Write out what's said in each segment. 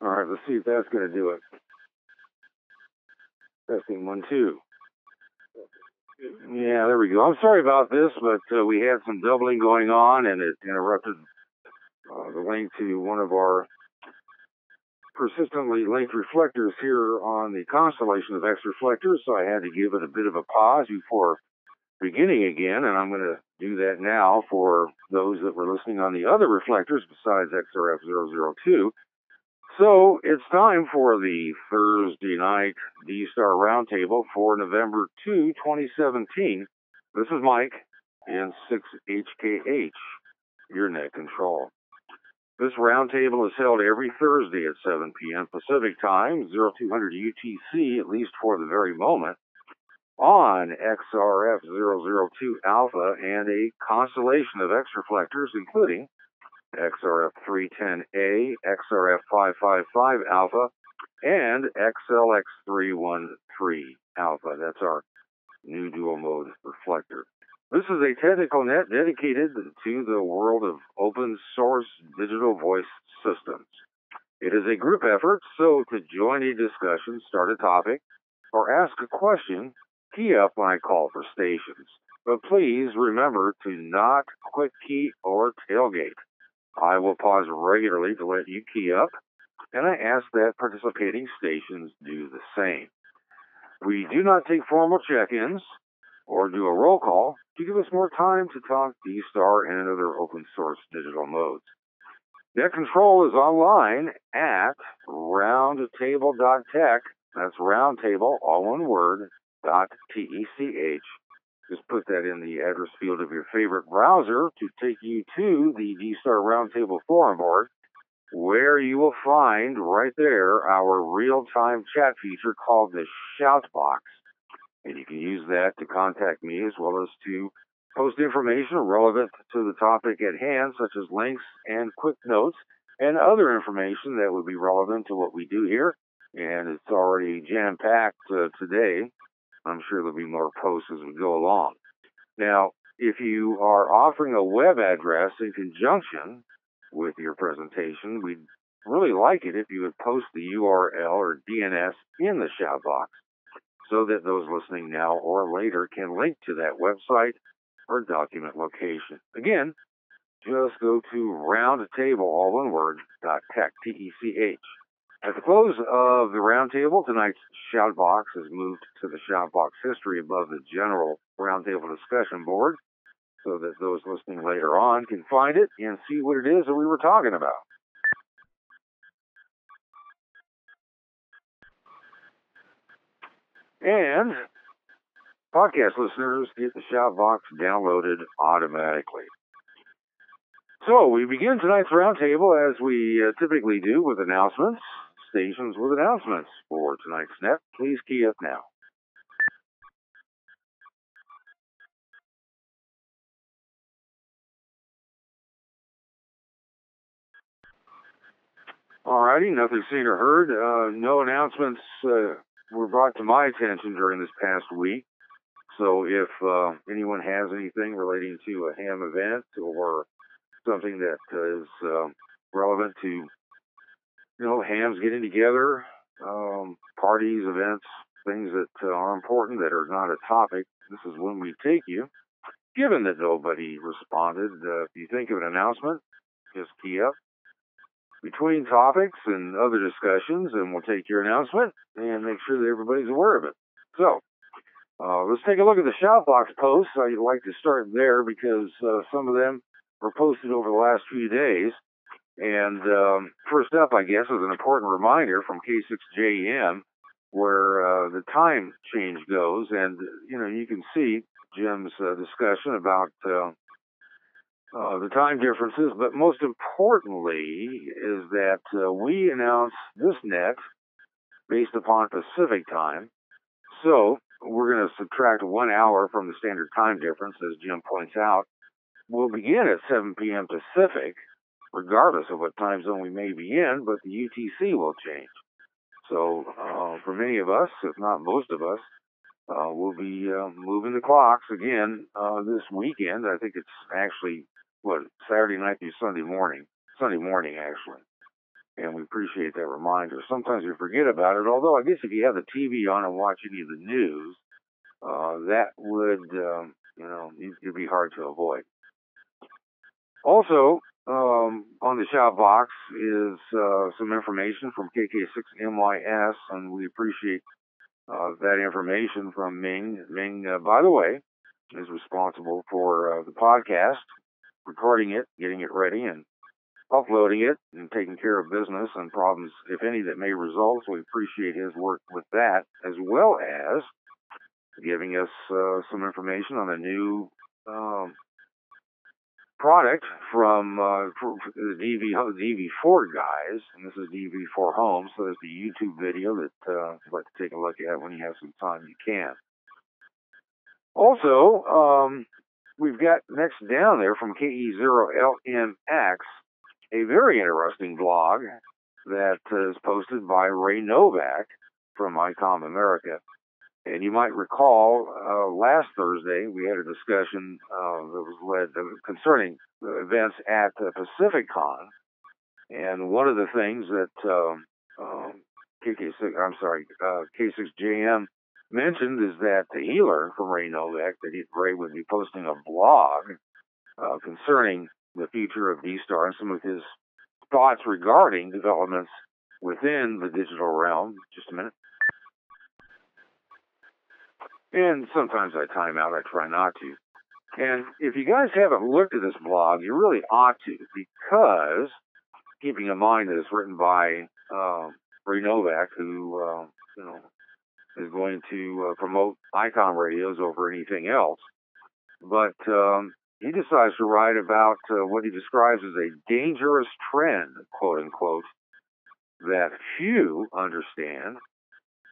All right, let's see if that's going to do it. Testing 1, 2. Yeah, there we go. I'm sorry about this, but we had some doubling going on, and it interrupted the link to one of our persistently linked reflectors here on the constellation of X reflectors, so I had to give it a bit of a pause before beginning again, and I'm going to do that now for those that were listening on the other reflectors besides XRF002. So it's time for the Thursday night D-Star Roundtable for November 2, 2017. This is Mike in 6HKH, your net control. This roundtable is held every Thursday at 7 p.m. Pacific Time, 0200 UTC, at least for the very moment, on XRF002 Alpha and a constellation of X reflectors, including XRF310A, XRF555 Alpha, and XLX313 Alpha. That's our new dual mode reflector. This is a technical net dedicated to the world of open source digital voice systems. It is a group effort, so to join a discussion, start a topic, or ask a question, key up when I call for stations. But please remember to not quick key or tailgate. I will pause regularly to let you key up, and I ask that participating stations do the same. We do not take formal check-ins or do a roll call to give us more time to talk D-Star and other open source digital modes. Net control is online at roundtable.tech. That's roundtable, all one word, .tech. Just put that in the address field of your favorite browser to take you to the D-Star Roundtable forum board, where you will find right there our real-time chat feature called the Shout Box. And you can use that to contact me as well as to post information relevant to the topic at hand, such as links and quick notes and other information that would be relevant to what we do here. And it's already jam-packed today. I'm sure there'll be more posts as we go along. Now, if you are offering a web address in conjunction with your presentation, we'd really like it if you would post the URL or DNS in the shout box so that those listening now or later can link to that website or document location. Again, just go to roundtable, all one word, .tech, T-E-C-H. At the close of the roundtable, tonight's shout box is moved to the shout box history above the general roundtable discussion board so that those listening later on can find it and see what it is that we were talking about. And podcast listeners get the shout box downloaded automatically. So we begin tonight's roundtable as we typically do with announcements. Stations with announcements for tonight's net. Please key up now. Alrighty, nothing seen or heard. No announcements were brought to my attention during this past week. So if anyone has anything relating to a ham event or something that is relevant to, hams getting together, parties, events, things that are important that are not a topic, this is when we take you. Given that nobody responded, if you think of an announcement, just key up between topics and other discussions, and we'll take your announcement and make sure that everybody's aware of it. So, let's take a look at the Shoutbox posts. I'd like to start there because some of them were posted over the last few days. And first up, I guess, is an important reminder from K6JM where the time change goes. And, you can see Jim's discussion about the time differences. But most importantly is that we announced this net based upon Pacific time. So we're going to subtract 1 hour from the standard time difference, as Jim points out. We'll begin at 7 p.m. Pacific, regardless of what time zone we may be in, but the UTC will change. So for many of us, if not most of us, we'll be moving the clocks again this weekend. I think it's actually, Saturday night through Sunday morning. Sunday morning, actually. and we appreciate that reminder. Sometimes we forget about it, although I guess if you have the TV on and watch any of the news, that would, it'd be hard to avoid. Also, on the shop box is some information from KK6MYS, and we appreciate that information from Ming. Ming, by the way, is responsible for the podcast, recording it, getting it ready, and uploading it, and taking care of business and problems, if any, that may result. So we appreciate his work with that, as well as giving us some information on a new product from the DV4 guys, and this is DV4 Home, so there's the YouTube video that you'd like to take a look at when you have some time, you can. Also, we've got next down there from KE0LMX, a very interesting blog that is posted by Ray Novak from ICOM America. And you might recall last Thursday we had a discussion that was led concerning events at PacificCon, and one of the things that K6JM mentioned is that the healer from Ray Novak, that Ray would be posting a blog concerning the future of D-Star and some of his thoughts regarding developments within the digital realm. Just a minute. And sometimes I time out, I try not to. And if you guys haven't looked at this blog, you really ought to, because keeping in mind that it's written by Ray Novak, who is going to promote ICOM radios over anything else. But he decides to write about what he describes as a dangerous trend, quote unquote, that few understand,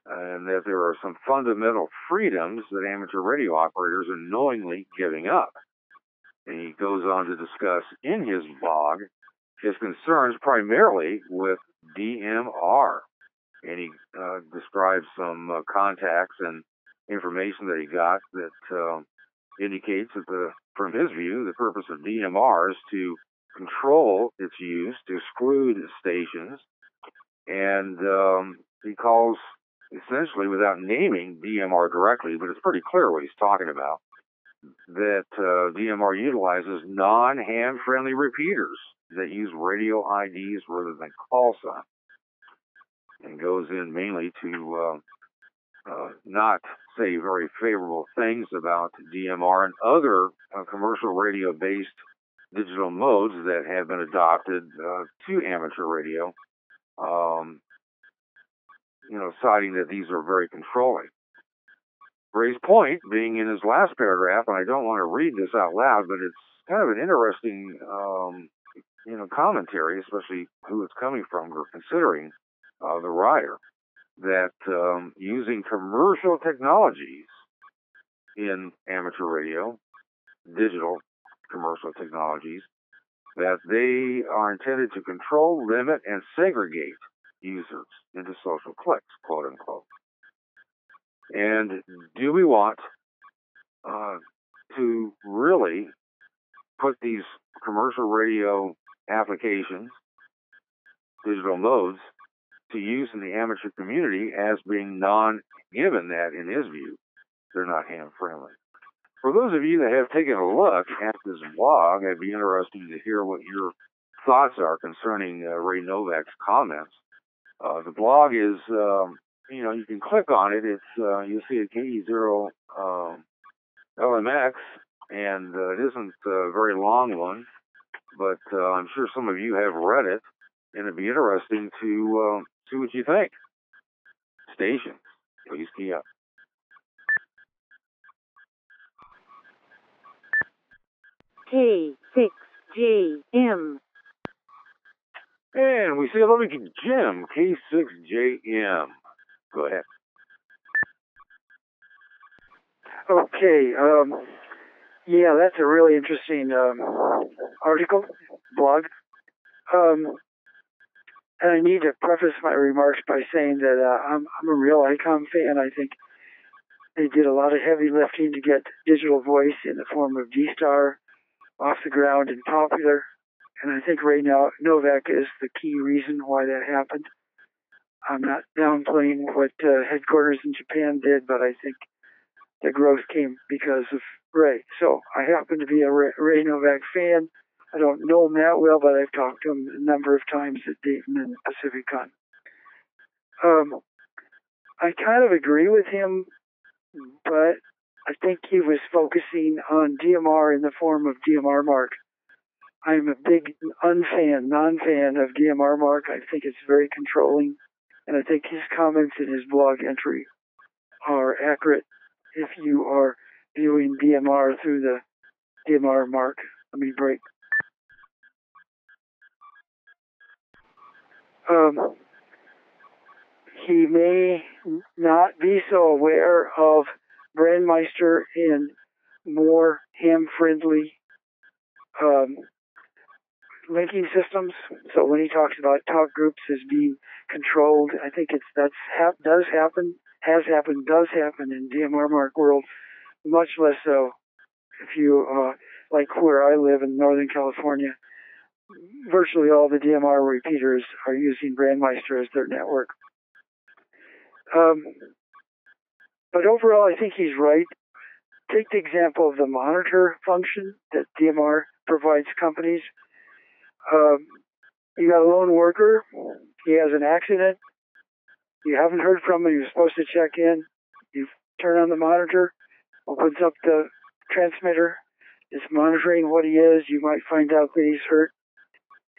and that there are some fundamental freedoms that amateur radio operators are knowingly giving up. And he goes on to discuss in his blog his concerns primarily with DMR. And he describes some contacts and information that he got that indicates that, from his view, the purpose of DMR is to control its use, to exclude stations, and he calls, essentially, without naming DMR directly, but it's pretty clear what he's talking about, that DMR utilizes non-ham-friendly repeaters that use radio IDs rather than call signs, and goes in mainly to not say very favorable things about DMR and other commercial radio-based digital modes that have been adopted to amateur radio, citing that these are very controlling. Ray's point being in his last paragraph, and I don't want to read this out loud, but it's kind of an interesting, commentary, especially who it's coming from or considering the writer, that using commercial technologies in amateur radio, digital commercial technologies, that they are intended to control, limit, and segregate users into social cliques, quote unquote. And do we want to really put these commercial radio applications, digital modes, to use in the amateur community as being given that, in his view, they're not ham-friendly? For those of you that have taken a look at this blog, it'd be interesting to hear what your thoughts are concerning Ray Novak's comments. The blog is, you can click on it. It's you'll see a KE0 LMX, and it isn't a very long one, but I'm sure some of you have read it, and it'd be interesting to see what you think. Station, please key up. K6JM. And we see a lovely Jim, K6JM. Go ahead. Okay, yeah, that's a really interesting article, blog. And I need to preface my remarks by saying that I'm a real ICOM fan. I think they did a lot of heavy lifting to get digital voice in the form of D-Star off the ground and popular. And I think Ray Novak is the key reason why that happened. I'm not downplaying what headquarters in Japan did, but I think the growth came because of Ray. So I happen to be a Ray Novak fan. I don't know him that well, but I've talked to him a number of times at Dayton and PacificCon. I kind of agree with him, but I think he was focusing on DMR in the form of DMR Mark. I'm a big non-fan of DMR Mark. I think it's very controlling, and I think his comments in his blog entry are accurate if you are viewing DMR through the DMR Mark. Let me break. He may not be so aware of Brandmeister and more ham-friendly linking systems. So when he talks about talk groups as being controlled, I think has happened in DMR Mark world, much less so if you like where I live in Northern California. Virtually all the DMR repeaters are using Brandmeister as their network. But overall, I think he's right. Take the example of the monitor function that DMR provides companies. You got a lone worker, he has an accident, you haven't heard from him, you're supposed to check in, you turn on the monitor, opens up the transmitter, it's monitoring what he is, you might find out that he's hurt.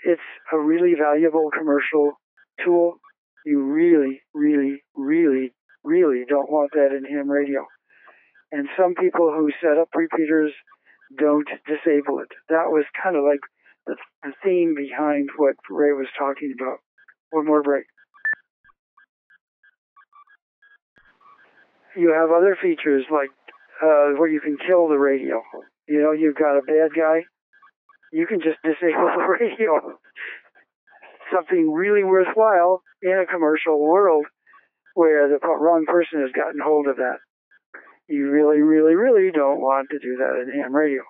It's a really valuable commercial tool. You really, really, really, really don't want that in ham radio. And some people who set up repeaters don't disable it. That was kind of like the theme behind what Ray was talking about. One more break. You have other features like where you can kill the radio. You know, you've got a bad guy, you can just disable the radio. Something really worthwhile in a commercial world where the wrong person has gotten hold of that. You really, really, really don't want to do that in ham radio.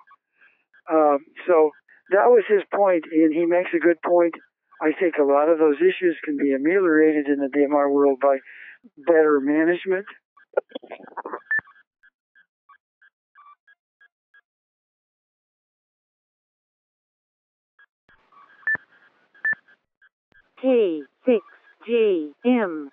So that was his point, and he makes a good point. I think a lot of those issues can be ameliorated in the DMR world by better management. K6JM.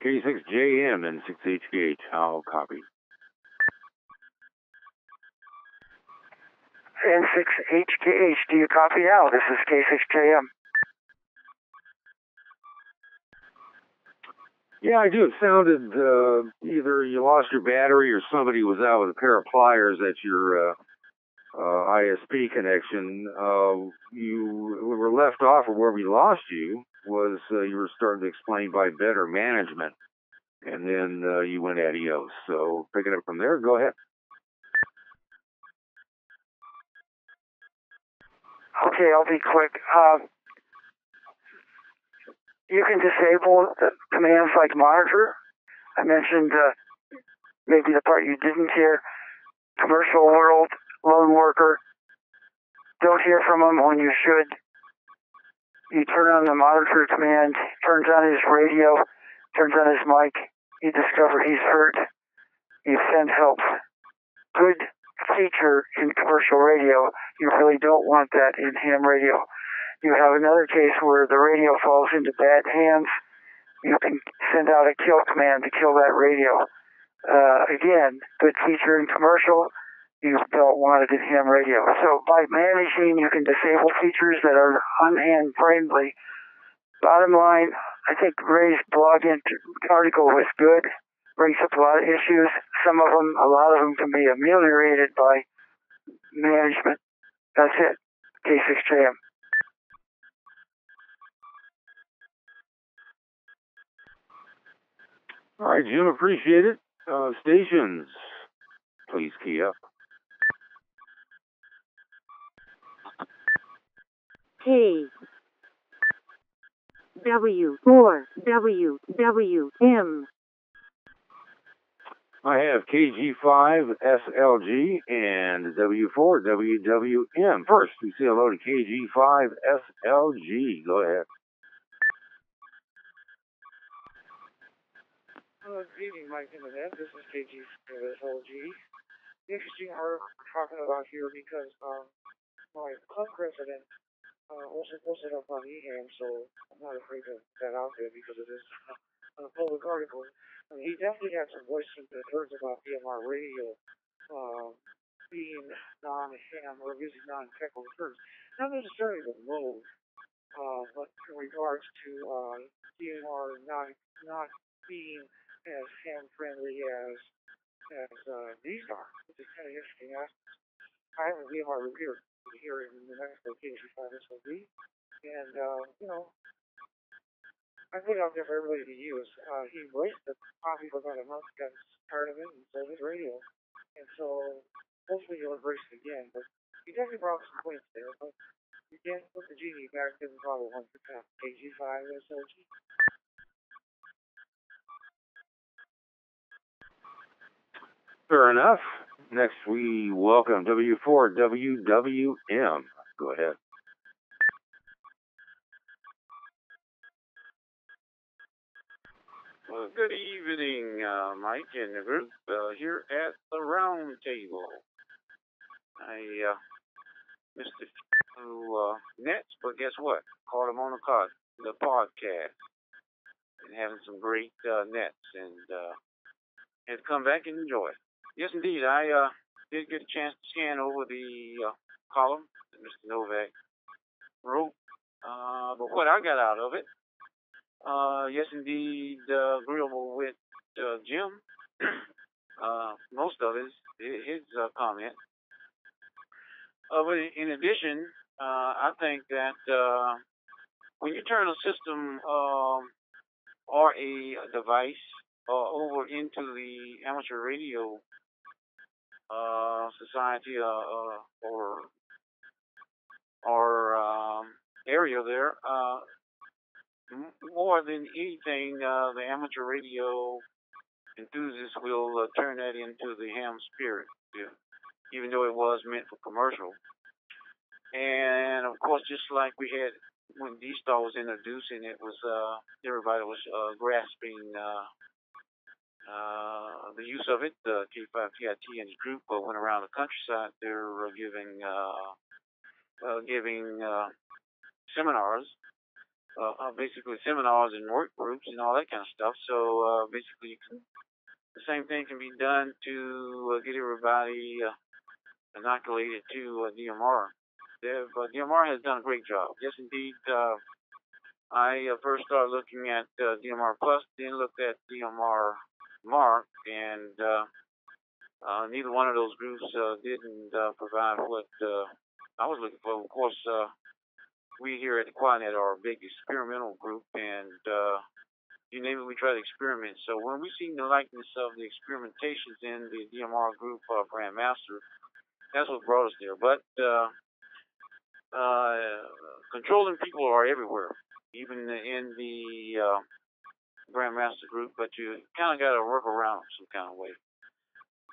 K6JM and 6HKH, I'll copy. And 6HKH, do you copy now? This is K6JM. Yeah, I do. It sounded either you lost your battery or somebody was out with a pair of pliers at your ISP connection. You were left off, or where we lost you was you were starting to explain by better management, and then you went adios. So picking up from there, go ahead. Okay, I'll be quick. You can disable the commands like monitor. I mentioned maybe the part you didn't hear. Commercial world, lone worker. Don't hear from him when you should. You turn on the monitor command, turns on his radio, turns on his mic. You discover he's hurt. You send help. Good feature in commercial radio. You really don't want that in ham radio. You have another case where the radio falls into bad hands. You can send out a kill command to kill that radio. Again, good feature in commercial. you don't want it in ham radio. So by managing, you can disable features that are un-ham friendly. Bottom line, I think Ray's blog article was good. Brings up a lot of issues. Some of them, a lot of them can be ameliorated by management. That's it. K6JM. All right, Jim, appreciate it. Stations, please key up. K W4WWM. I have KG5SLG and W4WWM. First, we say hello to KG5SLG. Go ahead. Good evening, Mike and Annette. This is KG5SLG. Interesting article we're talking about here because my club president wasn't posted up on EHAM, so I'm not afraid to put that out there because it is a public article. He definitely had some voice concerns about DMR radio being non-ham or using non-technical terms. Not necessarily the mode, but in regards to DMR not being as ham-friendly as these are, which is kind of interesting. I have a DMR reviewer here in New Mexico, KG5SLV, and I put it out there for everybody to use. He embraced it probably for about a month, got tired of it, and sold his radio. And so hopefully he'll embrace it again. But he definitely brought some points there. But you can't put the genie back in the bottle once it's out. KG5SLG. Fair enough. Next, we welcome W4WWM. Go ahead. Well, good evening, Mike and the group here at the round table. I missed a few nets, but guess what? Caught them on the podcast, and having some great nets, and had to come back and enjoy it. Yes, indeed, I did get a chance to scan over the column that Mr. Novak wrote, but what I got out of it, yes, indeed, agreeable with Jim. Most of his comment. But in addition, I think that when you turn a system or a device over into the amateur radio society or area there, more than anything, the amateur radio enthusiasts will turn that into the ham spirit, even though it was meant for commercial. And of course, just like we had when D-Star was introducing it, was everybody was grasping the use of it. The K5PIT and his group went around the countryside. They're giving seminars. Basically seminars and work groups and all that kind of stuff. So basically, the same thing can be done to get everybody inoculated to DMR. DMR has done a great job. Yes, indeed. I first started looking at DMR Plus, then looked at DMR Mark, and neither one of those groups didn't provide what I was looking for. Of course, we here at the QuadNet are a big experimental group, and you name it, we try to experiment. So when we see the likeness of the experimentations in the DMR group Grandmaster, that's what brought us there. But controlling people are everywhere, even in the Grandmaster group, but you kind of got to work around them some kind of way.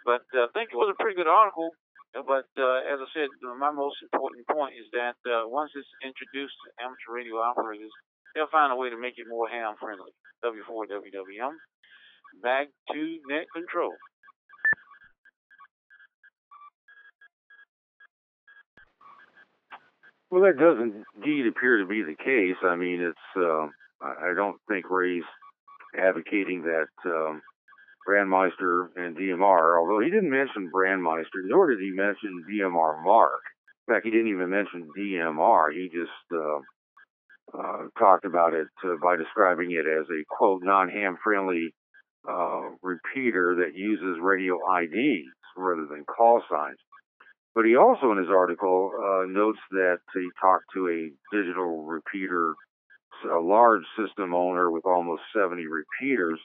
But I think it was a pretty good article. But as I said, my most important point is that once it's introduced to amateur radio operators, they'll find a way to make it more ham friendly. W4WWM. Back to net control. Well, that does indeed appear to be the case. I mean, it's I don't think Ray's advocating that Brandmeister and DMR, although he didn't mention Brandmeister, nor did he mention DMR Mark. In fact, he didn't even mention DMR. He just talked about it by describing it as a, quote, non-ham friendly repeater that uses radio IDs rather than call signs. But he also, in his article, notes that he talked to a digital repeater, a large system owner with almost 70 repeaters,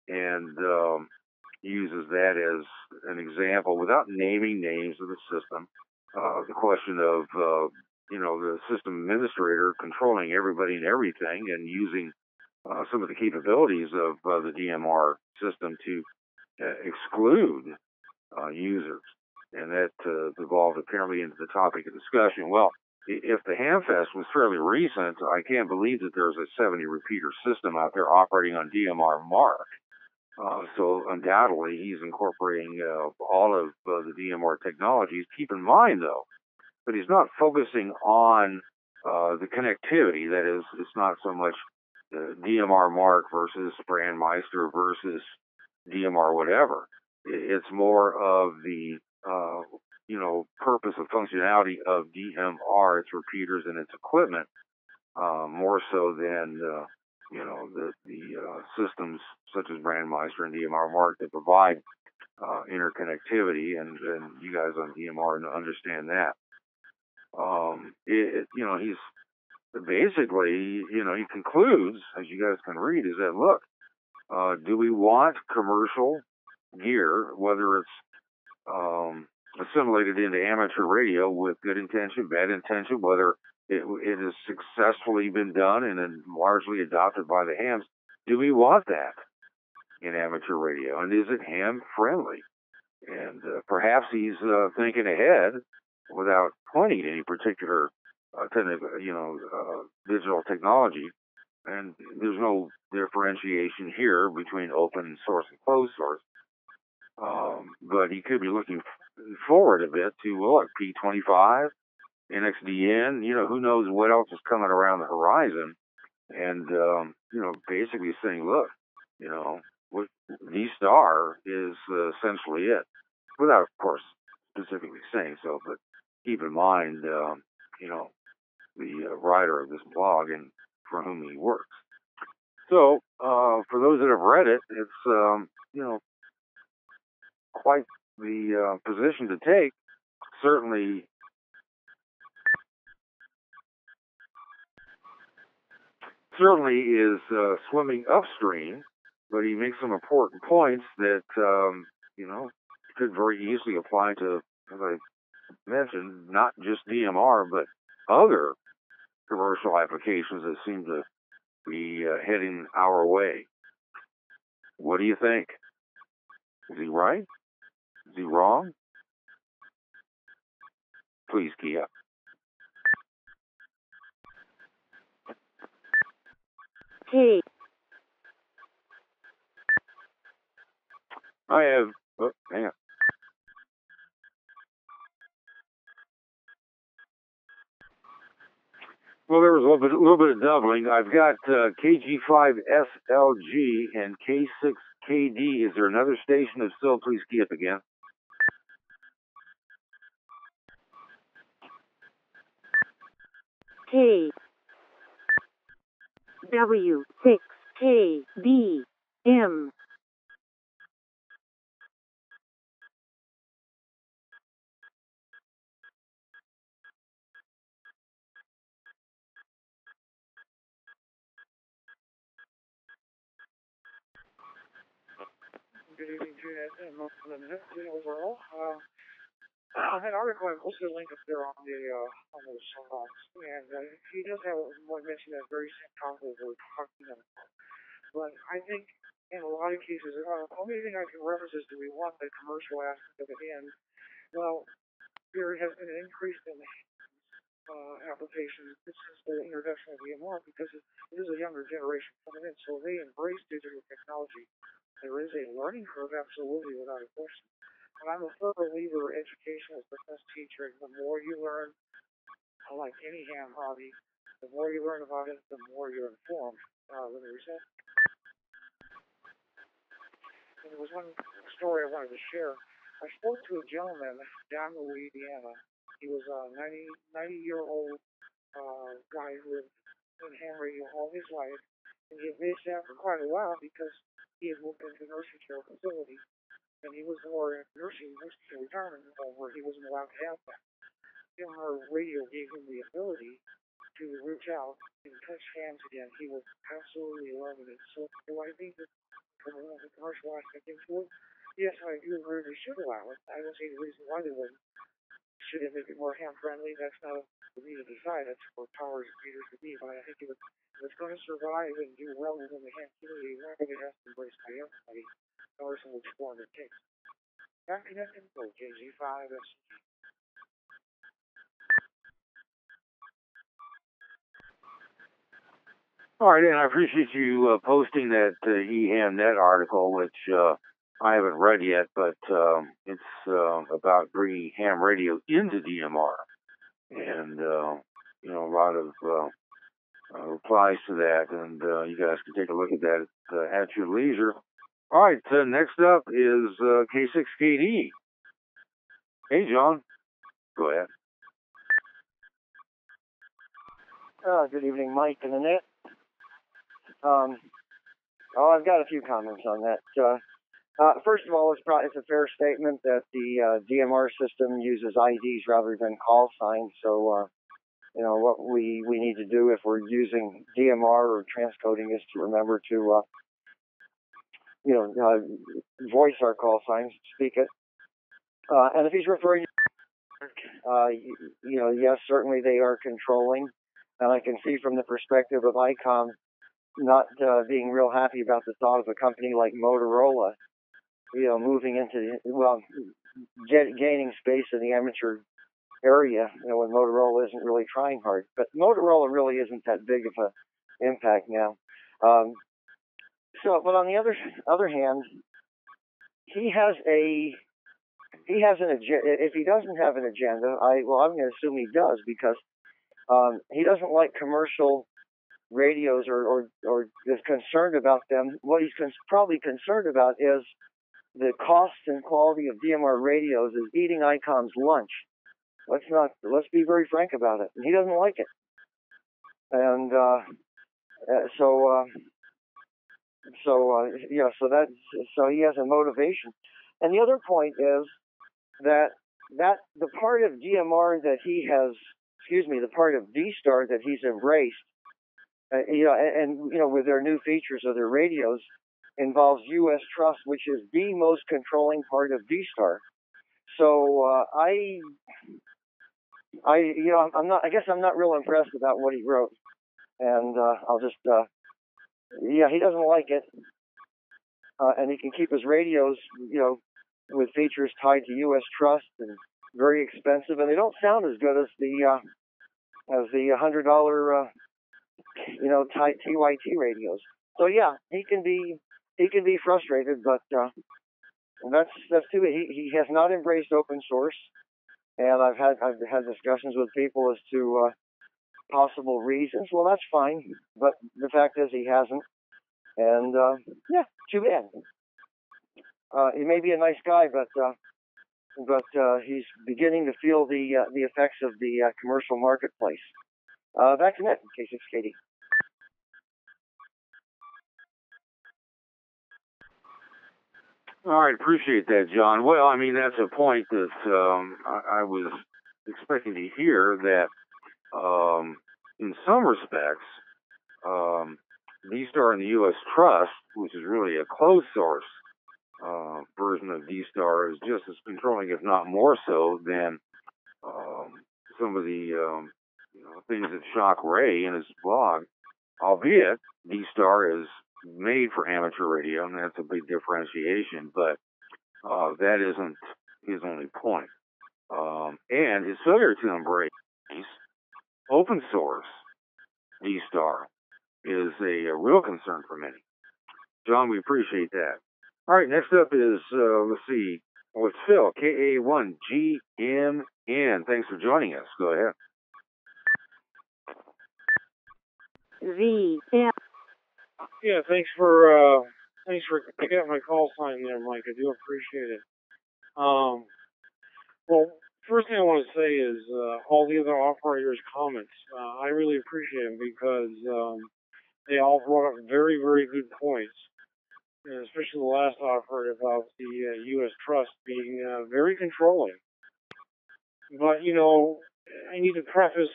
and uses that as an example without naming names of the system. The question of, the system administrator controlling everybody and everything and using some of the capabilities of the DMR system to exclude users. And that evolved apparently into the topic of discussion. Well, if the Hamfest was fairly recent, I can't believe that there's a 70 repeater system out there operating on DMR Mark. So undoubtedly he's incorporating all of the DMR technologies. Keep in mind, though, that he's not focusing on the connectivity. That is, it's not so much DMR Mark versus Brandmeister versus DMR whatever. It's more of the purpose and functionality of DMR, its repeaters and its equipment, more so than the systems such as Brandmeister and DMR Mark that provide interconnectivity, and you guys on DMR understand that. He's basically, he concludes, as you guys can read, is that, look, do we want commercial gear, whether it's assimilated into amateur radio with good intention, bad intention, whether it has successfully been done and largely adopted by the hams, do we want that in amateur radio? And is it ham friendly? And perhaps he's thinking ahead without pointing to any particular digital technology. And there's no differentiation here between open source and closed source. But he could be looking forward a bit to, look, P25, NXDN, who knows what else is coming around the horizon. And, basically saying, look, what D-Star is essentially it. Without, of course, specifically saying so, but keep in mind, the writer of this blog and for whom he works. So, for those that have read it, it's, quite the position to take. Certainly is swimming upstream, but he makes some important points that, could very easily apply to, as I mentioned, not just DMR, but other commercial applications that seem to be heading our way. What do you think? Is he right? Is he wrong? Please key up. K. I have, hang on. Well, there was a little bit of doubling. I've got KG5SLG and K6KD. Is there another station? If so, please key up again. K. W6KD. M. Good evening, Junet, and most of them overall. I had an article I posted a link up there on the show notes, and he does have one mention that very same topic we're talking about. But I think in a lot of cases, the only thing I can reference is, do we want the commercial aspect of it in? Well, there has been an increase in applications. This is the introduction of VMware because it is a younger generation coming in, so they embrace digital technology. There is a learning curve, absolutely, without a question. And I'm a firm believer education is the best teacher. The more you learn, like any ham hobby, the more you learn about it, the more you're informed. Let me reset. there was one story I wanted to share. I spoke to a gentleman down in Louisiana. He was a 90-year-old guy who lived in ham radio all his life, and he had based that for quite a while because he had moved into a nursing care facility, and he was more nursing retirement where he wasn't allowed to have that. Our radio gave him the ability to reach out and touch hands again. He was absolutely loving it. So do I think that from the commercial aspect into it? Yes, I do agree they should allow it. I don't see the reason why they wouldn't. Should it make it more ham friendly? That's not for me to decide. That's for powers and readers to be. But I think if it's going to survive and do well within the ham community, I think it has to be embraced by everybody, regardless of which form it takes. Back connected to KZ5S. All right, and I appreciate you posting that eHamNet article, which I haven't read yet, but it's about bringing ham radio into DMR, and you know, a lot of replies to that, and you guys can take a look at that at your leisure. All right, next up is K6KD. Hey, John, go ahead. Good evening, Mike and Annette. I've got a few comments on that. First of all, it's a fair statement that the DMR system uses IDs rather than call signs. So, you know, what we need to do if we're using DMR or transcoding is to remember to, voice our call signs, speak it. And if he's referring to, yes, certainly they are controlling. And I can see from the perspective of ICOM not being real happy about the thought of a company like Motorola, moving into gaining space in the amateur area, when Motorola isn't really trying hard. But Motorola really isn't that big of an impact now. But on the other hand, he has an agenda. If he doesn't have an agenda, I'm going to assume he does, because he doesn't like commercial radios or is concerned about them. What he's probably concerned about is the cost and quality of DMR radios is eating ICOM's lunch. Let's be very frank about it. And he doesn't like it. And so he has a motivation. And the other point is that the part of DMR that he has, the part of D-Star that he's embraced, with their new features of their radios, involves U.S. Trust, which is the most controlling part of D-Star. So I guess I'm not real impressed about what he wrote, and I'll just he doesn't like it, and he can keep his radios, with features tied to U.S. Trust and very expensive, and they don't sound as good as the $100 TYT radios. So yeah, he can be frustrated, but that's too. He has not embraced open source, and I've had discussions with people as to possible reasons. Well, that's fine, but the fact is he hasn't, and too bad. He may be a nice guy, but he's beginning to feel the effects of the commercial marketplace. Back to net, K6KD. All right, appreciate that, John. Well, I mean, that's a point that I was expecting to hear, that in some respects, D-Star and the U.S. Trust, which is really a closed source version of D-Star, is just as controlling, if not more so, than some of the things that shock Ray in his blog. Albeit, D-Star is made for amateur radio, and that's a big differentiation, but that isn't his only point. And his failure to embrace open source D-Star is a real concern for many. John, we appreciate that. All right, next up is, let's see, it's Phil, KA1GMN. Thanks for joining us. Go ahead. VM. Yeah, thanks for Thanks for picking up my call sign there, Mike. I do appreciate it. Well, first thing I want to say is all the other operators' comments. I really appreciate them because they all brought up very, very good points. And especially the last operator about the U.S. Trust being very controlling. But, you know, I need to preface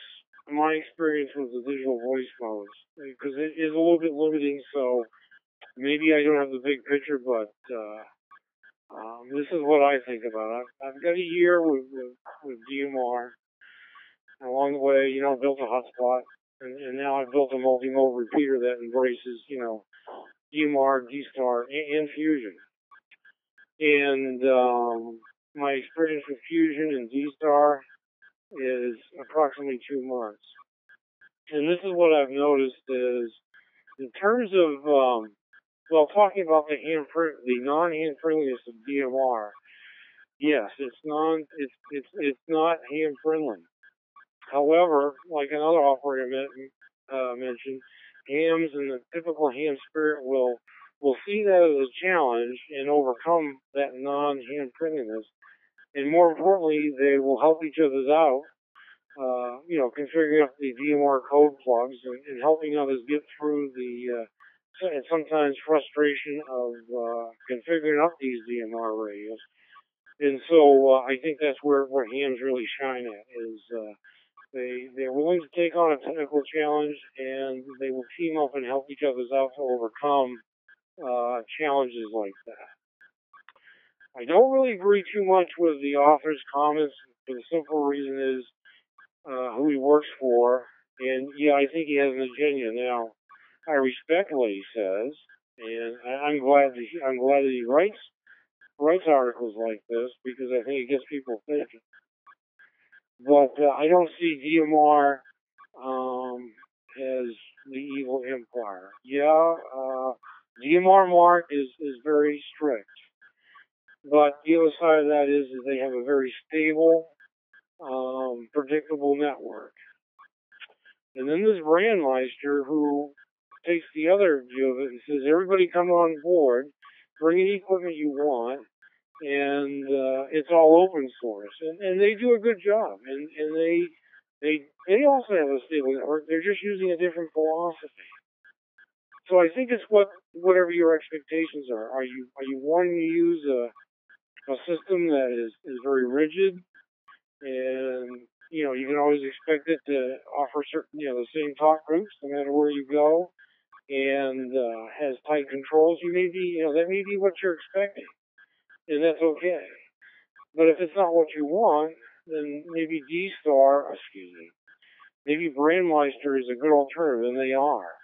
my experience with the digital voice modes because it is a little bit limiting, so maybe I don't have the big picture, but this is what I think about it. I've got a year with DMR, and along the way, you know, built a hotspot, and now I've built a multi-mode repeater that embraces, you know, DMR, D-Star, and Fusion. And my experience with Fusion and D-Star is approximately 2 months. And this is what I've noticed is, in terms of, well, talking about the non-hand friendliness of DMR, yes, it's not hand friendly. However, like another operator mentioned, hams and the typical ham spirit will see that as a challenge and overcome that non-hand friendliness. And more importantly, they will help each other out, you know, configuring up the DMR code plugs and helping others get through the and sometimes frustration of configuring up these DMR radios. And so I think that's where hams really shine at, is they're willing to take on a technical challenge, and they will team up and help each other out to overcome challenges like that. I don't really agree too much with the author's comments for the simple reason is who he works for, and yeah, I think he has an agenda. Now, I respect what he says, and I'm glad that he writes articles like this because I think it gets people thinking. But I don't see DMR as the evil empire. Yeah, DMR Mark is very strict. But the other side of that is they have a very stable, predictable network. And then there's Brandmeister, who takes the other view of it and says, everybody come on board, bring any equipment you want, and it's all open source. And they do a good job. And they also have a stable network. They're just using a different philosophy. So I think it's whatever your expectations are. Are you wanting to use a system that is very rigid, and you know you can always expect it to offer certain, you know, the same talk groups no matter where you go, and has tight controls? You may be, you know, that may be what you're expecting, and that's okay. But if it's not what you want, then maybe maybe Brandmeister is a good alternative, and they are.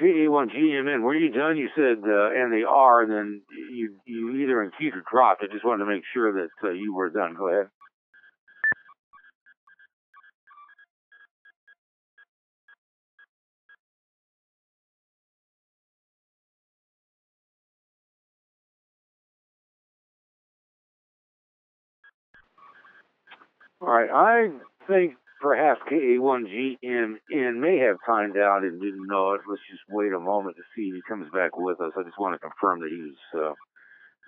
PA1GMN, were you done? You said, and they are, and then you either unqueued or dropped. I just wanted to make sure that you were done. Go ahead. All right, I think perhaps KA1GMN may have timed out and didn't know it. Let's just wait a moment to see if he comes back with us. I just want to confirm that he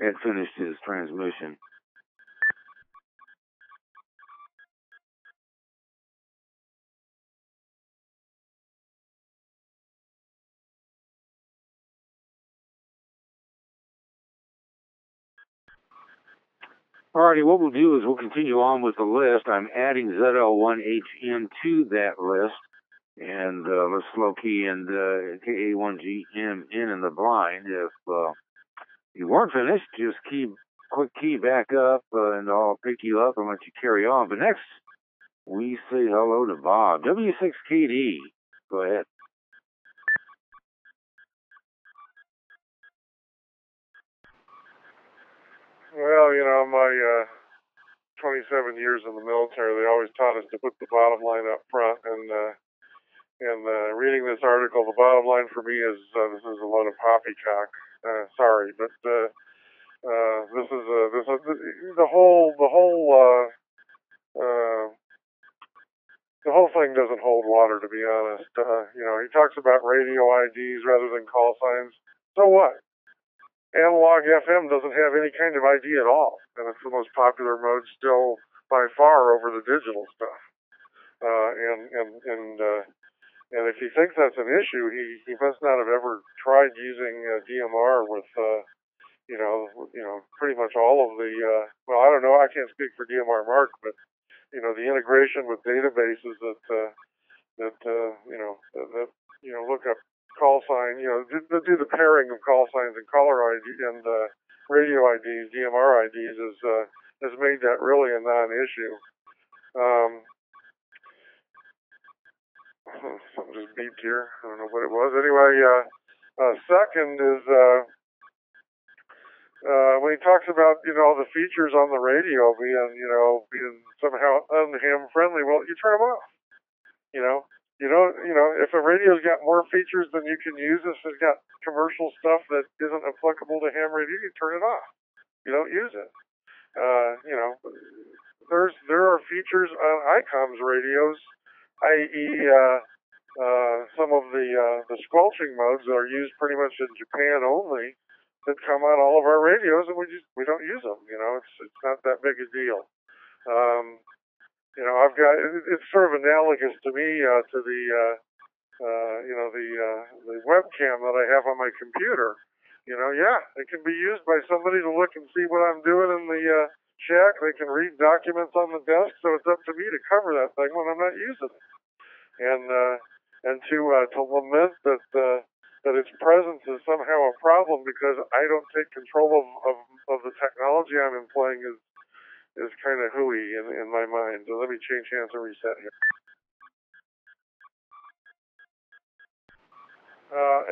had finished his transmission. Alrighty, what we'll do is we'll continue on with the list. I'm adding ZL1HM to that list. And let's slow key and KA1GM in the blind. If you weren't finished, just quick key back up, and I'll pick you up and let you carry on. But next, we say hello to Bob. W6KD. Go ahead. Well, you know, my 27 years in the military, they always taught us to put the bottom line up front. And reading this article, the bottom line for me is this is a lot of poppycock. Sorry, but the whole thing doesn't hold water, to be honest. He talks about radio IDs rather than call signs. So what? Analog FM doesn't have any kind of ID at all, and it's the most popular mode still by far over the digital stuff. And if he thinks that's an issue, he must not have ever tried using DMR with pretty much all of the I don't know, I can't speak for DMR Mark, but the integration with databases that look up call sign, do the pairing of call signs and caller ID and radio IDs, DMR IDs has made that really a non-issue. Something just beeped here. I don't know what it was. Anyway, second is when he talks about the features on the radio being somehow unham friendly. Well, you turn them off. If a radio's got more features than you can use, if it's got commercial stuff that isn't applicable to ham radio, you turn it off. You don't use it. There are features on ICOM's radios, i.e., some of the squelching modes that are used pretty much in Japan only, that come on all of our radios, and we don't use them. It's not that big a deal. It's sort of analogous to me to the webcam that I have on my computer. It can be used by somebody to look and see what I'm doing in the shack. They can read documents on the desk, so it's up to me to cover that thing when I'm not using it. And to lament that its presence is somehow a problem because I don't take control of the technology I'm employing is kind of hooey in my mind. So let me change hands and reset here.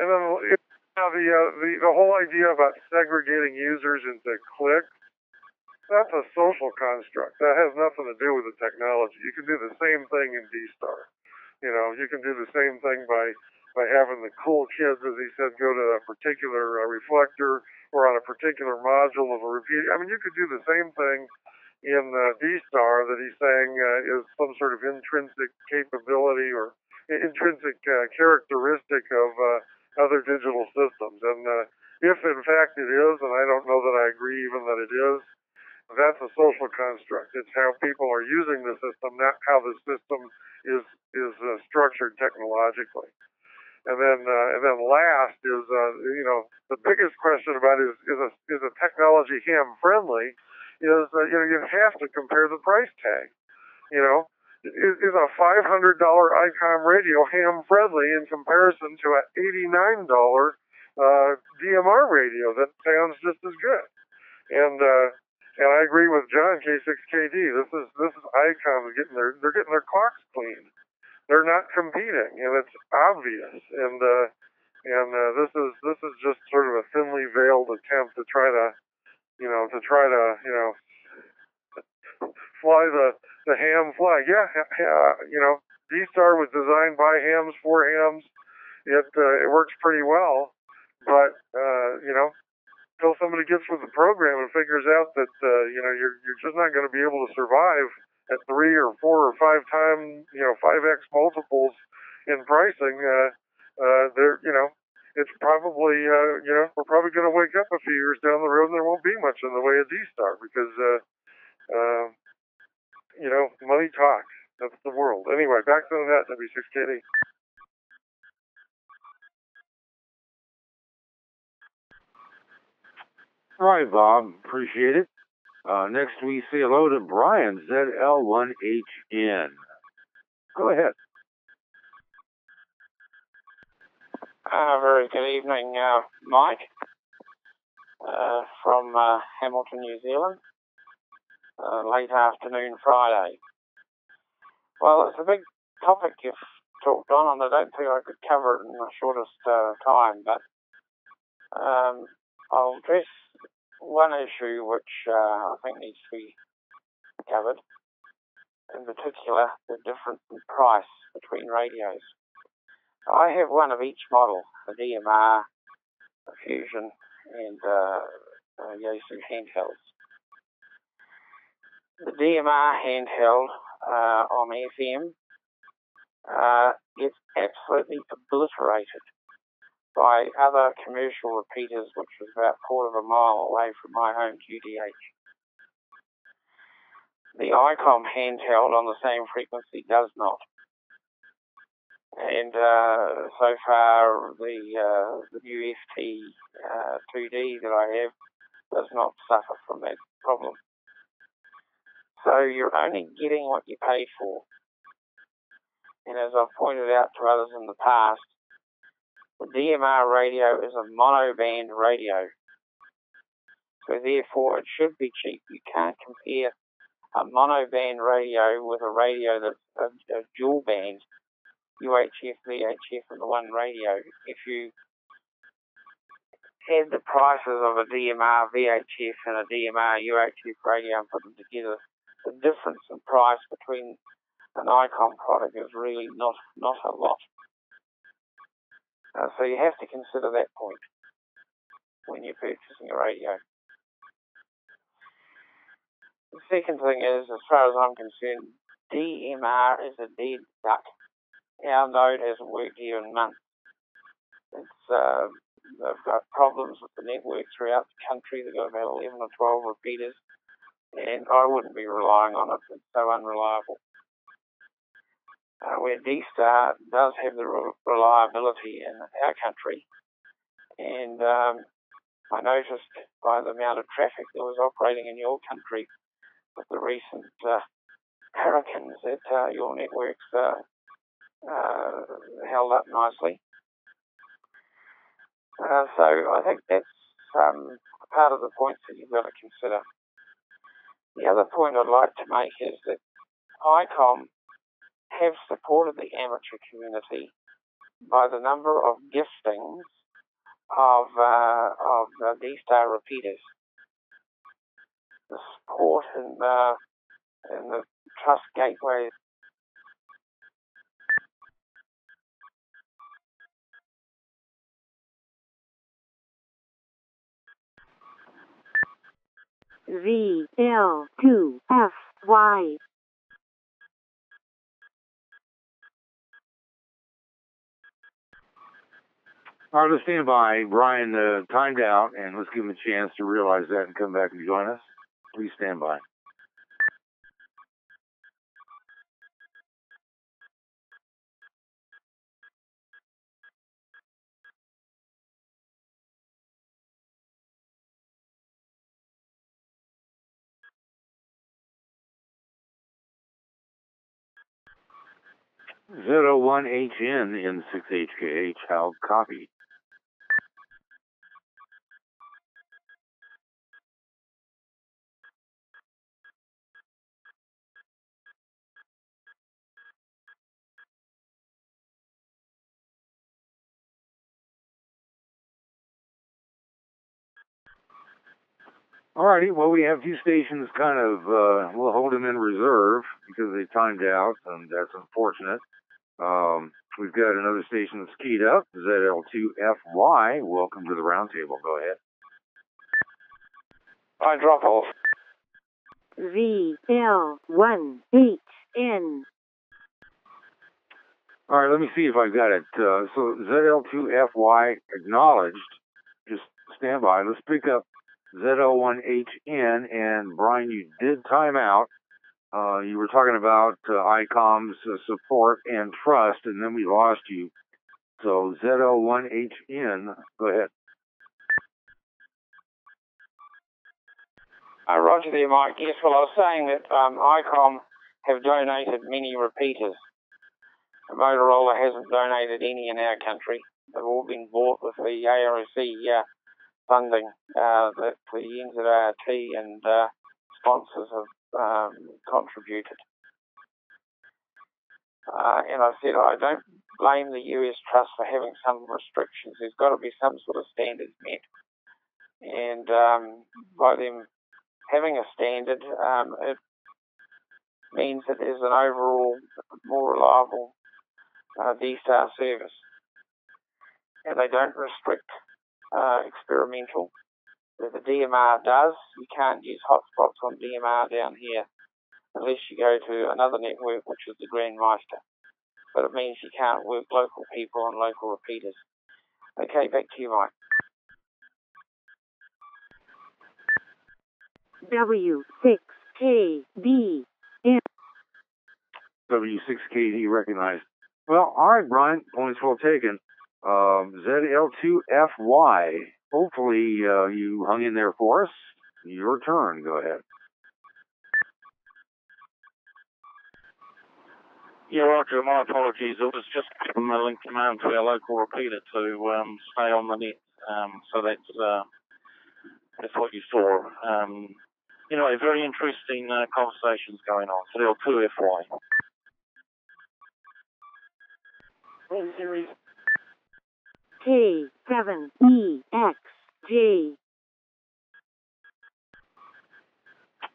And then the whole idea about segregating users into cliques, that's a social construct. That has nothing to do with the technology. You can do the same thing in D-Star. You can do the same thing by having the cool kids, as he said, go to a particular reflector or on a particular module of a repeater. I mean, you could do the same thing in D-Star that he's saying is some sort of intrinsic capability or intrinsic characteristic of other digital systems. And if in fact it is, and I don't know that I agree even that it is, that's a social construct. It's how people are using the system, not how the system is structured technologically. And then last is the biggest question about is a technology ham friendly? You have to compare the price tag. Is a $500 ICOM radio ham friendly in comparison to an $89 DMR radio that sounds just as good? And I agree with John, K6KD. This is ICOM getting their clocks cleaned. They're not competing, and it's obvious. And this is just sort of a thinly veiled attempt to try to fly the ham flag. D-Star was designed by hams for hams. It works pretty well, but until somebody gets with the program and figures out that you're just not going to be able to survive at 3 or 4 or 5 times 5x multiples in pricing, it's probably we're probably going to wake up a few years down the road and there won't be much in the way of D-Star because money talks. That's the world. Anyway, back to the net, W6KD. All right, Bob. Appreciate it. Next, we say hello to Brian, ZL1HN. Go ahead. Very good evening, Mike, from Hamilton, New Zealand. Late afternoon Friday. Well, it's a big topic you've talked on, and I don't think I could cover it in the shortest time, but I'll address one issue which I think needs to be covered, in particular the difference in price between radios. I have one of each model, the DMR, the Fusion, and Yaesu handhelds. The DMR handheld on FM gets absolutely obliterated by other commercial repeaters, which was about a quarter of a mile away from my home QTH. The ICOM handheld on the same frequency does not. And so far, the new FT2D that I have does not suffer from that problem. So you're only getting what you pay for. And as I've pointed out to others in the past, the DMR radio is a monoband radio. So therefore, it should be cheap. You can't compare a monoband radio with a radio that's a dual band, UHF, VHF, and the one radio. If you add the prices of a DMR VHF and a DMR UHF radio and put them together, the difference in price between an ICOM product is really not a lot. So you have to consider that point when you're purchasing a radio. The second thing is, as far as I'm concerned, DMR is a dead duck. Our node hasn't worked here in months. They've got problems with the network throughout the country. They've got about 11 or 12 repeaters, and I wouldn't be relying on it. It's so unreliable. Where D-Star does have the reliability in our country, and I noticed by the amount of traffic that was operating in your country with the recent hurricanes that your networks held up nicely. So I think that's part of the points that you've got to consider. The other point I'd like to make is that ICOM have supported the amateur community by the number of giftings of D-Star repeaters. The support and the trust gateways. VL2FY. All right, let's stand by. Brian timed out, and let's give him a chance to realize that and come back and join us. Please stand by. Z01HN in 6HKH, how copy? Alrighty, well, we have a few stations kind of, we'll hold them in reserve because they timed out, and that's unfortunate. We've got another station that's keyed up, ZL2FY. Welcome to the roundtable. Go ahead. I drop off. VL1HN. All right, let me see if I've got it. So ZL2FY acknowledged. Just stand by. Let's pick up Z01HN, and Brian, you did time out. You were talking about ICOM's support and trust, and then we lost you. So Z01HN, go ahead. Roger there, Mike. Yes, well, I was saying that ICOM have donated many repeaters. Motorola hasn't donated any in our country. They've all been bought with the ARC funding that the NZART and sponsors have contributed. And I said I don't blame the US Trust for having some restrictions. There's got to be some sort of standards met. And by them having a standard, it means that there's an overall more reliable D-Star service. And they don't restrict experimental. that the DMR does. You can't use hotspots on DMR down here unless you go to another network, which is the Grandmaster. But it means you can't work local people on local repeaters. Okay, back to you, Mike. W6KD. W6KD recognized. Well, all right, Brian. Points well taken. ZL2FY. Hopefully you hung in there for us. Your turn. Go ahead. Yeah, Roger. My apologies. It was just giving the link command to our local repeater to stay on the net. So that's what you saw. Anyway, very interesting conversations going on. ZL2FY. Series K7EXJ.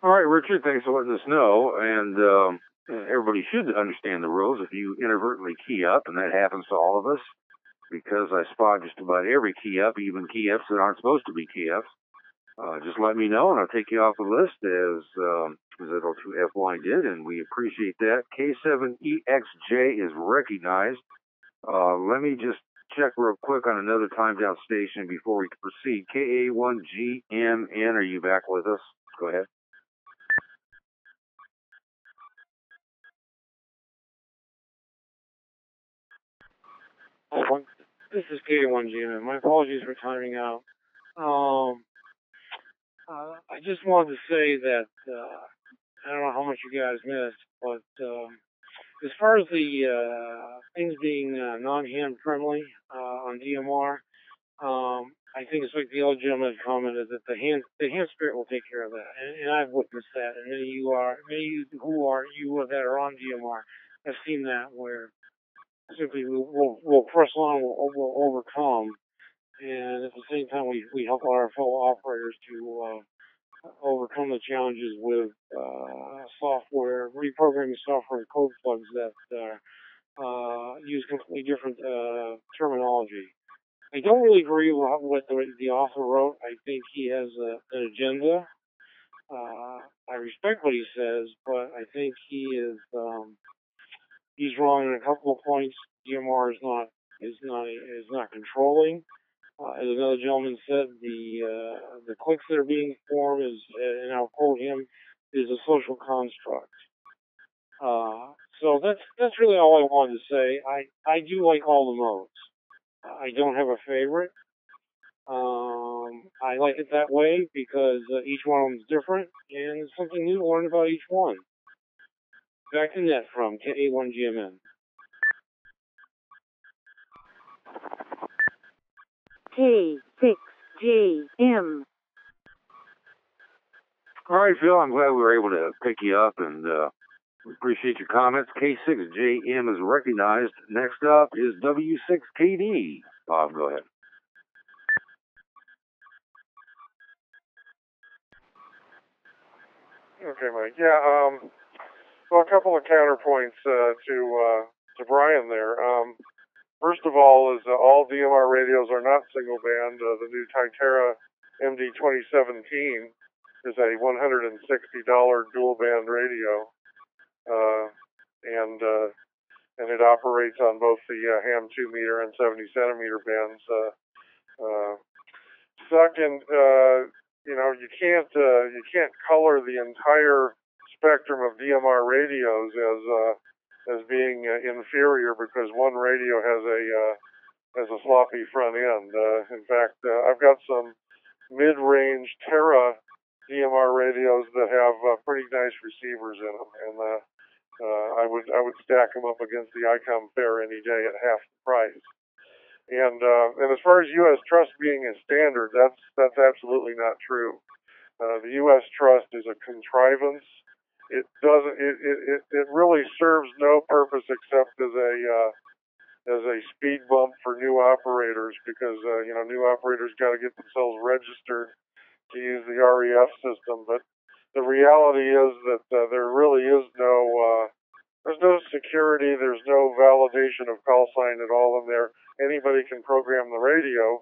All right, Richard, thanks for letting us know. And everybody should understand the rules if you inadvertently key up, and that happens to all of us because I spot just about every key up, even key ups that aren't supposed to be key ups. Just let me know, and I'll take you off the list as ZL2FY did, and we appreciate that. K7EXJ is recognized. Let me just check real quick on another timed out station before we proceed. KA1GMN, are you back with us? Go ahead. This is KA1GMN. My apologies for timing out. I just wanted to say that I don't know how much you guys missed, but as far as the things being non-hand friendly on DMR, I think it's like the old gentleman commented that the hand spirit will take care of that, and I've witnessed that. And many of you that are on DMR have seen that, where simply we'll press on, we'll overcome, and at the same time we help our fellow operators to overcome the challenges with software, reprogramming software and code plugs that use completely different terminology. I don't really agree with what the author wrote. I think he has an agenda. I respect what he says, but I think he's wrong in a couple of points. DMR is not controlling. As another gentleman said, the cliques that are being formed is, and I'll quote him, is a social construct. So that's really all I wanted to say. I do like all the modes. I don't have a favorite. I like it that way because each one of them is different, and it's something new to learn about each one. Back to net from KA1GMN. K6JM. All right, Phil, I'm glad we were able to pick you up, and we appreciate your comments. K6JM is recognized. Next up is W6KD. Bob, go ahead. Okay, Mike. Yeah, well, a couple of counterpoints to Brian there. First of all, is all DMR radios are not single band. The new Tytera MD 2017 is a $160 dual band radio, and it operates on both the ham 2 meter and 70 centimeter bands. Second, you can't color the entire spectrum of DMR radios as being inferior because one radio has a sloppy front end. In fact, I've got some mid-range Terra DMR radios that have pretty nice receivers in them, and I would stack them up against the ICOM Fair any day at half the price. And as far as U.S. Trust being a standard, that's absolutely not true. The U.S. Trust is a contrivance. It doesn't. It really serves no purpose except as a speed bump for new operators because new operators got to get themselves registered to use the REF system. But the reality is that there really is there's no security, there's no validation of call sign at all in there. Anybody can program the radio,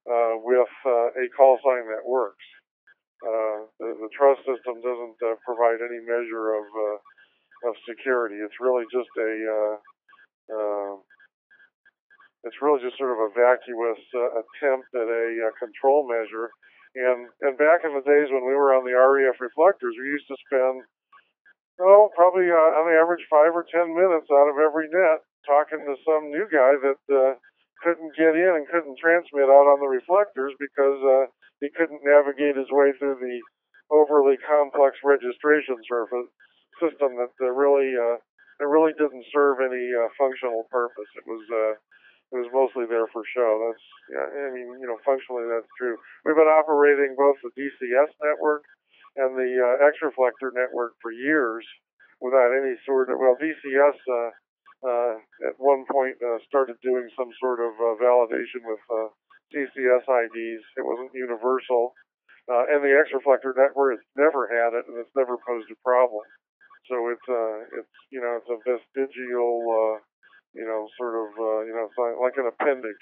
with a call sign that works. The trust system doesn't provide any measure of security. It's really just sort of a vacuous attempt at a control measure. And back in the days when we were on the REF reflectors, we used to spend, probably on the average 5 or 10 minutes out of every net talking to some new guy that couldn't get in and couldn't transmit out on the reflectors because he couldn't navigate his way through the overly complex registration system that really didn't serve any functional purpose. It was mostly there for show. Functionally that's true. We've been operating both the DCS network and the X-Reflector network for years without any sort of, DCS at one point started doing some sort of validation with CCS IDs. It wasn't universal. And the X-Reflector network has never had it, and it's never posed a problem. So it's a vestigial, it's like an appendix.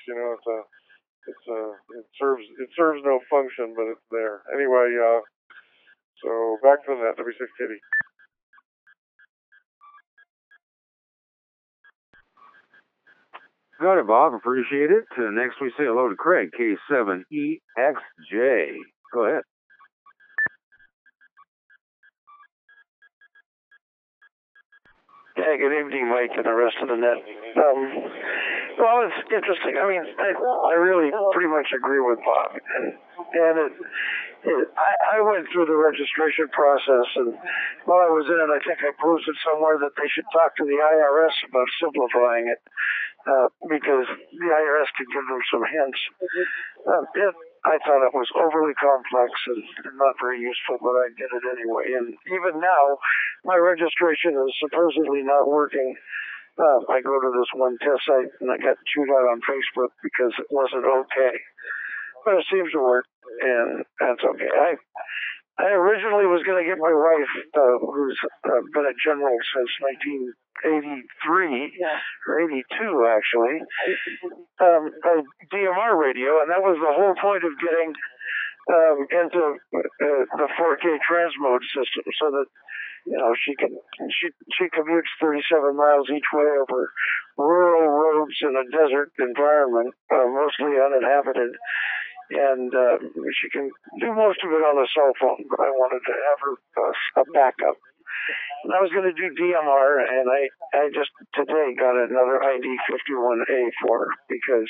It serves no function, but it's there. Anyway, so back to the net, W6 Kitty. Got it, Bob. Appreciate it. Next, we say hello to Craig, K7EXJ. Go ahead. Yeah, good evening, Mike, and the rest of the net. Well, it's interesting. I mean, I really pretty much agree with Bob. And I went through the registration process, and while I was in it, I think I posted somewhere that they should talk to the IRS about simplifying it, because the IRS could give them some hints. I thought it was overly complex and not very useful, but I did it anyway. And even now, my registration is supposedly not working. I go to this one test site and I got chewed out on Facebook because it wasn't okay. But it seems to work, and that's okay. I originally was going to get my wife, who's been a general since 1983, or 82 actually, a DMR radio, and that was the whole point of getting into the 4K transmode system, so that she commutes 37 miles each way over rural roads in a desert environment, mostly uninhabited, and she can do most of it on a cell phone, but I wanted to have her a backup. And I was going to do DMR, and I just today got another ID51A for her because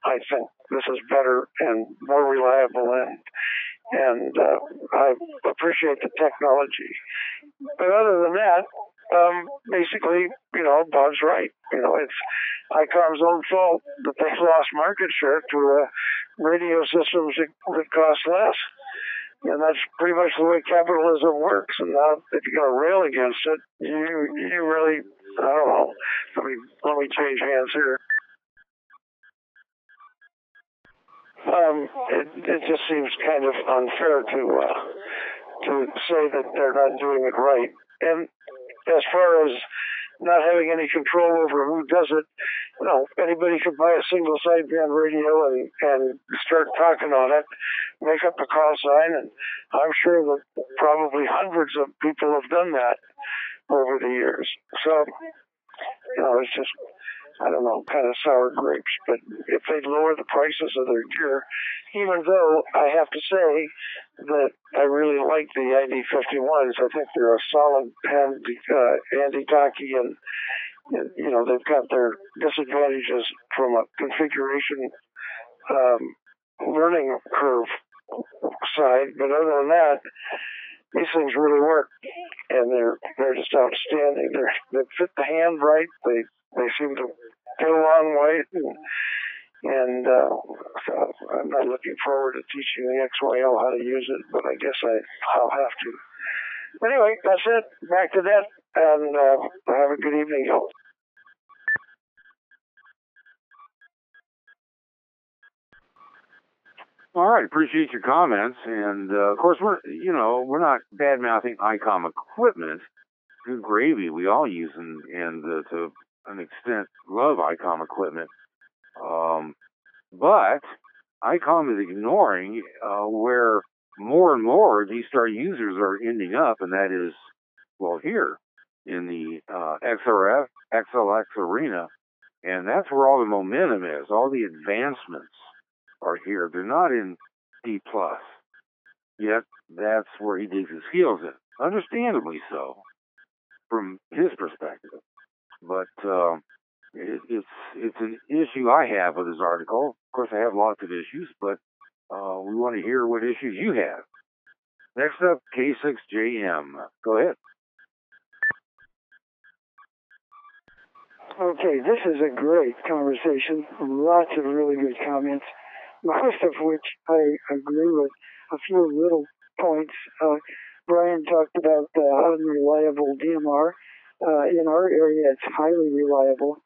I think this is better and more reliable, and I appreciate the technology. But other than that, basically, Bob's right. It's ICOM's own fault that they've lost market share to radio systems that cost less. And that's pretty much the way capitalism works. And now, if you're going to rail against it, you really, I don't know. Let me change hands here. It just seems kind of unfair to say that they're not doing it right. And as far as not having any control over who does it, anybody could buy a single sideband radio and start talking on it, make up a call sign, and I'm sure that probably hundreds of people have done that over the years. So, it's just, I don't know, kind of sour grapes. But if they lower the prices of their gear, even though I have to say that I really like the ID51s, I think they're a solid anti-talkie, and they've got their disadvantages from a configuration learning curve side. But other than that, these things really work, and they're just outstanding. They fit the hand right. They seem to get along right, and so I'm not looking forward to teaching the XYL how to use it, but I guess I'll have to. Anyway, that's it. Back to that, and have a good evening, y'all. All right, appreciate your comments, and of course we're not bad mouthing ICOM equipment. Good gravy, we all use and to an extent love ICOM equipment, but ICOM is ignoring where more and more D-Star users are ending up, and that is, well, here in the XRF, XLX arena, and that's where all the momentum is. All the advancements are here. They're not in D+. Yet that's where he digs his heels in. Understandably so, from his perspective. But it's an issue I have with his article. Of course, I have lots of issues, but we want to hear what issues you have. Next up, K6JM. Go ahead. Okay, this is a great conversation. Lots of really good comments, most of which I agree with. A few little points. Brian talked about the unreliable DMR. In our area, it's highly reliable.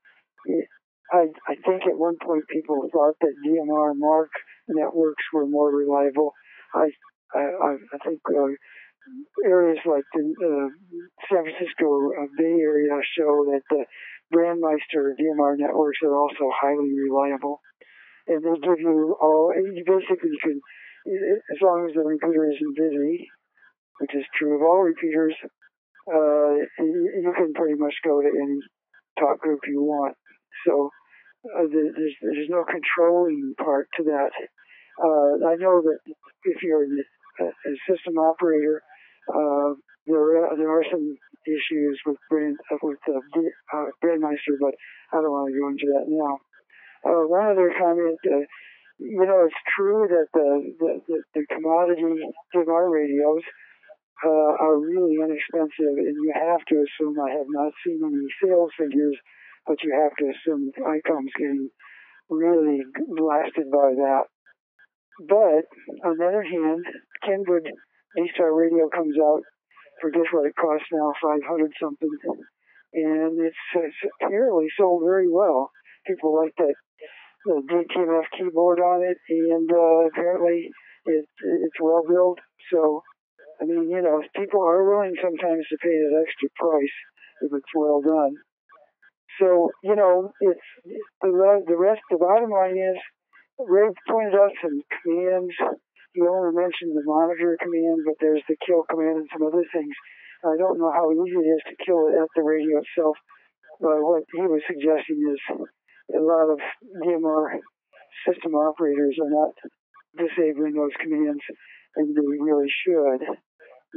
I think at one point people thought that DMR MARC networks were more reliable. I think areas like the San Francisco Bay Area show that the Brandmeister DMR networks are also highly reliable. And they give you you basically can, as long as the repeater isn't busy, which is true of all repeaters, you can pretty much go to any talk group you want. So there's no controlling part to that. I know that if you're a system operator, there are some issues with Brandmeister, but I don't want to go into that now. One other comment, it's true that the commodity DMR radios are really inexpensive, and you have to assume, I have not seen any sales figures, but you have to assume ICOM's getting really blasted by that. But on the other hand, Kenwood A-Star radio comes out for guess what it costs now, 500 something, and it's apparently sold very well. People like the DTMF keyboard on it, and apparently it's well built. So, I mean, people are willing sometimes to pay that extra price if it's well done. So, it's the bottom line is, Ray pointed out some commands. You only mentioned the monitor command, but there's the kill command and some other things. I don't know how easy it is to kill it at the radio itself. What he was suggesting is a lot of DMR system operators are not disabling those commands, and they really should.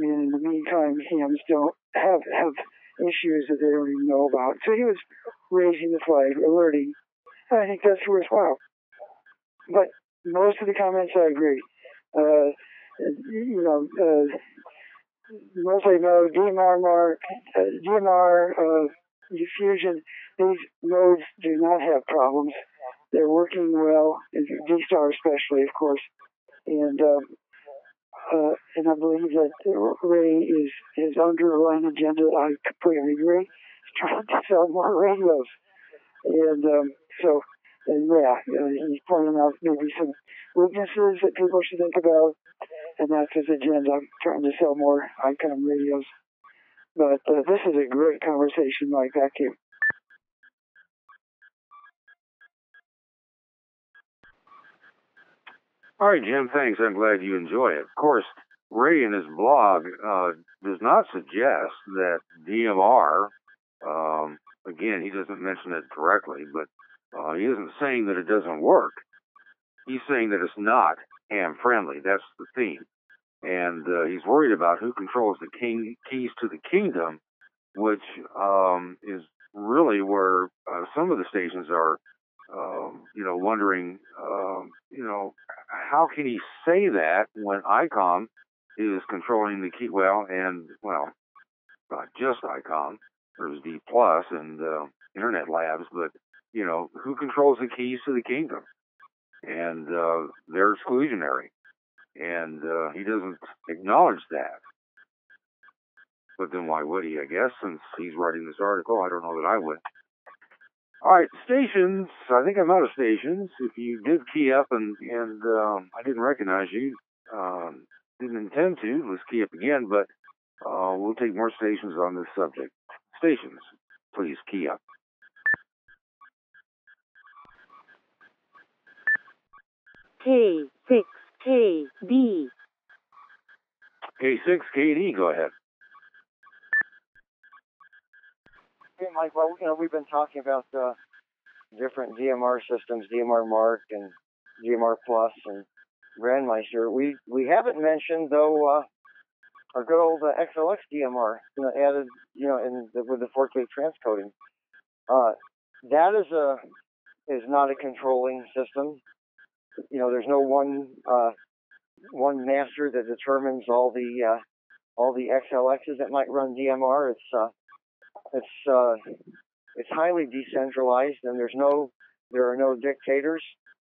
And in the meantime, hams don't have issues that they don't even know about. So he was raising the flag, alerting. I think that's worthwhile. But most of the comments I agree. Multi-node, DMR MARC, DMR diffusion, these nodes do not have problems. They're working well, D-Star especially, of course. And I believe that Ray his underlying agenda, I completely agree, is trying to sell more radios. And he's pointing out maybe some weaknesses that people should think about, and that's his agenda, trying to sell more ICOM radios. But this is a great conversation, Mike. Thank you. All right, Jim, thanks. I'm glad you enjoy it. Of course, Ray in his blog does not suggest that DMR, again, he doesn't mention it directly, but he isn't saying that it doesn't work. He's saying that it's not ham-friendly. That's the theme. And he's worried about who controls the keys to the kingdom, which is really where some of the stations are, wondering, how can he say that when ICOM is controlling the key? Well, not just ICOM. There's D Plus and Internet Labs, but who controls the keys to the kingdom? And they're exclusionary, and he doesn't acknowledge that. But then why would he? I guess since he's writing this article, I don't know that I would. All right, stations. I think I'm out of stations. If you did key up and I didn't recognize you, didn't intend to, let's key up again, but we'll take more stations on this subject. Stations, please key up. K6KD. K6KD, go ahead. Hey, Mike, well, we've been talking about different DMR systems, DMR Mark and DMR Plus and Grandmeister. We haven't mentioned, though, our good old XLX DMR, added, with the 4K transcoding. That is not a controlling system. There's no one master that determines all the XLXs that might run DMR. It's highly decentralized, and there are no dictators.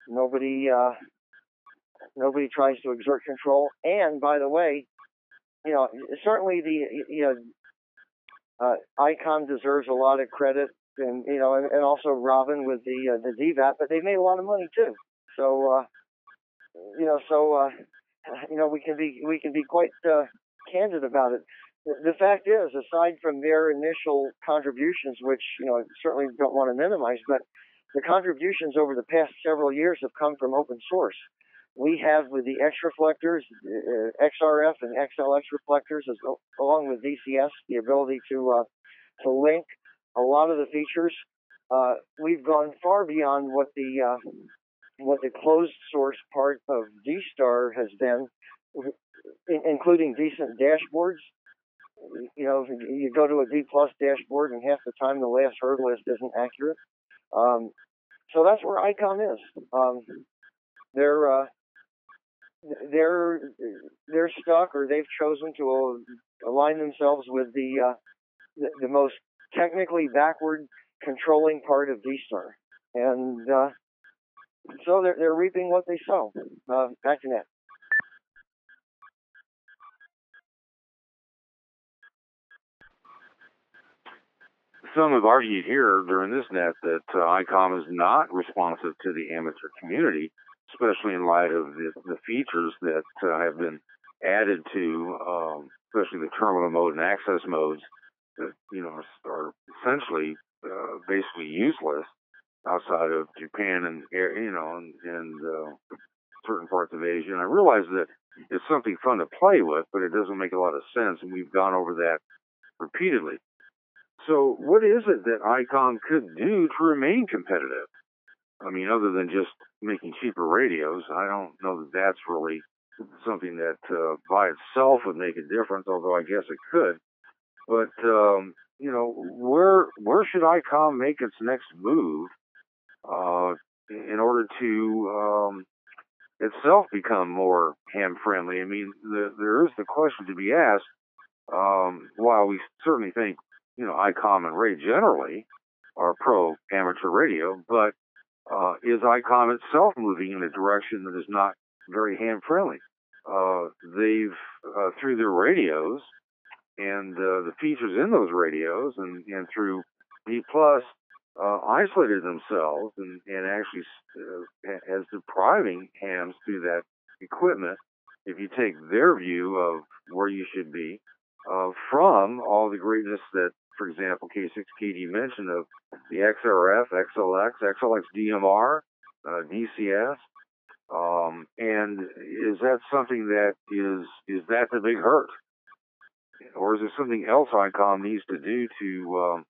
Nobody tries to exert control. And by the way, certainly ICOM deserves a lot of credit, and and also Robin with the DVAP, but they made a lot of money too. So we can be quite candid about it. The fact is, aside from their initial contributions, which I certainly don't want to minimize, but the contributions over the past several years have come from open source. We have with the X reflectors, XRF and XLX reflectors, along with VCS, the ability to link a lot of the features. We've gone far beyond what the closed source part of D-Star has been, including decent dashboards. You go to a D plus dashboard, and half the time the last herd list isn't accurate. So that's where ICOM is. They're stuck, or they've chosen to align themselves with the most technically backward controlling part of D-Star, and so they're reaping what they sow. Back to Nat. Some have argued here during this net that ICOM is not responsive to the amateur community, especially in light of the features that have been added to, especially the terminal mode and access modes that are essentially basically useless outside of Japan and certain parts of Asia. And I realize that it's something fun to play with, but it doesn't make a lot of sense, and we've gone over that repeatedly. So what is it that ICOM could do to remain competitive? I mean, other than just making cheaper radios, I don't know that that's really something that by itself would make a difference, although I guess it could. But, where should ICOM make its next move in order to itself become more ham-friendly? I mean, there is the question to be asked, while we certainly think ICOM and Ray generally are pro-amateur radio, but is ICOM itself moving in a direction that is not very ham-friendly? They've, through their radios and the features in those radios and through D+, isolated themselves and actually as depriving hams through that equipment, if you take their view of where you should be, from all the greatness that, for example, K6KD mentioned of the XRF, XLX, XLX DMR, DCS, and is that something that is that the big hurt? Or is there something else ICOM needs to do to,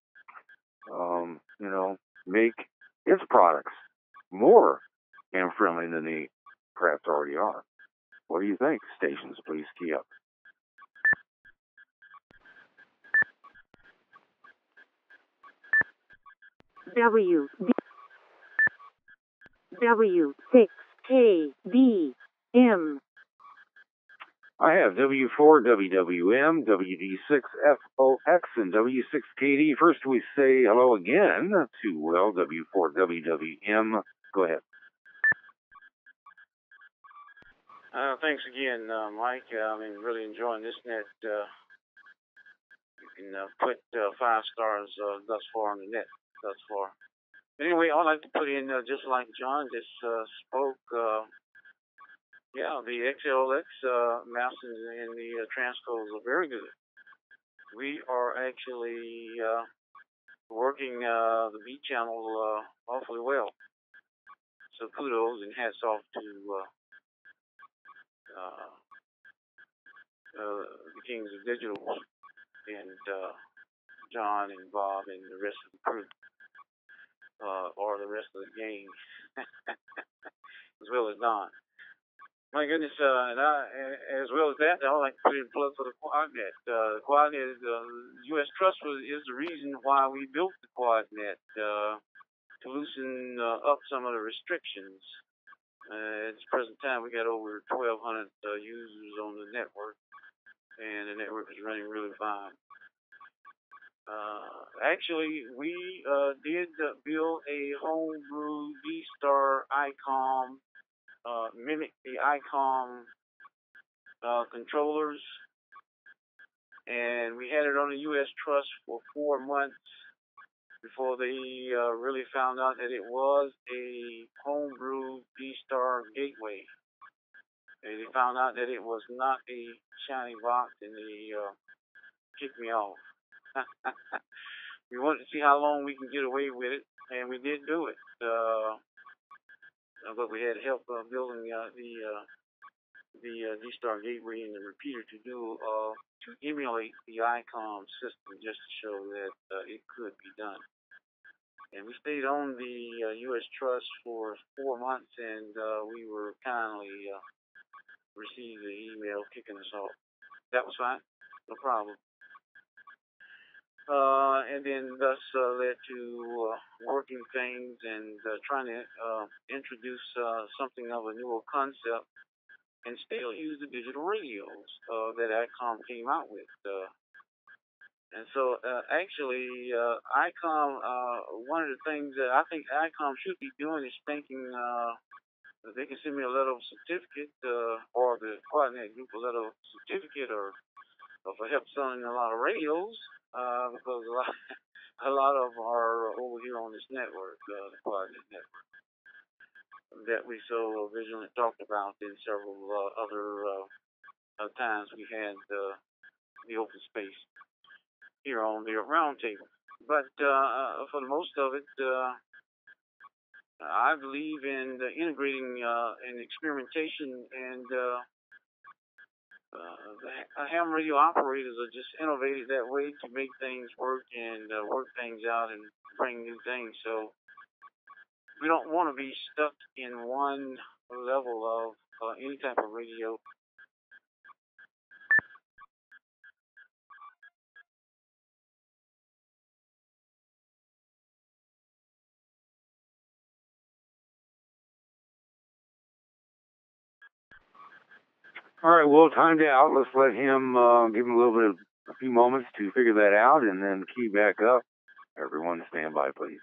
make its products more ham-friendly than they perhaps already are? What do you think? Stations, please key up. W6KBM. I have W4WWM, WD6FOX, and W6KD. First, we say hello again to, W4WWM. Go ahead. Thanks again, Mike. I've been really enjoying this net. You can put 5 stars thus far on the net thus far. Anyway, I'd like to put in, just like John just spoke, the XLX masters and the transcodes are very good. We are actually working the B channel awfully well. So kudos and hats off to the Kings of Digital and John and Bob and the rest of the crew, or the rest of the gang, as well as Don. My goodness, and as well as that, I'd like to put in a plug for the QuadNet. QuadNet, U.S. Trust is the reason why we built the QuadNet, to loosen up some of the restrictions. At this present time, we got over 1,200 users on the network, and the network is running really fine. Actually, we did build a homebrew D-Star ICOM, mimic the ICOM controllers, and we had it on the U.S. Trust for 4 months before they really found out that it was a homebrew D-Star gateway. And they found out that it was not a shiny box, and they kicked me off. We wanted to see how long we can get away with it, and we did do it. But we had help building the D-Star gateway and the repeater to emulate the ICOM system, just to show that it could be done. And we stayed on the U.S. Trust for 4 months, and we were kindly received the email kicking us off. That was fine, no problem. And then thus led to working things and trying to introduce something of a newer concept and still use the digital radios that ICOM came out with. And so actually, ICOM, one of the things that I think ICOM should be doing is thinking they can send me a letter of certificate, or the QuadNet group a letter of certificate, or for help selling a lot of radios, because a lot of them are over here on this network, the QuadNet network, that we so originally talked about in several other times we had the open space here on the round table. But for the most of it, I believe in integrating and experimentation, and ham radio operators are just innovated that way to make things work and work things out and bring new things. So we don't want to be stuck in one level of any type of radio. All right, well, timed out. Let's let him give him a few moments to figure that out, and then key back up. Everyone, stand by, please.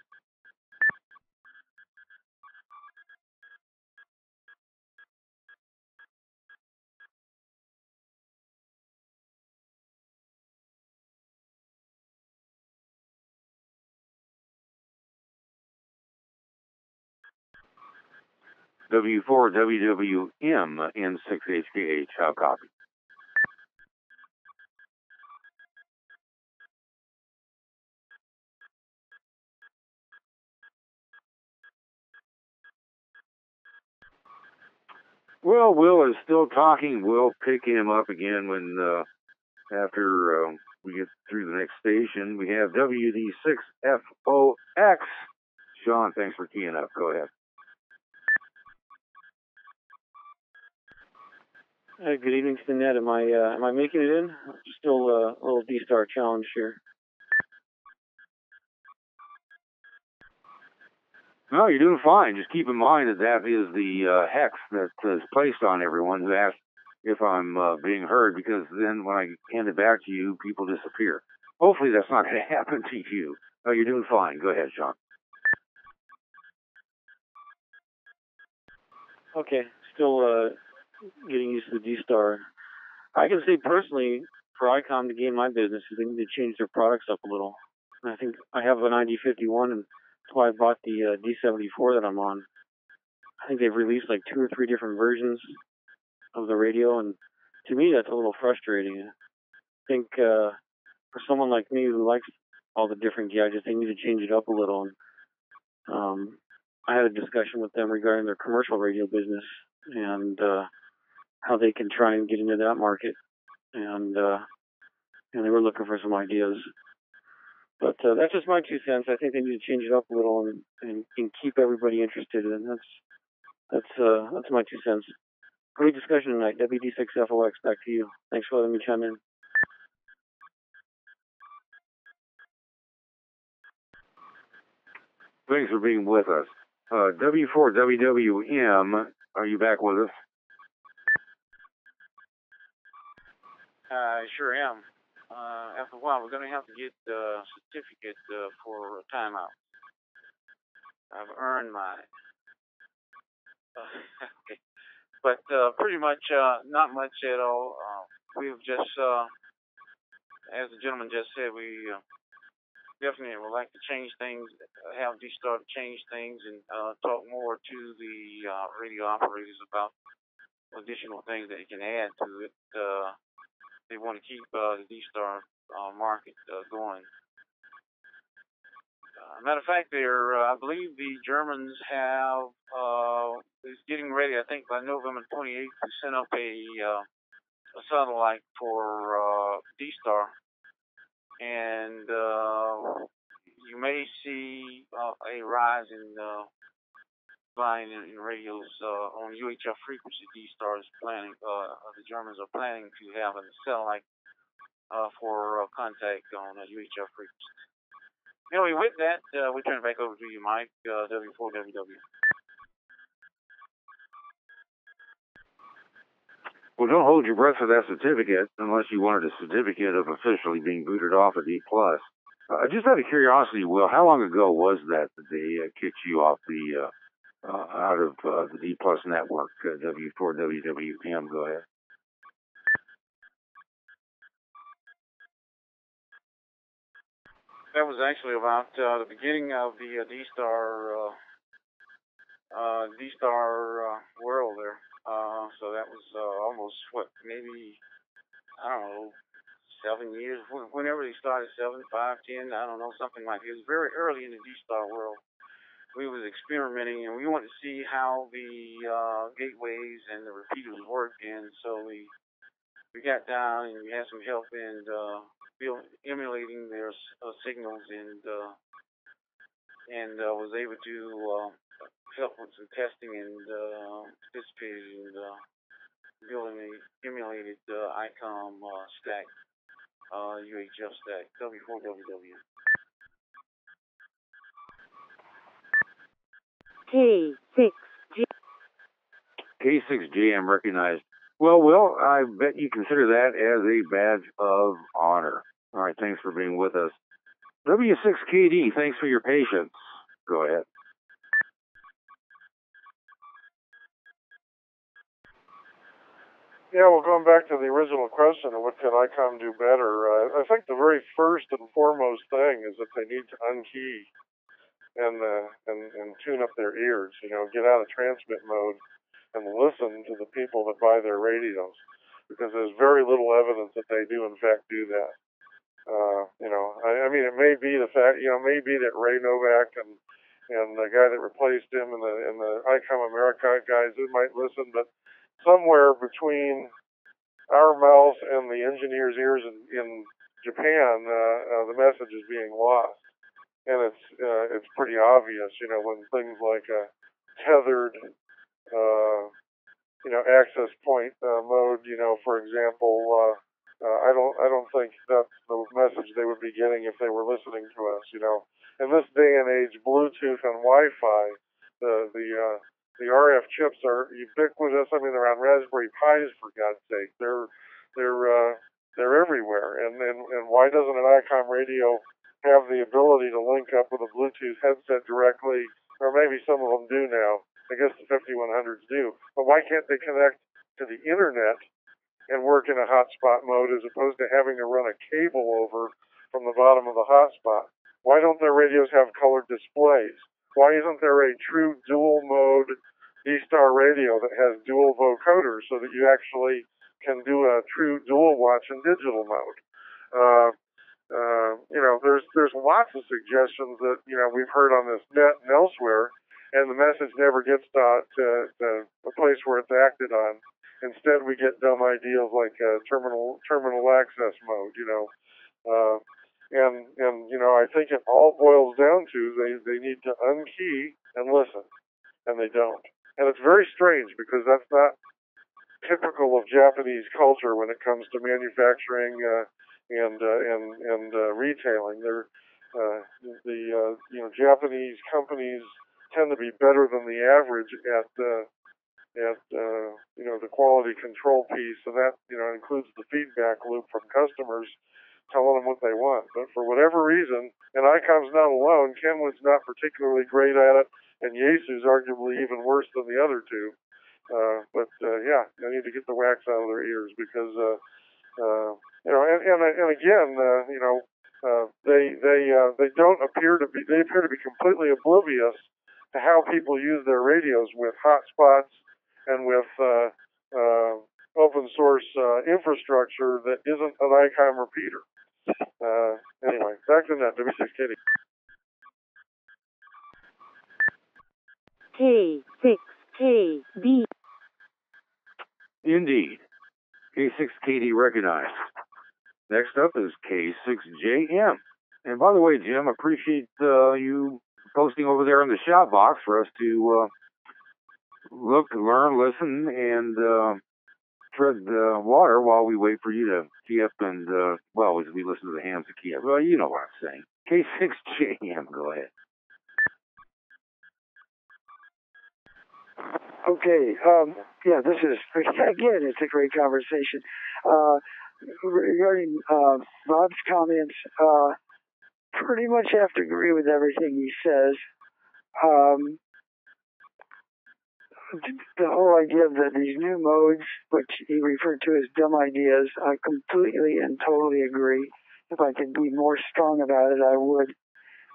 W4 WWM N6HKH, how copy? Well, Will is still talking. We'll pick him up again when after we get through the next station. We have WD6FOX. Sean, thanks for keying up. Go ahead. Good evening, Stinnett. Am I making it in? Still a little D-Star challenge here. No, you're doing fine. Just keep in mind that is the hex that is placed on everyone who asks if I'm being heard, because then when I hand it back to you, people disappear. Hopefully that's not going to happen to you. No, you're doing fine. Go ahead, Sean. Okay, still getting used to the D-Star. I can say personally, for ICOM to gain my business, they need to change their products up a little. And I think I have an ID51, and that's why I bought the D74 that I'm on. I think they've released like 2 or 3 different versions of the radio, and to me that's a little frustrating. I think for someone like me who likes all the different gadgets, they need to change it up a little. And, I had a discussion with them regarding their commercial radio business and how they can try and get into that market. And they were looking for some ideas. But that's just my 2 cents. I think they need to change it up a little and keep everybody interested. And that's my 2 cents. Great discussion tonight. WD6FOX, back to you. Thanks for letting me chime in. Thanks for being with us. W4WWM, are you back with us? I sure am. After a while, we're going to have to get a certificate for a timeout. I've earned mine. Okay. But pretty much not much at all. We've just, as the gentleman just said, we definitely would like to change things, have D-Star change things, and talk more to the radio operators about additional things that you can add to it. They want to keep the D-Star market going. Matter of fact, I believe the Germans is getting ready, I think by November 28th, to send up a satellite for D-Star. And you may see a rise in flying in radios on UHF frequency. D-Star is planning, the Germans are planning to have a satellite for contact on UHF frequency. Anyway, with that, we turn it back over to you, Mike, W4WW. Well, don't hold your breath for that certificate unless you wanted a certificate of officially being booted off of D+. Just out of curiosity, Will, how long ago was that they kicked you off the out of the D+ network, W4WWM? Go ahead. That was actually about the beginning of the D-Star world there. So that was almost, maybe, I don't know, 7 years. Whenever they started, 7, 5, 10, I don't know, something like it. It was very early in the D-Star world. We was experimenting, and we wanted to see how the gateways and the repeaters worked. And so we got down, and we had some help in emulating their signals, and was able to help with some testing and participated in building a emulated ICOM stack, UHF stack, W4WW. K6G, I'm recognized. Well, Will, I bet you consider that as a badge of honor. All right, thanks for being with us. W6KD, thanks for your patience. Go ahead. Yeah, well, going back to the original question of what can ICOM do better, I think the very first and foremost thing is that they need to unkey and tune up their ears, get out of transmit mode and listen to the people that buy their radios, because there's very little evidence that they do in fact do that. I mean, it may be the fact, maybe that Ray Novak and the guy that replaced him and the ICOM America guys, they might listen, but somewhere between our mouths and the engineers' ears in Japan, the message is being lost. And it's pretty obvious, when things like tethered, access point mode, for example, I don't think that's the message they would be getting if they were listening to us, In this day and age, Bluetooth and Wi-Fi, the RF chips are ubiquitous. I mean, they're on Raspberry Pis, for God's sake. They're everywhere. And why doesn't an ICOM radio have the ability to link up with a Bluetooth headset directly? Or maybe some of them do now. I guess the 5100s do. But why can't they connect to the internet and work in a hotspot mode as opposed to having to run a cable over from the bottom of the hotspot? Why don't their radios have colored displays? Why isn't there a true dual mode D-Star radio that has dual vocoders so that you actually can do a true dual watch in digital mode? There's lots of suggestions that, we've heard on this net and elsewhere and the message never gets to a place where it's acted on. Instead, we get dumb ideas like terminal access mode, and I think it all boils down to they need to unkey and listen, and they don't. And it's very strange because that's not typical of Japanese culture when it comes to manufacturing and retailing. The Japanese companies tend to be better than the average at the quality control piece, and that includes the feedback loop from customers telling them what they want. But for whatever reason, and ICOM's not alone, Kenwood's not particularly great at it, and Yaesu's arguably even worse than the other two. But they need to get the wax out of their ears because and again, they don't appear to be. They appear to be completely oblivious to how people use their radios with hotspots and with open source infrastructure that isn't an ICOM repeater. Anyway, back to that. W6KD. K6KD. Indeed. K6KD recognized. Next up is K6JM. And by the way, Jim, appreciate you posting over there in the shop box for us to look, learn, listen, and tread the water while we wait for you to key up and, as we listen to the hams to key up. Well, you know what I'm saying. K6JM, go ahead. Okay, this is, again, it's a great conversation. Regarding Bob's comments, pretty much have to agree with everything he says. The whole idea that these new modes, which he referred to as dumb ideas, I completely and totally agree. If I could be more strong about it, I would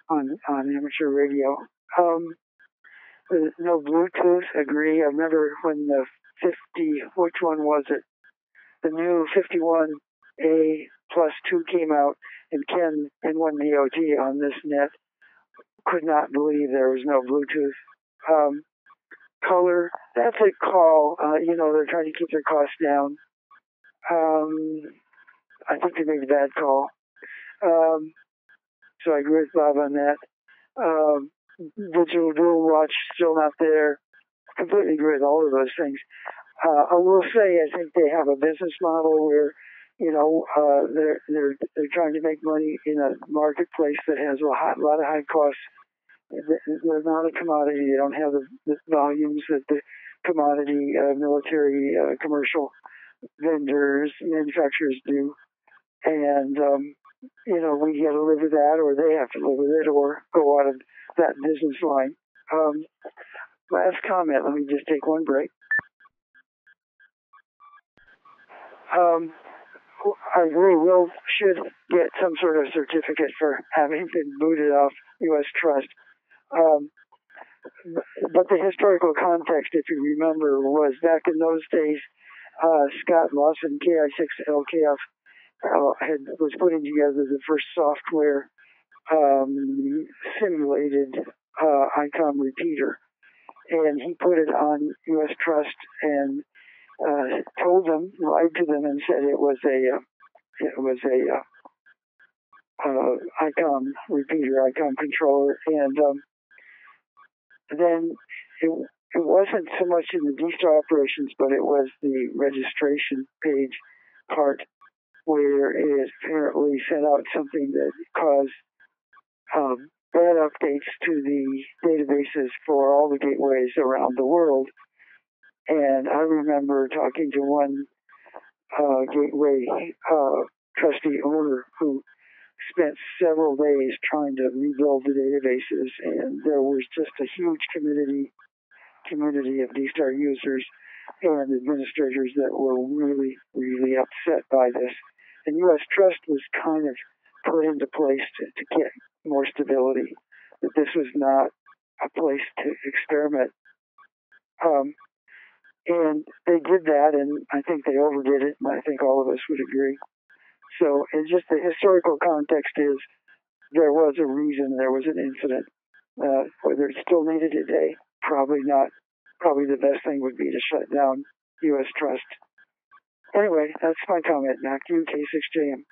on amateur radio. No Bluetooth, agree. I remember when the 50, which one was it? The new 51A plus 2 came out, and Ken N1DOT on this net could not believe there was no Bluetooth. Color, that's a call. They're trying to keep their costs down. I think they made a bad call. So I agree with Bob on that. Digital dual watch, still not there. Completely agree with all of those things. I will say, I think they have a business model where, they're trying to make money in a marketplace that has a lot of high costs. They're not a commodity. They don't have the volumes that the commodity, military, commercial vendors, manufacturers do. And, we got to live with that, or they have to live with it, or go out of that business line. Last comment. Let me just take one break. I agree. Will should get some sort of certificate for having been booted off U.S. Trust. But the historical context, if you remember, was back in those days, Scott Lawson, KI6LKF, was putting together the first software simulated ICOM repeater, and he put it on U.S. Trust and told them, lied to them, and said it was a ICOM repeater, ICOM controller, and then it wasn't so much in the D-Star operations, but it was the registration page part where it apparently sent out something that caused bad updates to the databases for all the gateways around the world. And I remember talking to one gateway trustee owner who spent several days trying to rebuild the databases, and there was just a huge community of D-Star users and administrators that were really, really upset by this. And U.S. Trust was kind of put into place to get more stability, that this was not a place to experiment. And they did that, and I think they overdid it, and I think all of us would agree. So, and just the historical context is there was a reason, there was an incident Whether it's still needed today, probably not. Probably the best thing would be to shut down U.S. Trust. Anyway, that's my comment. Back to you, K6JM.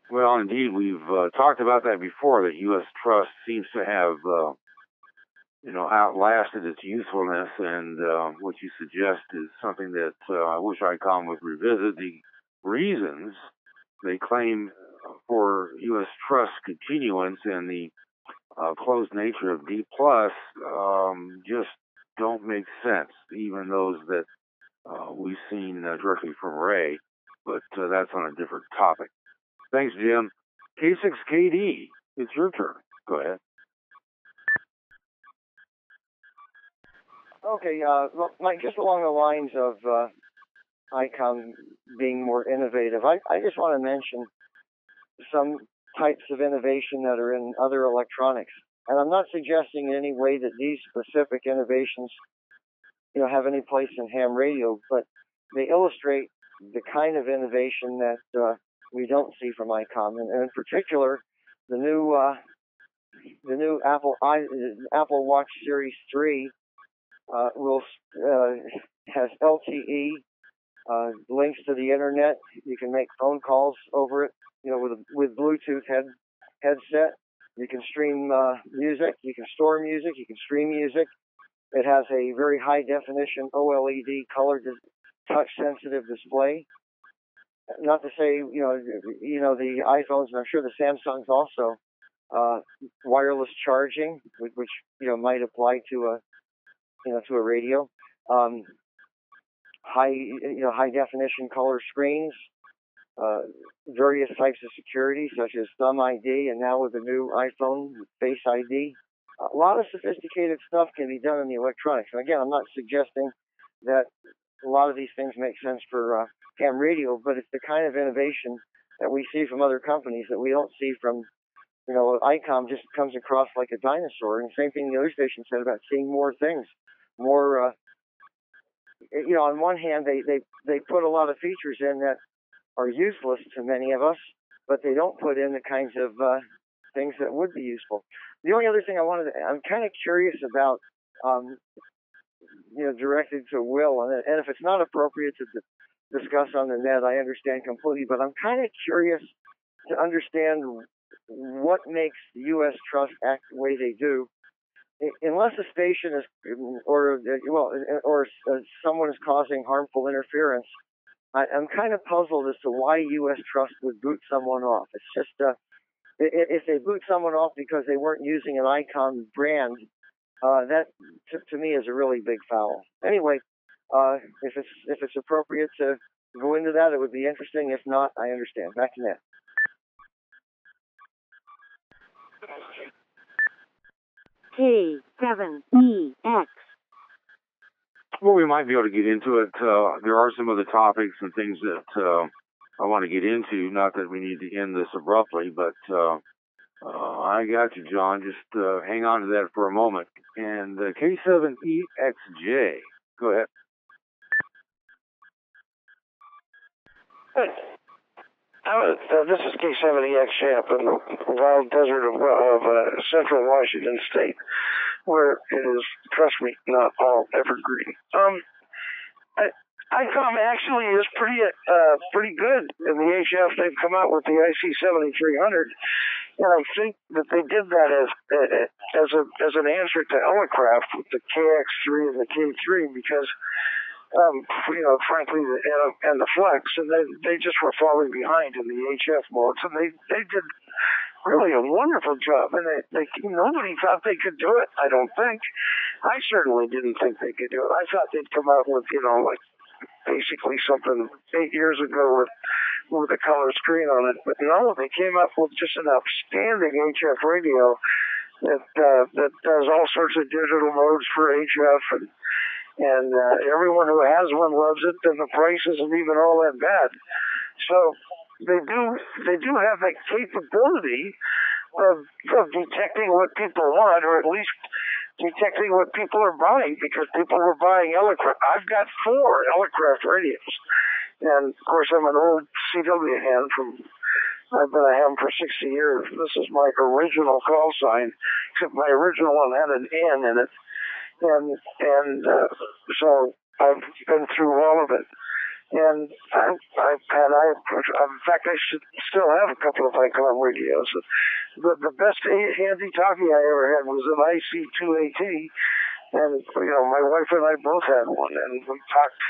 Well, indeed, we've talked about that before, that U.S. Trust seems to have, outlasted its usefulness, and what you suggest is something that I wish ICOM would revisit. The reasons they claim for U.S. Trust continuance and the closed nature of D+, just don't make sense, even those that we've seen directly from Ray, but that's on a different topic. Thanks, Jim. K6KD, it's your turn. Go ahead. Okay, Mike, just along the lines of ICOM being more innovative, I just want to mention some types of innovation that are in other electronics. And I'm not suggesting in any way that these specific innovations, have any place in ham radio, but they illustrate the kind of innovation that we don't see from ICOM, and in particular, the new Apple Watch Series 3 has LTE, links to the internet. You can make phone calls over it, with Bluetooth headset. You can stream music. You can store music. You can stream music. It has a very high definition OLED color touch sensitive display. Not to say, the iPhones, and I'm sure the Samsungs also, wireless charging, which might apply to a radio. High definition color screens, various types of security such as Thumb ID, and now with the new iPhone, Face ID. A lot of sophisticated stuff can be done in the electronics. And again, I'm not suggesting that a lot of these things make sense for ham radio, but it's the kind of innovation that we see from other companies that we don't see from, ICOM just comes across like a dinosaur. And same thing the other station said about seeing more things, more, on one hand, they put a lot of features in that are useless to many of us, but they don't put in the kinds of things that would be useful. The only other thing I'm kind of curious about, directed to Will, and if it's not appropriate to discuss on the net, I understand completely, but I'm kind of curious to understand what makes the U.S. Trust act the way they do. Unless a station is, or someone is causing harmful interference, I'm kind of puzzled as to why U.S. Trust would boot someone off. It's just, if they boot someone off because they weren't using an ICOM brand, that to me is a really big foul. Anyway, if it's appropriate to go into that, it would be interesting. If not, I understand. Back to Ned. K7EX. Well, we might be able to get into it. There are some other topics and things that I want to get into. Not that we need to end this abruptly, but I got you, John. Just hang on to that for a moment. And K7EXJ. Go ahead. This is K7EXJ up in the wild desert of central Washington State, where it is, trust me, not all evergreen. ICOM actually is pretty good in the HF. They've come out with the IC7300, and I think that they did that as an answer to Elecraft with the KX3 and the K3 because. Frankly, and the Flex, and they just were falling behind in the HF modes, and they did really a wonderful job, and nobody thought they could do it. I don't think. I certainly didn't think they could do it. I thought they'd come out with, basically something 8 years ago with a color screen on it, but no, they came up with just an outstanding HF radio that does all sorts of digital modes for HF and everyone who has one loves it, and the price isn't even all that bad. So they do have that capability of detecting what people want, or at least detecting what people are buying, because people were buying Elecraft. I've got 4 Elecraft radios, and of course I'm an old CW hand from I've been a ham for 60 years. This is my original call sign, except my original one had an N in it. So I've been through all of it. And in fact, I should still have a couple of ICOM radios. The best handy talkie I ever had was an IC2AT, and my wife and I both had one, and we talked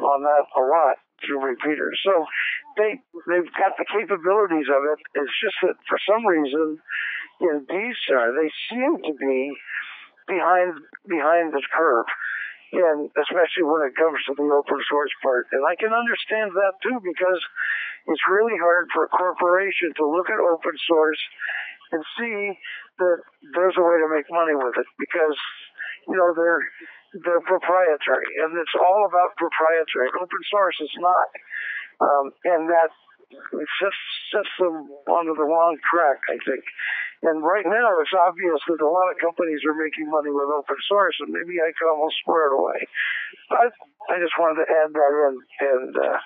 on that a lot through repeaters. So they've got the capabilities of it. It's just that for some reason in D-Star they seem to be behind the curve. And especially when it comes to the open source part. And I can understand that too, because it's really hard for a corporation to look at open source and see that there's a way to make money with it, because they're proprietary, and it's all about proprietary. Open source is not, and that sets them onto the wrong track, I think. And right now, it's obvious that a lot of companies are making money with open source, and maybe ICOM will square it away. I just wanted to add that in, and I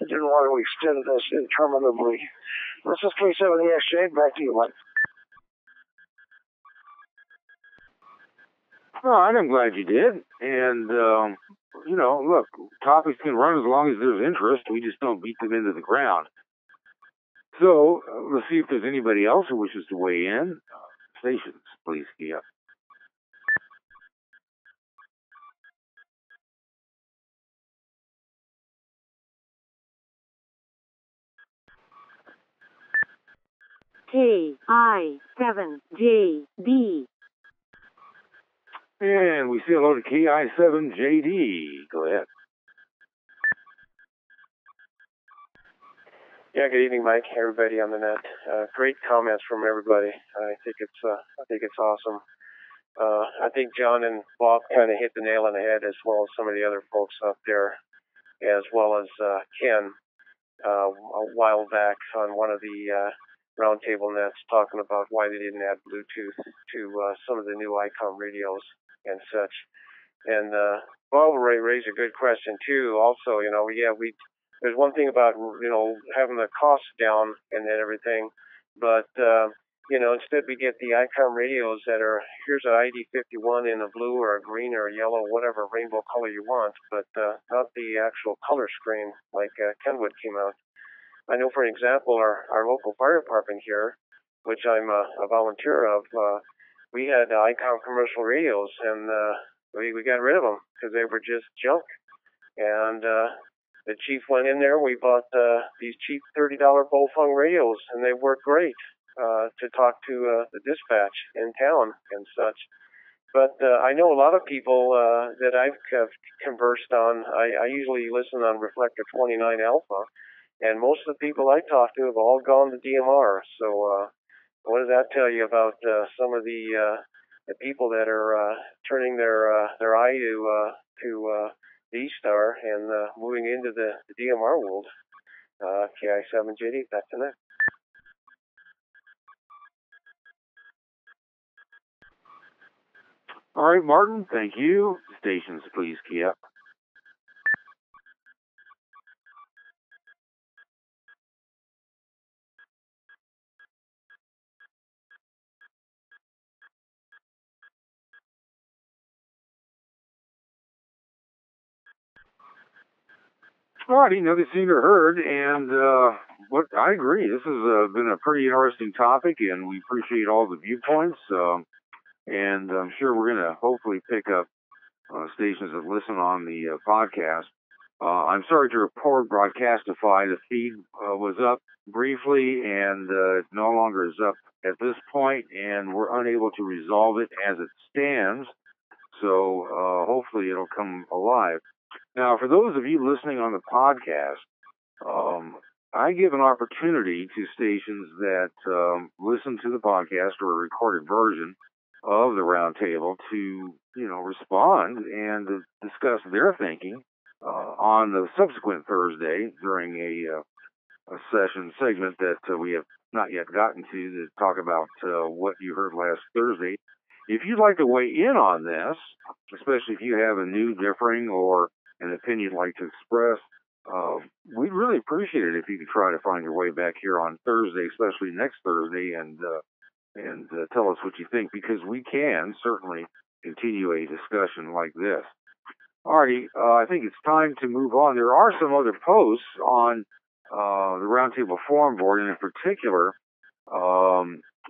didn't want to extend this interminably. This is K70XJ. Back to you, Mike. All right, I'm glad you did. And, look, topics can run as long as there's interest. We just don't beat them into the ground. So, let's see if there's anybody else who wishes to weigh in. Stations, please key up. KI7JD. And we say hello to KI7JD. Go ahead. Yeah, good evening, Mike. Everybody on the net. Great comments from everybody. I think it's awesome. I think John and Bob kind of hit the nail on the head, as well as some of the other folks up there, as well as Ken a while back on one of the roundtable nets, talking about why they didn't add Bluetooth to some of the new ICOM radios and such. And Bob raised a good question too. Also, there's one thing about having the costs down and then everything, but instead we get the ICOM radios that are, here's an ID51 in a blue or a green or a yellow, whatever rainbow color you want, but not the actual color screen like Kenwood came out. I know, for example, our local fire department here, which I'm a volunteer of, we had ICOM commercial radios, and we got rid of them because they were just junk. And the chief went in there. We bought these cheap $30 Bofeng radios, and they work great to talk to the dispatch in town and such. But I know a lot of people that I've conversed on. I usually listen on Reflector 29 Alpha, and most of the people I talk to have all gone to DMR. So what does that tell you about some of the people that are turning their eye to D-Star and moving into the DMR world? KI7JD, that's the next. All right, Martin, thank you. Stations, please key up. Alrighty, nothing seen or heard, and what I agree. This has been a pretty interesting topic, and we appreciate all the viewpoints. And I'm sure we're going to hopefully pick up stations that listen on the podcast. I'm sorry to report, Broadcastify, the feed was up briefly, and it no longer is up at this point, and we're unable to resolve it as it stands. So hopefully it'll come alive. Now, for those of you listening on the podcast, I give an opportunity to stations that listen to the podcast or a recorded version of the roundtable to, respond and discuss their thinking on the subsequent Thursday during a session segment that we have not yet gotten to talk about what you heard last Thursday. If you'd like to weigh in on this, especially if you have a new, differing, or an opinion you'd like to express, we'd really appreciate it if you could try to find your way back here on Thursday, especially next Thursday, and tell us what you think, because we can certainly continue a discussion like this. Alrighty, I think it's time to move on. There are some other posts on the Roundtable Forum Board, and in particular,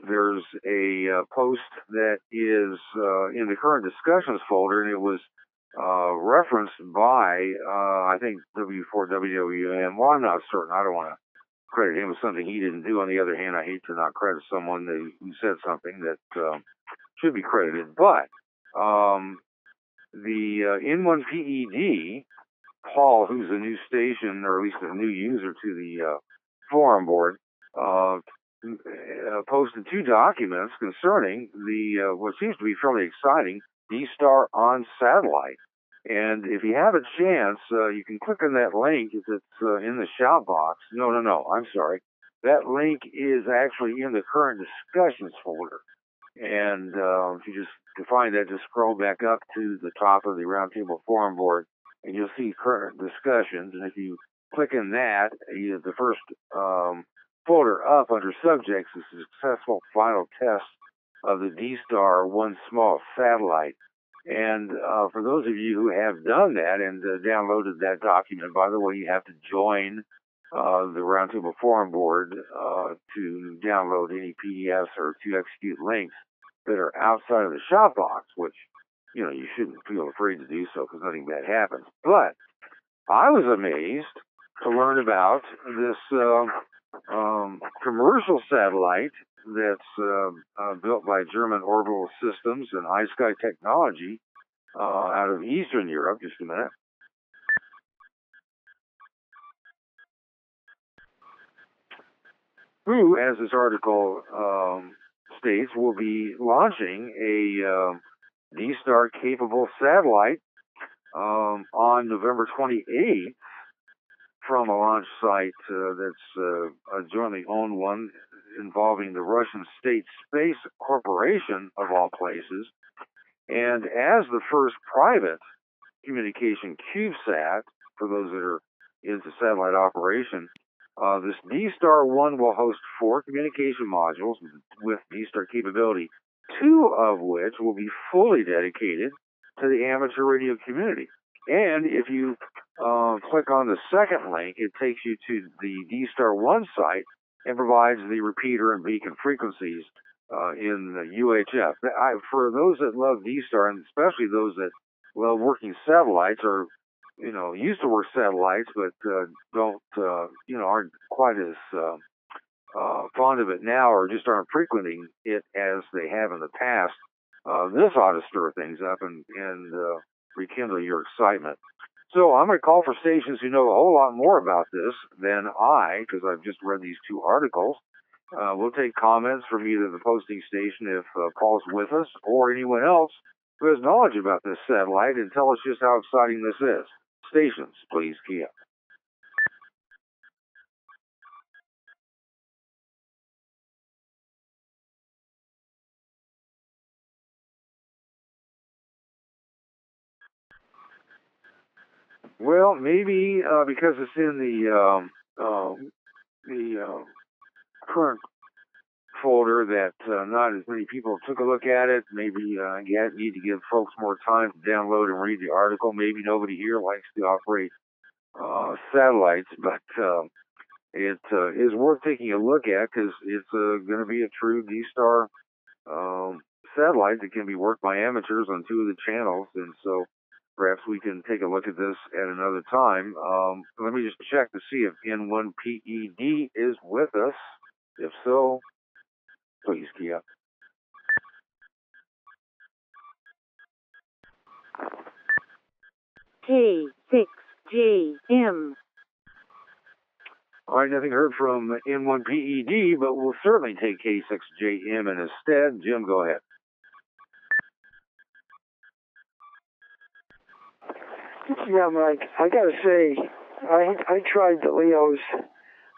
there's a post that is in the current discussions folder, and it was referenced by, I think, W4WWM. Well, I'm not certain. I don't want to credit him with something he didn't do. On the other hand, I hate to not credit someone who said something that should be credited. But the N1PED, Paul, who's a new station, or at least a new user to the forum board, posted 2 documents concerning the what seems to be fairly exciting D-Star on satellite. And if you have a chance, you can click on that link if it's in the shout box. No, I'm sorry. That link is actually in the current discussions folder. And if you just to find that, just scroll back up to the top of the Roundtable Forum Board, and you'll see current discussions. And if you click in that, the first folder up under subjects is the successful final test of the D-Star One Small Satellite. And for those of you who have done that and downloaded that document, by the way, you have to join the Roundtable Forum Board to download any PDFs or to execute links that are outside of the shop box, which, you shouldn't feel afraid to do so because nothing bad happens. But I was amazed to learn about this commercial satellite that's built by German Orbital Systems and iSky Technology out of Eastern Europe. Just a minute. Who, as this article states, will be launching a D-Star capable satellite on November 28th from a launch site that's a jointly owned one involving the Russian State Space Corporation, of all places. And as the first private communication CubeSat, for those that are into satellite operation, this D-Star 1 will host 4 communication modules with D-Star capability, 2 of which will be fully dedicated to the amateur radio community. And if you click on the second link, it takes you to the D-Star 1 site and provides the repeater and beacon frequencies in the UHF. For those that love D-Star, and especially those that love working satellites, or used to work satellites, but aren't quite as fond of it now, or just aren't frequenting it as they have in the past, this ought to stir things up and rekindle your excitement. So I'm going to call for stations who know a whole lot more about this than I, because I've just read these 2 articles. We'll take comments from either the posting station, if Paul's with us, or anyone else who has knowledge about this satellite, and tell us just how exciting this is. Stations, please key up. Well, maybe because it's in the current folder that not as many people took a look at it. Maybe you need to give folks more time to download and read the article. Maybe nobody here likes to operate satellites, but it is worth taking a look at, because it's going to be a true D-Star satellite that can be worked by amateurs on 2 of the channels, and so perhaps we can take a look at this at another time. Let me just check to see if N1PED is with us. If so, please key up. K6JM. All right, nothing heard from N1PED, but we'll certainly take K6JM instead. Jim, go ahead. Yeah, Mike, I gotta say, I tried the LEOs,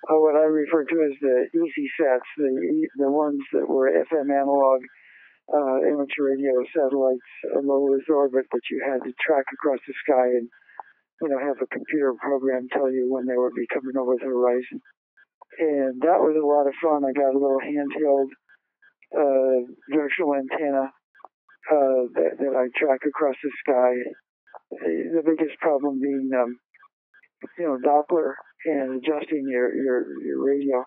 what I refer to as the easy sets, the ones that were FM analog amateur radio satellites, low Earth orbit, but you had to track across the sky, and have a computer program tell you when they would be coming over the horizon. And that was a lot of fun. I got a little handheld virtual antenna that I track across the sky. The biggest problem being, Doppler and adjusting your radio.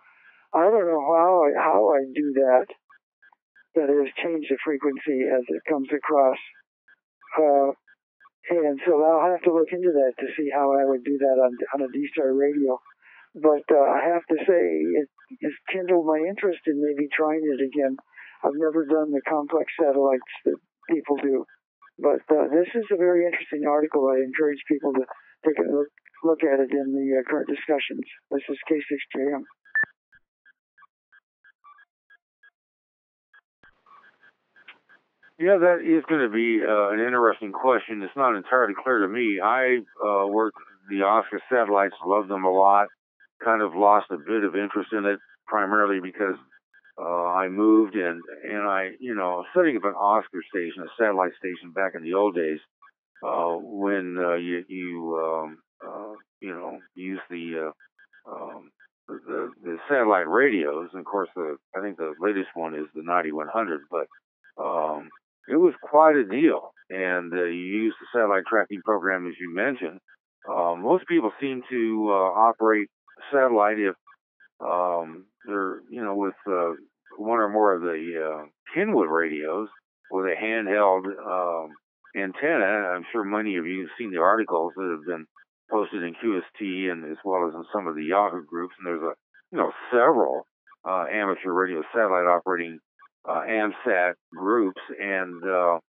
I don't know how I do that. That is, change the frequency as it comes across. And so I'll have to look into that to see how I would do that on a D-Star radio. But I have to say, it's kindled my interest in maybe trying it again. I've never done the complex satellites that people do. But this is a very interesting article. I encourage people to take a look at it in the current discussions. This is K6JM. Yeah, that is going to be an interesting question. It's not entirely clear to me. I worked the Oscar satellites, loved them a lot, kind of lost a bit of interest in it, primarily because I moved and I, setting up an Oscar station, a satellite station back in the old days, when you use the satellite radios. And of course, I think the latest one is the 9100, but it was quite a deal. And you use the satellite tracking program, as you mentioned. Most people seem to operate satellite if they're, with one or more of the Kenwood radios with a handheld antenna. I'm sure many of you have seen the articles that have been posted in QST and as well as in some of the Yahoo groups. And there's several amateur radio satellite operating AMSAT groups, and the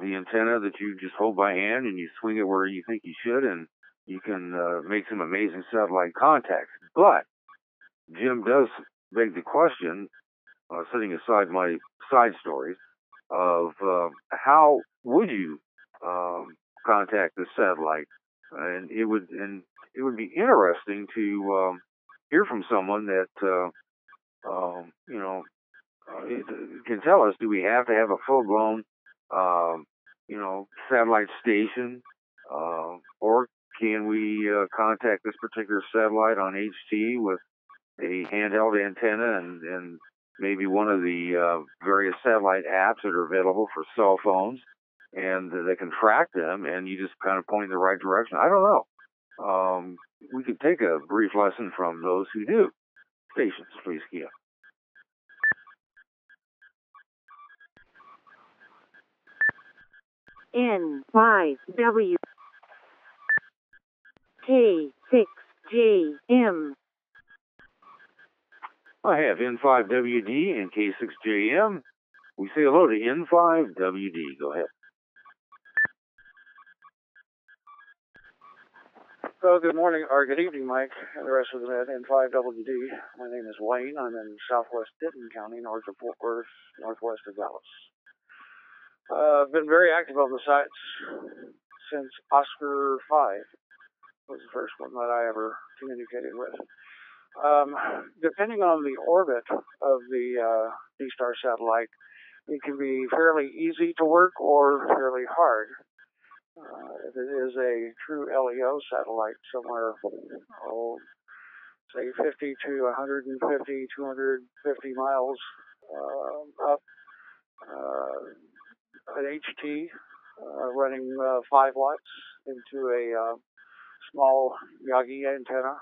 antenna that you just hold by hand and you swing it where you think you should, and you can make some amazing satellite contacts. But Jim does beg the question, setting aside my side stories, of how would you contact the satellite? And it would be interesting to hear from someone that can tell us, do we have to have a full-blown satellite station, or can we contact this particular satellite on HT with a handheld antenna and maybe one of the various satellite apps that are available for cell phones, and they can track them, and you just kind of point in the right direction? I don't know. We could take a brief lesson from those who do. Stations, please, Kia. N5W K6JM. I have N5WD and K6JM. We say hello to N5WD. Go ahead. Well, good morning, or good evening, Mike, and the rest of the N5WD. My name is Wayne. I'm in southwest Denton County, north of Fort Worth, northwest of Dallas. I've been very active on the sites since Oscar 5 was the first one that I ever communicated with. Depending on the orbit of the D-Star satellite, it can be fairly easy to work or fairly hard. If it is a true LEO satellite, somewhere, say 50 to 150, 250 miles up, an HT running 5 watts into a small Yagi antenna,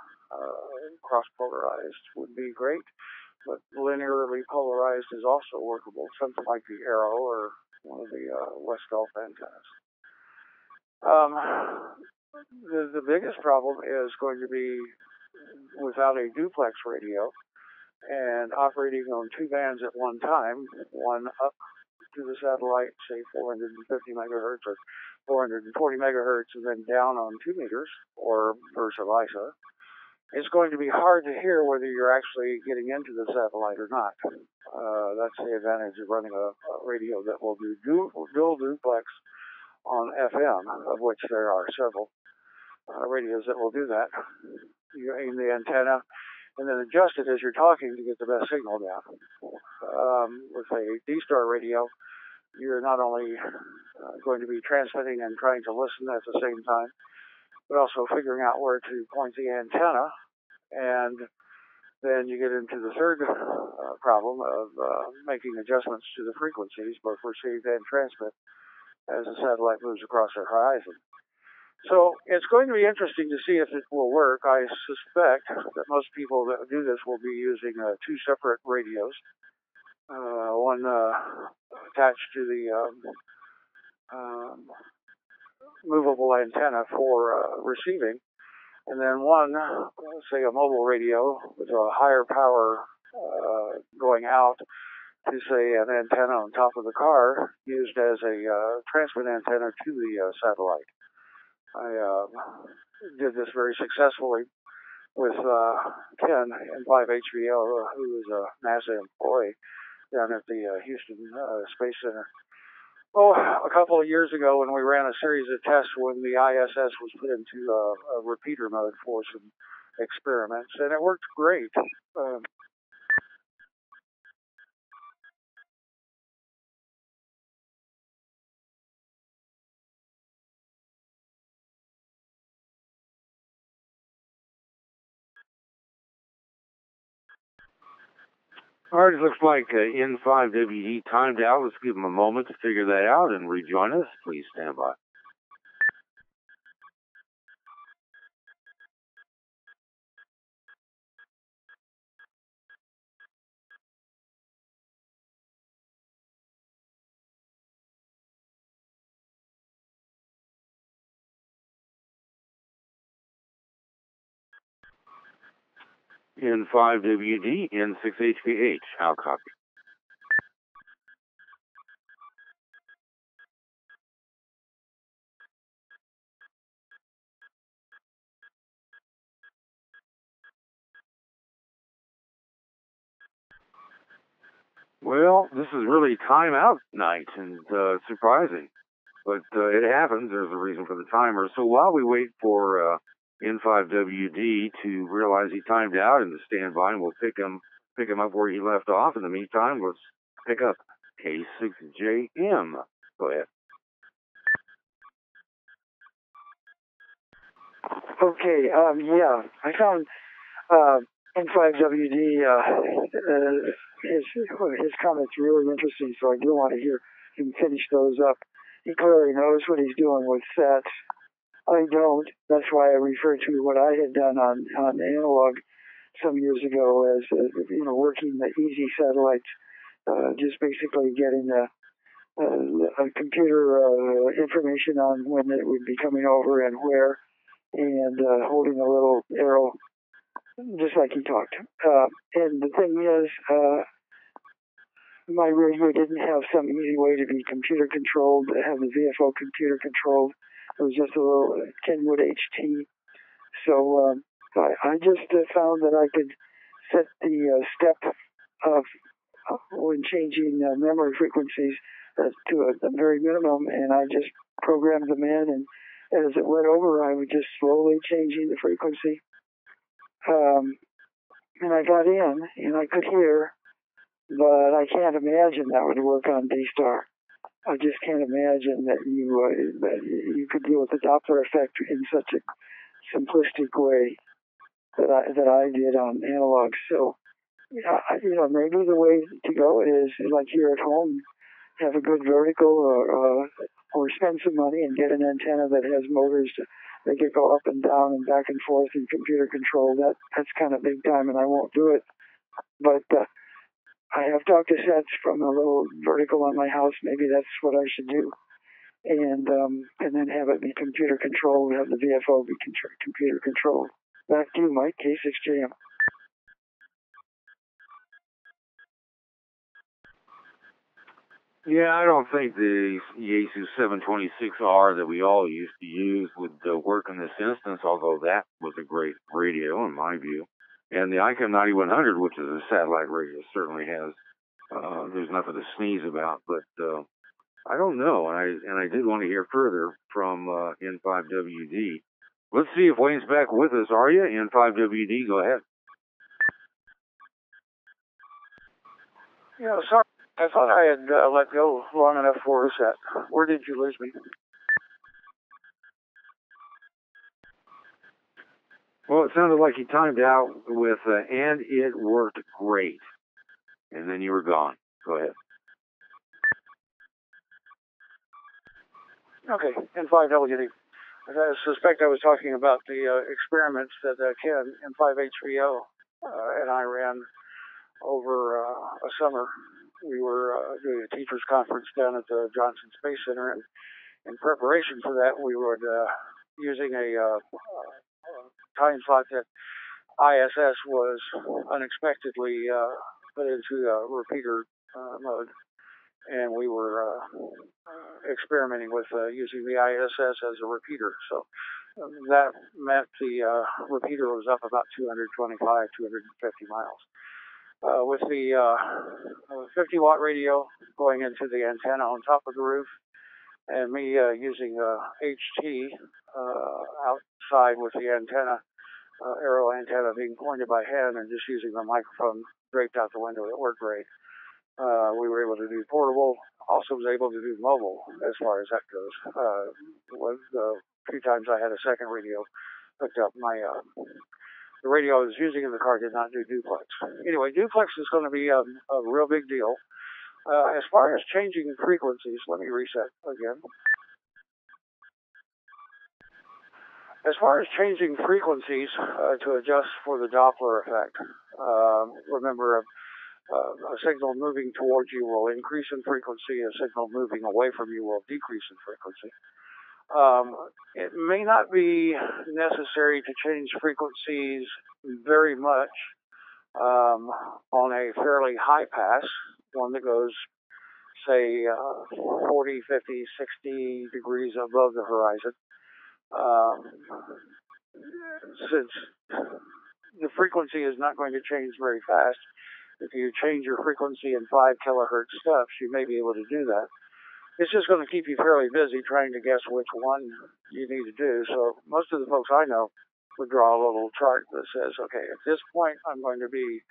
cross-polarized would be great, but linearly polarized is also workable, something like the Arrow or one of the West Gulf antennas. The biggest problem is going to be without a duplex radio and operating on 2 bands at one time, one up to the satellite, say 450 megahertz or 440 megahertz, and then down on 2 meters, or versa versa. It's going to be hard to hear whether you're actually getting into the satellite or not. That's the advantage of running a radio that will do dual duplex on FM, of which there are several radios that will do that. You aim the antenna and then adjust it as you're talking to get the best signal down. With a D-Star radio, you're not only going to be transmitting and trying to listen at the same time, but also figuring out where to point the antenna. And then you get into the third problem of making adjustments to the frequencies, both receive and transmit, as the satellite moves across the horizon. So it's going to be interesting to see if it will work. I suspect that most people that do this will be using two separate radios, one attached to the movable antenna for receiving, and then one, say a mobile radio with a higher power going out to, say, an antenna on top of the car used as a transmit antenna to the satellite. I did this very successfully with Ken in 5HVO, who is a NASA employee down at the Houston Space Center. Oh, a couple of years ago when we ran a series of tests when the ISS was put into a repeater mode for some experiments, and it worked great. All right, it looks like N5WD timed out. Let's give them a moment to figure that out and rejoin us. Please stand by. N5WD, N6HPH. How copy? Well, this is really timeout night and surprising. But it happens. There's a reason for the timer. So while we wait for N5WD to realize he timed out and to stand by, and we'll pick him up where he left off. In the meantime, let's pick up K6JM. Go ahead. Okay, yeah, I found N5WD, his comments really interesting, so I do want to hear him finish those up. He clearly knows what he's doing with sets. I don't. That's why I refer to what I had done on analog some years ago as, working the easy satellites, just basically getting a computer information on when it would be coming over and where, and holding a little arrow, just like he talked. And the thing is, my radio didn't have some easy way to be computer controlled, to have the VFO computer controlled. It was just a little Kenwood HT. So I just found that I could set the step of when changing memory frequencies to a very minimum, and I just programmed them in, and as it went over, I was just slowly changing the frequency. And I got in, and I could hear, but I can't imagine that would work on D-Star. I just can't imagine that you could deal with the Doppler effect in such a simplistic way that I did on analog. So, maybe the way to go is like here at home, have a good vertical, or spend some money and get an antenna that has motors to make it go up and down and back and forth and computer control. That's kind of big time, and I won't do it. But I have talked to sets from a little vertical on my house. Maybe that's what I should do, and then have it be computer controlled. Have the VFO be computer controlled. Back to you, Mike, K6JM. Yeah, I don't think the Yaesu 726R that we all used to use would work in this instance, although that was a great radio in my view. And the ICAM 9100, which is a satellite radio, certainly has, there's nothing to sneeze about, but I don't know, and I did want to hear further from N5WD. Let's see if Wayne's back with us. Are you? N5WD, go ahead. Yeah, sorry. I thought I had let go long enough for a set. Where did you lose me? Well, it sounded like you timed out with, and it worked great. And then you were gone. Go ahead. Okay, N5WD. I suspect I was talking about the experiments that Ken, N5HBO, and I ran over a summer. We were doing a teachers conference down at the Johnson Space Center, and in preparation for that, we were using a time slot that ISS was unexpectedly put into repeater mode, and we were experimenting with using the ISS as a repeater. So that meant the repeater was up about 225, 250 miles. With the 50-watt radio going into the antenna on top of the roof, and me using HT outside with the antenna, aero antenna being pointed by hand, and just using the microphone draped out the window, it worked great. We were able to do portable, also was able to do mobile as far as that goes. The few times I had a second radio hooked up, the radio I was using in the car did not do duplex. Anyway, duplex is going to be a real big deal. As far as changing frequencies, let me reset again. As far as changing frequencies to adjust for the Doppler effect, remember a signal moving towards you will increase in frequency, a signal moving away from you will decrease in frequency. It may not be necessary to change frequencies very much on a fairly high pass, one that goes, say, 40, 50, 60 degrees above the horizon. Since the frequency is not going to change very fast, if you change your frequency in 5 kilohertz steps, you may be able to do that. It's just going to keep you fairly busy trying to guess which one you need to do. So most of the folks I know would draw a little chart that says, okay, at this point I'm going to be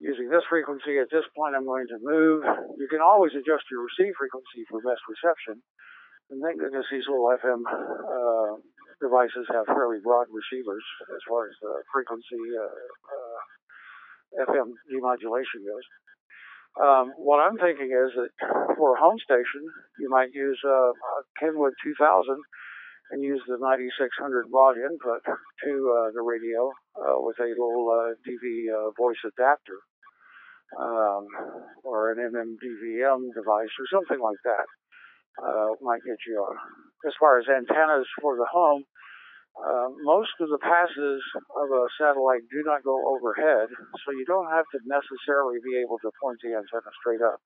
using this frequency, at this point I'm going to move. You can always adjust your receive frequency for best reception. And thank goodness these little FM devices have fairly broad receivers as far as the frequency FM demodulation goes. What I'm thinking is that for a home station, you might use a Kenwood 2000 and use the 9600 baud input to the radio with a little DV voice adapter or an MMDVM device or something like that. Might get you on. As far as antennas for the home, most of the passes of a satellite do not go overhead, so you don't have to necessarily be able to point the antenna straight up.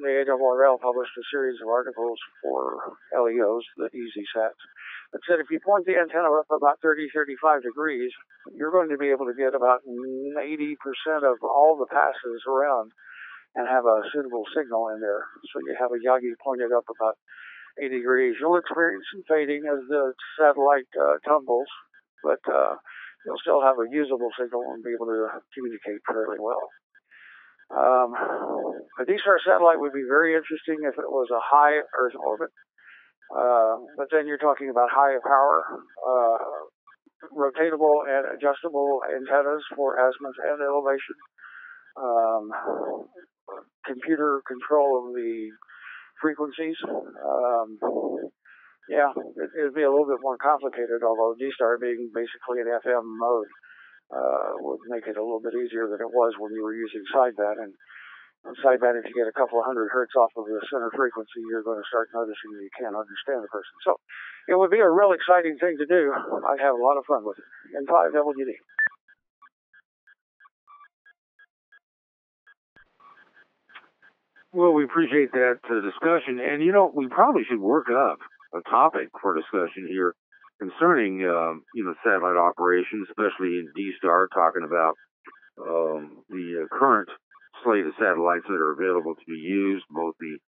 The ARRL published a series of articles for LEOs, the EasySats, that said if you point the antenna up about 30, 35 degrees, you're going to be able to get about 80% of all the passes around and have a suitable signal in there. So you have a Yagi pointed up about 80 degrees. You'll experience some fading as the satellite tumbles, but you'll still have a usable signal and be able to communicate fairly well. A D-Star satellite would be very interesting if it was a high Earth orbit, but then you're talking about high power, rotatable and adjustable antennas for azimuth and elevation, computer control of the frequencies. It'd be a little bit more complicated, although D-Star being basically an FM mode would make it a little bit easier than it was when you were using sideband. And on sideband, if you get a couple of hundred hertz off of the center frequency, you're going to start noticing that you can't understand the person. So it would be a real exciting thing to do. I'd have a lot of fun with it. N5WD. Well, we appreciate that discussion. And, we probably should work up a topic for discussion here concerning, satellite operations, especially in D-Star, talking about the current slate of satellites that are available to be used, both the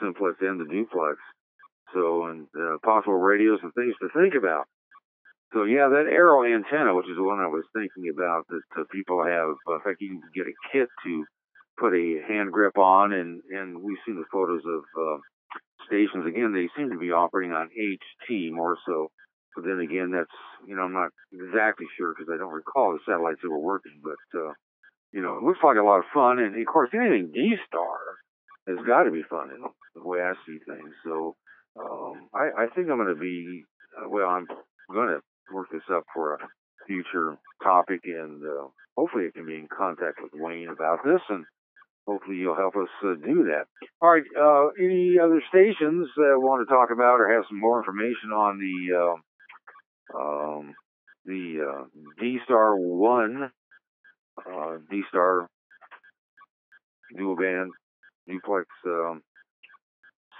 simplex and the duplex. So, and possible radios and things to think about. So, yeah, that Arrow antenna, which is the one I was thinking about, that people have, in fact, you can get a kit to put a hand grip on, and we've seen the photos of stations. Again, they seem to be operating on HT more so But then again, that's, I'm not exactly sure because I don't recall the satellites that were working. But, it looks like a lot of fun. And, of course, anything D-Star has got to be fun in the way I see things. So I think I'm going to be, I'm going to work this up for a future topic. And hopefully I can be in contact with Wayne about this. And hopefully you'll help us do that. All right. Any other stations that want to talk about or have some more information on the D-Star 1, D-Star dual band duplex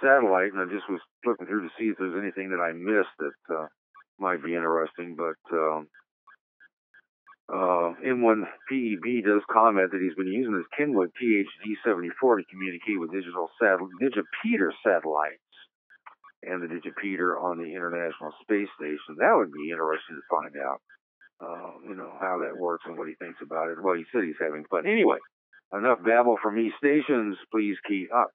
satellite, and I just was flipping through to see if there's anything that I missed that might be interesting, but M1 PEB does comment that he's been using his Kenwood THD-74 to communicate with Digipeater satellites and the Digipeater on the International Space Station. That would be interesting to find out, how that works and what he thinks about it. Well, he said he's having fun. Anyway, enough babble from me. Stations, please key up.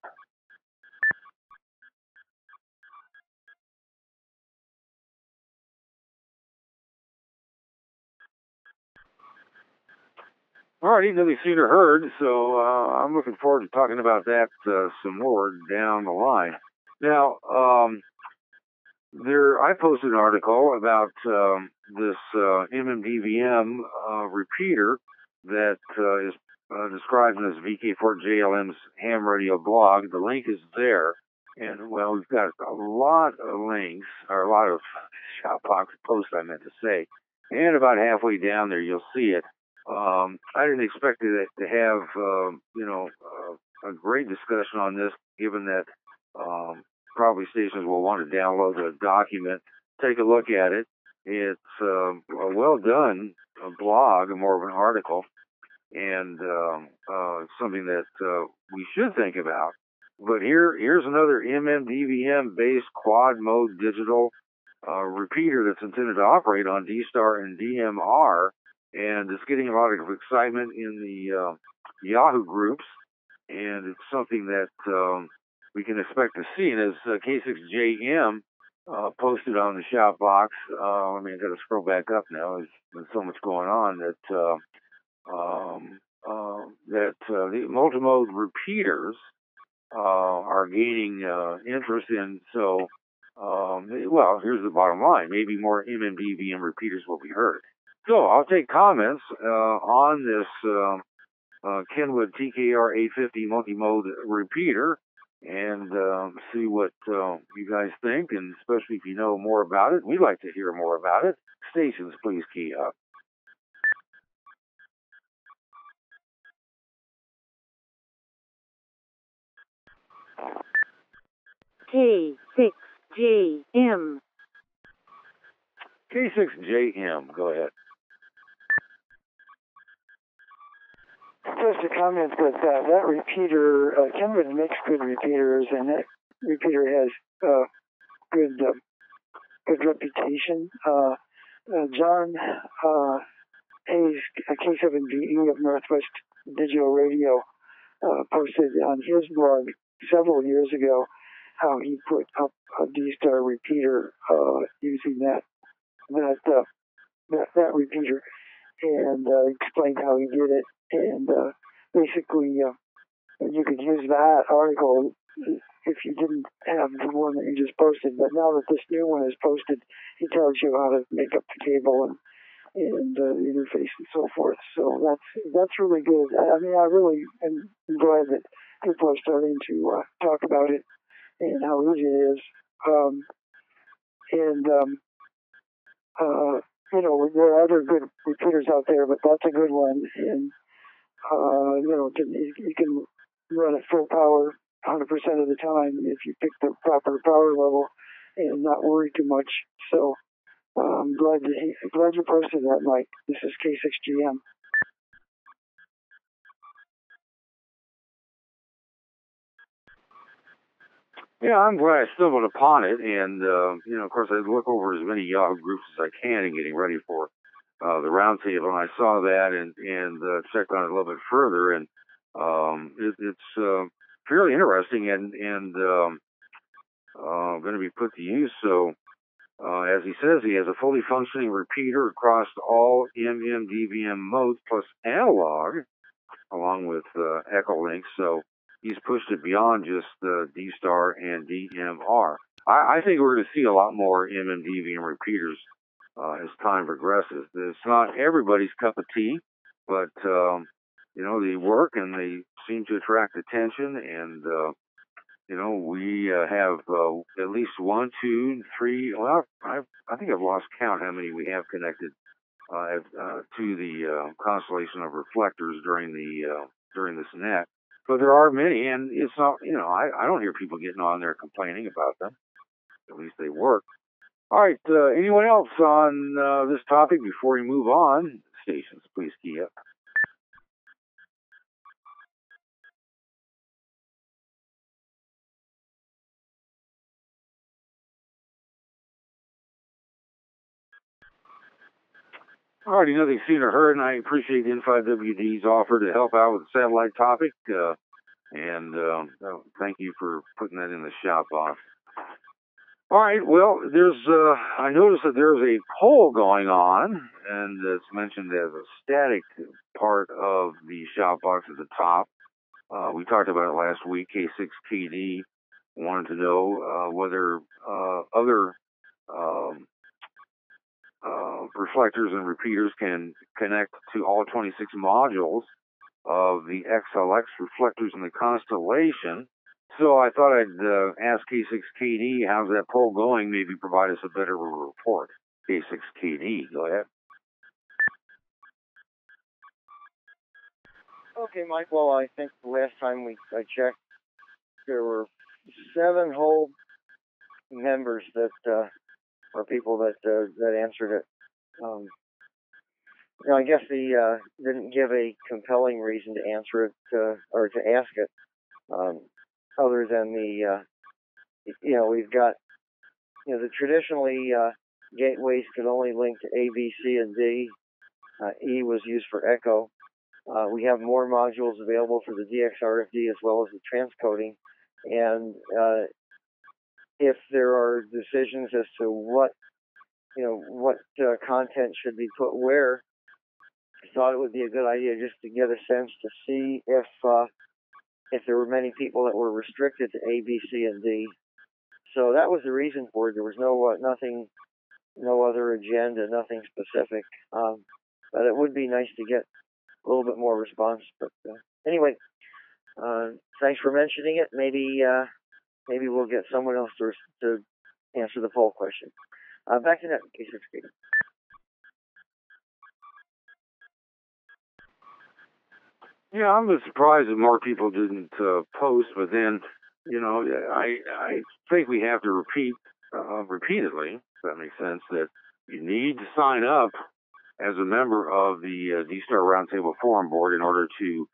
All right, nothing seen or heard, so I'm looking forward to talking about that some more down the line. Now, I posted an article about this MMDVM repeater that is described in this VK4JLM's ham radio blog. The link is there, and we've got a lot of links, or a lot of Shoutbox posts, I meant to say, and about halfway down there you'll see it. I didn't expect it to have, a great discussion on this, given that probably stations will want to download the document, take a look at it. It's a well-done blog, more of an article, and something that we should think about. But here's another MMDVM-based quad-mode digital repeater that's intended to operate on D-Star and DMR, and it's getting a lot of excitement in the Yahoo groups, and it's something that we can expect to see. And as K6JM posted on the shout box, I got to scroll back up now. There's so much going on that the multimode repeaters are gaining interest in. So, here's the bottom line. Maybe more MMDVM repeaters will be heard. So I'll take comments on this Kenwood TKR 850 multi-mode repeater and see what you guys think, and especially if you know more about it. We'd like to hear more about it. Stations, please key up. K6JM. K6JM, go ahead. Just a comment that that repeater, Kenwood makes good repeaters, and that repeater has good reputation. John Hayes, K7VE of Northwest Digital Radio, posted on his blog several years ago how he put up a D-Star repeater using that repeater, and explained how he did it. And basically, you could use that article if you didn't have the one that you just posted. But now that this new one is posted, he tells you how to make up the cable and the interface and so forth. So that's really good. I really am glad that people are starting to talk about it and how easy it is. There are other good repeaters out there, but that's a good one. And you can run at full power 100% of the time if you pick the proper power level and not worry too much. So I'm glad you posted that, Mike. This is K6GM. Yeah, I'm glad I stumbled upon it, and of course, I look over as many Yahoo groups as I can in getting ready for the roundtable, and I saw that and checked on it a little bit further, and it's fairly interesting and going to be put to use. So As he says, he has a fully functioning repeater across all MM/DVM modes plus analog, along with Echolink. So he's pushed it beyond just D-Star and DMR. I think we're going to see a lot more MM/DVM repeaters as time progresses. It's not everybody's cup of tea, but they work and they seem to attract attention. And we have at least 1, 2, 3. Well, I think I've lost count how many we have connected to the constellation of reflectors during this net. But there are many, and it's not. I don't hear people getting on there complaining about them. At least they work. All right. Anyone else on this topic before we move on? Stations, please key up. Alrighty, nothing seen or heard, and I appreciate N5WD's offer to help out with the satellite topic, and thank you for putting that in the shop box. Alright, well, I noticed that there's a poll going on, and it's mentioned as a static part of the shop box at the top. We talked about it last week. K6KD wanted to know whether other reflectors and repeaters can connect to all 26 modules of the XLX reflectors in the constellation. So I thought I'd ask K6KD, how's that poll going? Maybe provide us a better report. K6KD, go ahead. Okay, Mike. Well, I think the last time I checked, there were 7 whole members that or people that answered it. I guess they didn't give a compelling reason to answer it or to ask it, other than we've got the traditionally gateways could only link to A, B, C, and D. E was used for echo. We have more modules available for the DXRFD as well as the transcoding, and if there are decisions as to what content should be put where, I thought it would be a good idea just to get a sense to see if there were many people that were restricted to A, B, C, and D. So that was the reason for it. There was no other agenda, nothing specific. But it would be nice to get a little bit more response. But anyway, thanks for mentioning it. Maybe we'll get someone else to answer the poll question. Back to that, K6K. Yeah, I'm surprised that more people didn't post, but then, I think we have to repeat repeatedly, if that makes sense, that you need to sign up as a member of the D-Star Roundtable Forum Board in order to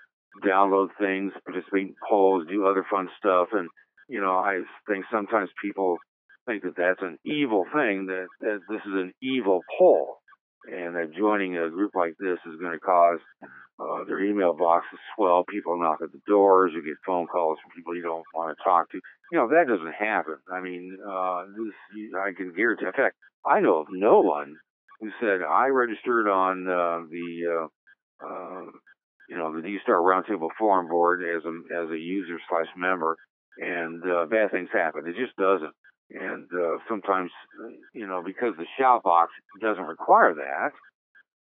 download things, participate in polls, do other fun stuff. And, I think sometimes people think that that's an evil thing, that this is an evil poll, and that joining a group like this is going to cause their email box to swell. People knock at the doors, you get phone calls from people you don't want to talk to. That doesn't happen. I mean, I can guarantee. In fact, I know of no one who said, I registered on the D-Star Roundtable Forum Board as a user/member, and bad things happen. It just doesn't. And sometimes, because the shout box doesn't require that,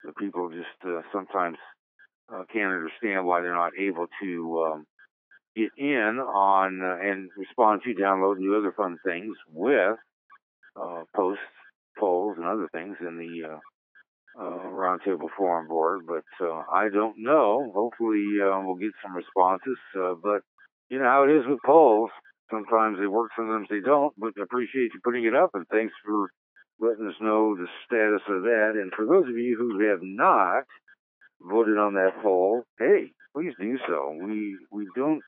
the people just sometimes can't understand why they're not able to get in on and respond to, download, and do other fun things with posts, polls, and other things in the Roundtable Forum Board. But I don't know. Hopefully we'll get some responses. But you know how it is with polls. Sometimes they work, sometimes they don't. But I appreciate you putting it up, and thanks for letting us know the status of that. And for those of you who have not voted on that poll, hey, please do so. We don't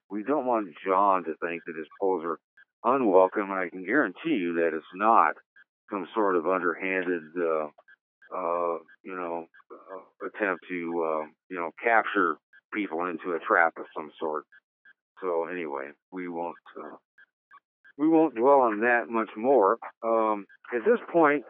want John to think that his polls are unwelcome, and I can guarantee you that it's not some sort of underhanded attempt to capture people into a trap of some sort. So anyway, we won't we won't dwell on that much more. At this point,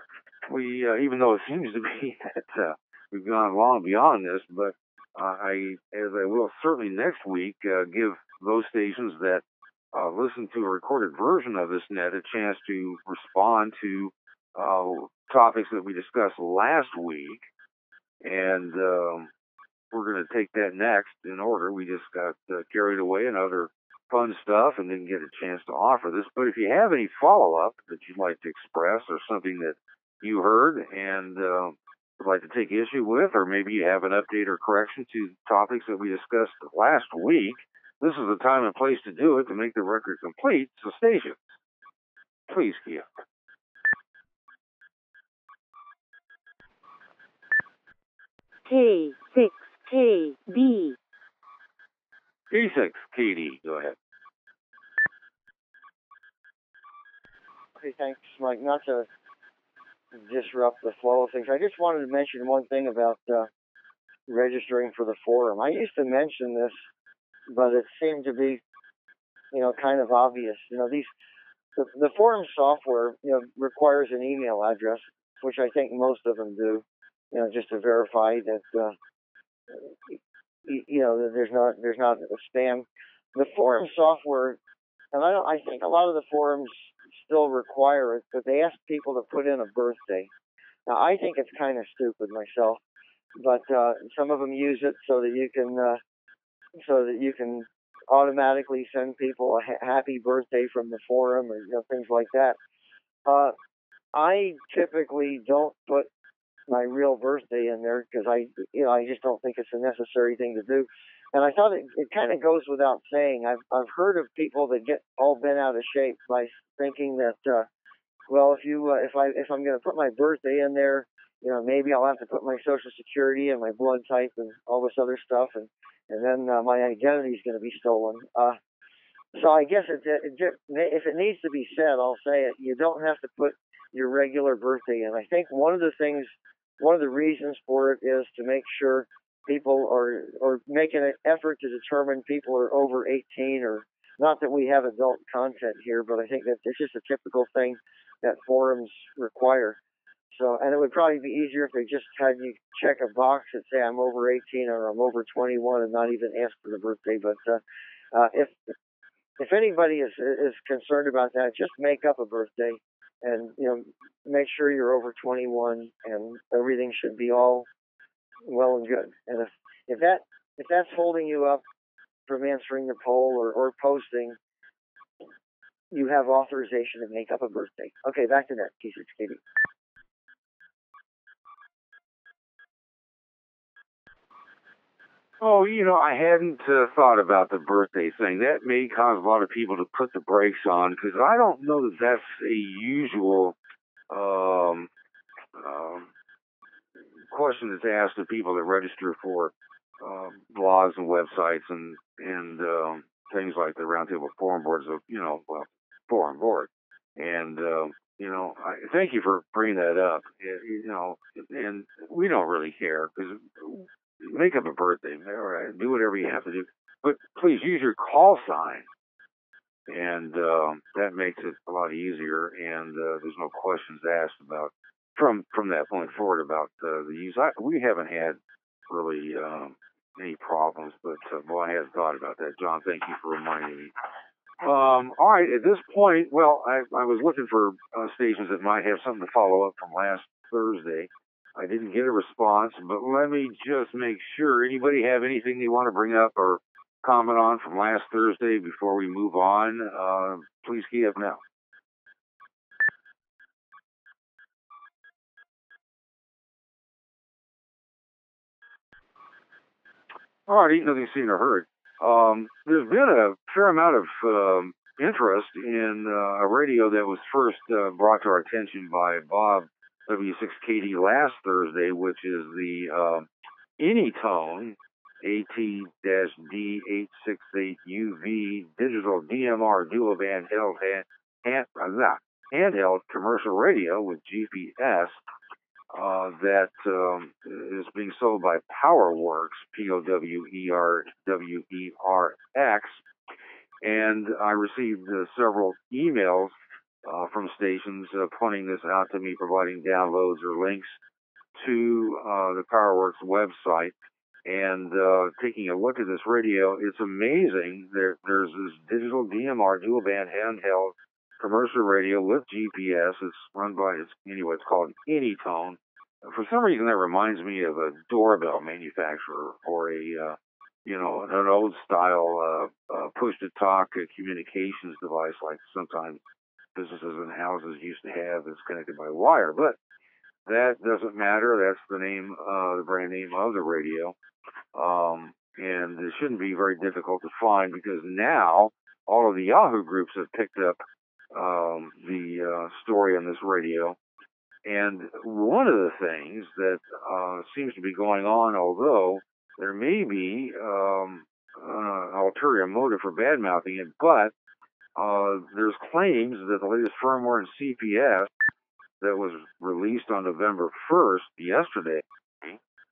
we, even though it seems to be that we've gone long beyond this, but as I will certainly next week, give those stations that listen to a recorded version of this net a chance to respond to topics that we discussed last week, and we're going to take that next in order. We just got carried away in other fun stuff and didn't get a chance to offer this. But if you have any follow-up that you'd like to express, or something that you heard and would like to take issue with, or maybe you have an update or correction to topics that we discussed last week, this is the time and place to do it to make the record complete. So stations, please, Kia. K6KD. K6KD, go ahead. Okay, thanks, Mike. Not to disrupt the flow of things, I just wanted to mention one thing about registering for the forum. I used to mention this, but it seemed to be, kind of obvious. The forum software, requires an email address, which I think most of them do, just to verify that, that there's not a spam. The forum software, and I think a lot of the forums still require it, but they ask people to put in a birthday. Now, I think it's kind of stupid myself, but some of them use it so that you can automatically send people a happy birthday from the forum, or things like that. I typically don't put my real birthday in there because I just don't think it's a necessary thing to do. And I thought it kind of goes without saying. I've heard of people that get all bent out of shape by thinking that, if I'm going to put my birthday in there, maybe I'll have to put my social security and my blood type and all this other stuff, and then my identity is going to be stolen. So I guess if it needs to be said, I'll say it. You don't have to put your regular birthday in. I think one of the reasons for it is to make sure people or make an effort to determine people are over 18, or not that we have adult content here, but I think that it's just a typical thing that forums require. So, and it would probably be easier if they just had you check a box and say I'm over 18 or I'm over 21 and not even ask for the birthday. But if anybody is concerned about that, just make up a birthday and make sure you're over 21, and everything should be all well and good. And if that's holding you up from answering the poll or posting, you have authorization to make up a birthday. Okay, back to that, K6KD. Oh, I hadn't thought about the birthday thing. That may cause a lot of people to put the brakes on, because I don't know that that's a usual question that's asked of people that register for blogs and websites and things like the Roundtable Forum Boards of, Forum Board. And, I thank you for bringing that up. And we don't really care, because make up a birthday, all right, do whatever you have to do, but please use your call sign, and that makes it a lot easier, and there's no questions asked about from that point forward about the use. We haven't had really any problems, but I hadn't thought about that. John, thank you for reminding me. All right, at this point, I was looking for stations that might have something to follow up from last Thursday. I didn't get a response, but let me just make sure. Anybody have anything they want to bring up or comment on from last Thursday before we move on? Please key up now. All right, nothing seen or heard. There's been a fair amount of interest in a radio that was first brought to our attention by Bob W6KD last Thursday, which is the Anytone AT-D868UV digital DMR dual band handheld commercial radio with GPS that is being sold by PowerWorks, PowerWerx, and I received several emails from stations pointing this out to me, providing downloads or links to the PowerWorks website. And taking a look at this radio, it's amazing. There's this digital DMR dual band handheld commercial radio with GPS. It's run by, it's called Anytone. For some reason, that reminds me of a doorbell manufacturer or an old style push-to-talk communications device like sometimes businesses and houses used to have that's connected by wire. But that doesn't matter. That's the name, the brand name of the radio. And it shouldn't be very difficult to find because now all of the Yahoo groups have picked up the story on this radio. And one of the things that seems to be going on, although there may be an ulterior motive for bad-mouthing it, but there's claims that the latest firmware in CPS that was released on November 1st, yesterday,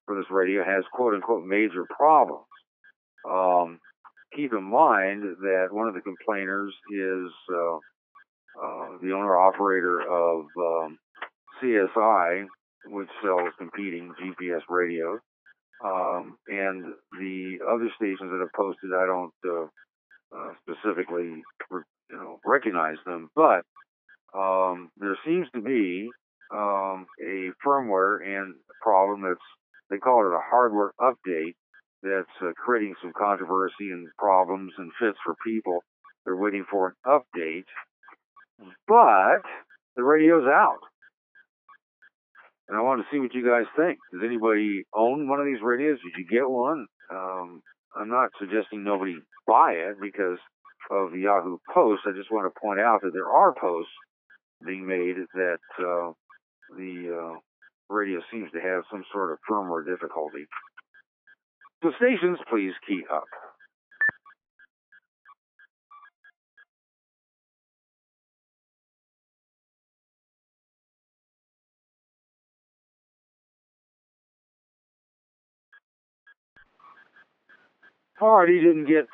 for this radio has quote-unquote major problems. Keep in mind that one of the complainers is the owner-operator of CSI, which sells competing GPS radios. And the other stations that have posted, I don't specifically recognize them, but there seems to be a firmware and problem they call it a hardware update that's creating some controversy and problems and fits for people. They're waiting for an update, but the radio's out. And I want to see what you guys think. Does anybody own one of these radios? Did you get one? I'm not suggesting nobody buy it because of the Yahoo post. I just want to point out that there are posts being made that the radio seems to have some sort of firmware difficulty. So stations, please key up. Alrighty, didn't get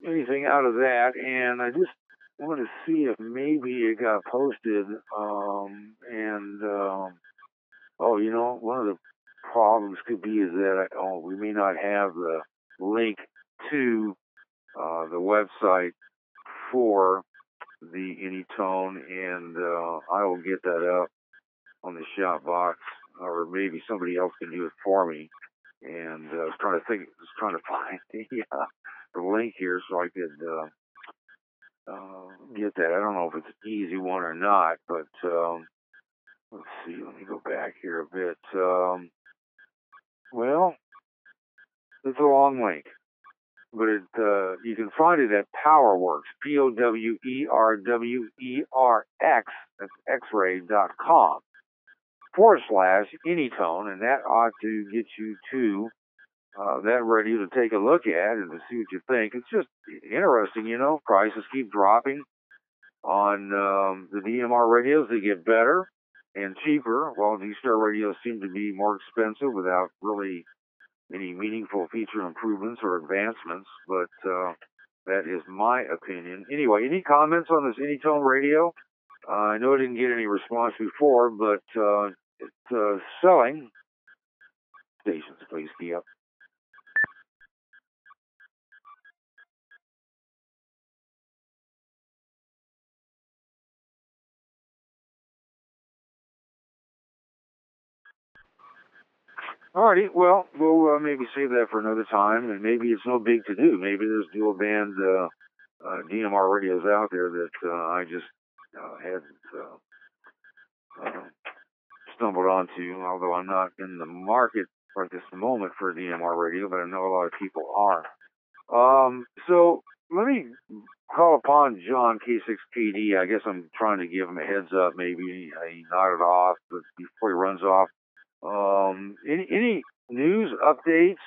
anything out of that, and I just want to see if maybe it got posted. One of the problems could be is that we may not have the link to the website for the Anytone, and I will get that up on the shop box, or maybe somebody else can do it for me. And I was trying to find the link here so I could get that. I don't know if it's an easy one or not, but let's see. Let me go back here a bit. Well, it's a long link, but you can find it at PowerWorks, PowerWerx, that's xray.com. /Anytone, and that ought to get you to that radio to take a look at and to see what you think. It's just interesting, prices keep dropping on the DMR radios. They get better and cheaper, while D-Star radios seem to be more expensive without really any meaningful feature improvements or advancements, but that is my opinion. Anyway, any comments on this Anytone radio? I know I didn't get any response before, but it's selling. Stations, please key up. Alrighty, well, we'll maybe save that for another time, and maybe it's no big to do. Maybe there's dual band DMR radios out there that I just hadn't stumbled onto, although I'm not in the market right this moment for a DMR radio, but I know a lot of people are. So let me call upon John K6KD. I guess I'm trying to give him a heads up. Maybe he nodded off, but before he runs off, any news updates,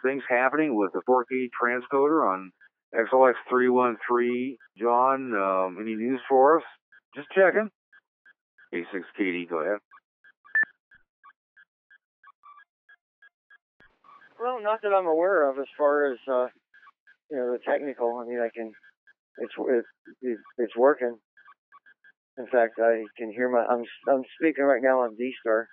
things happening with the 4K transcoder on XLX313, John? Any news for us? Just checking. K6KD, go ahead. Well, not that I'm aware of as far as the technical. I mean, it's working. In fact, I can hear I'm speaking right now on D-Star.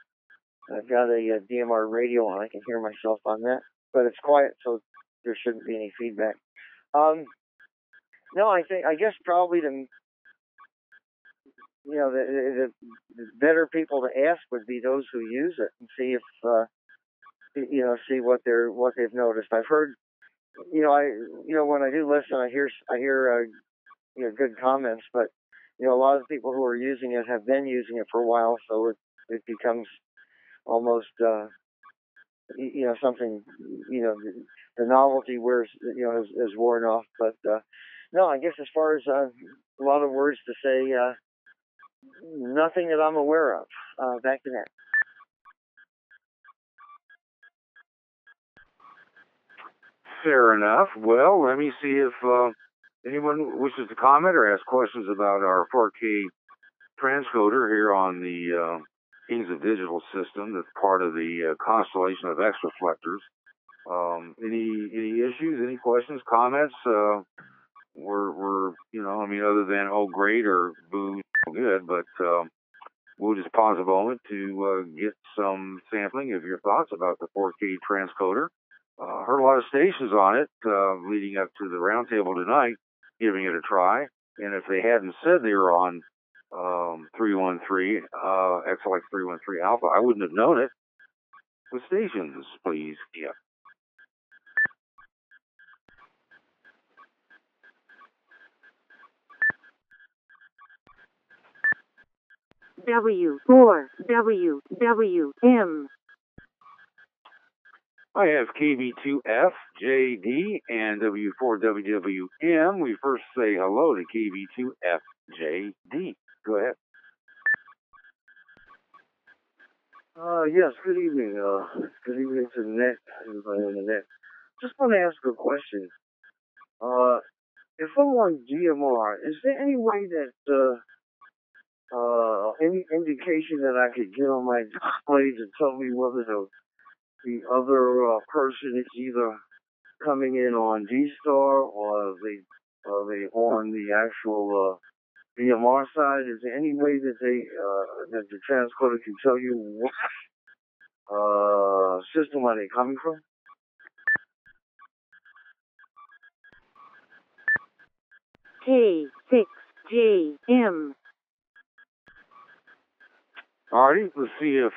I've got a DMR radio on. I can hear myself on that, but it's quiet, so there shouldn't be any feedback. No, I guess probably the better people to ask would be those who use it and see if see what they've noticed. I've heard, when I do listen, I hear good comments, but a lot of the people who are using it have been using it for a while, so it becomes almost something, the novelty wears is worn off. But no, I guess as far as a lot of words to say, nothing that I'm aware of. Back to that. Fair enough. Well, let me see if anyone wishes to comment or ask questions about our 4K transcoder here on the Kings of Digital system that's part of the constellation of X reflectors. Any issues, any questions, comments? We're other than great or boo, good, but we'll just pause a moment to get some sampling of your thoughts about the 4K transcoder. Heard a lot of stations on it leading up to the roundtable tonight, giving it a try. And if they hadn't said they were on 313, XLX 313 Alpha, I wouldn't have known it. The stations, please. Yeah. W4WWM. I have KB2FJD and W4WWM. We first say hello to KB2FJD. Go ahead. Yes, good evening. Good evening to the net, everybody on the net. Just want to ask a question. If I'm on DMR, is there any way that, any indication that I could get on my display to tell me whether the other person is either coming in on D-Star or are they on the actual DMR side? Is there any way that that the transcoder can tell you what system are they coming from? K6JM. Alrighty, let's see if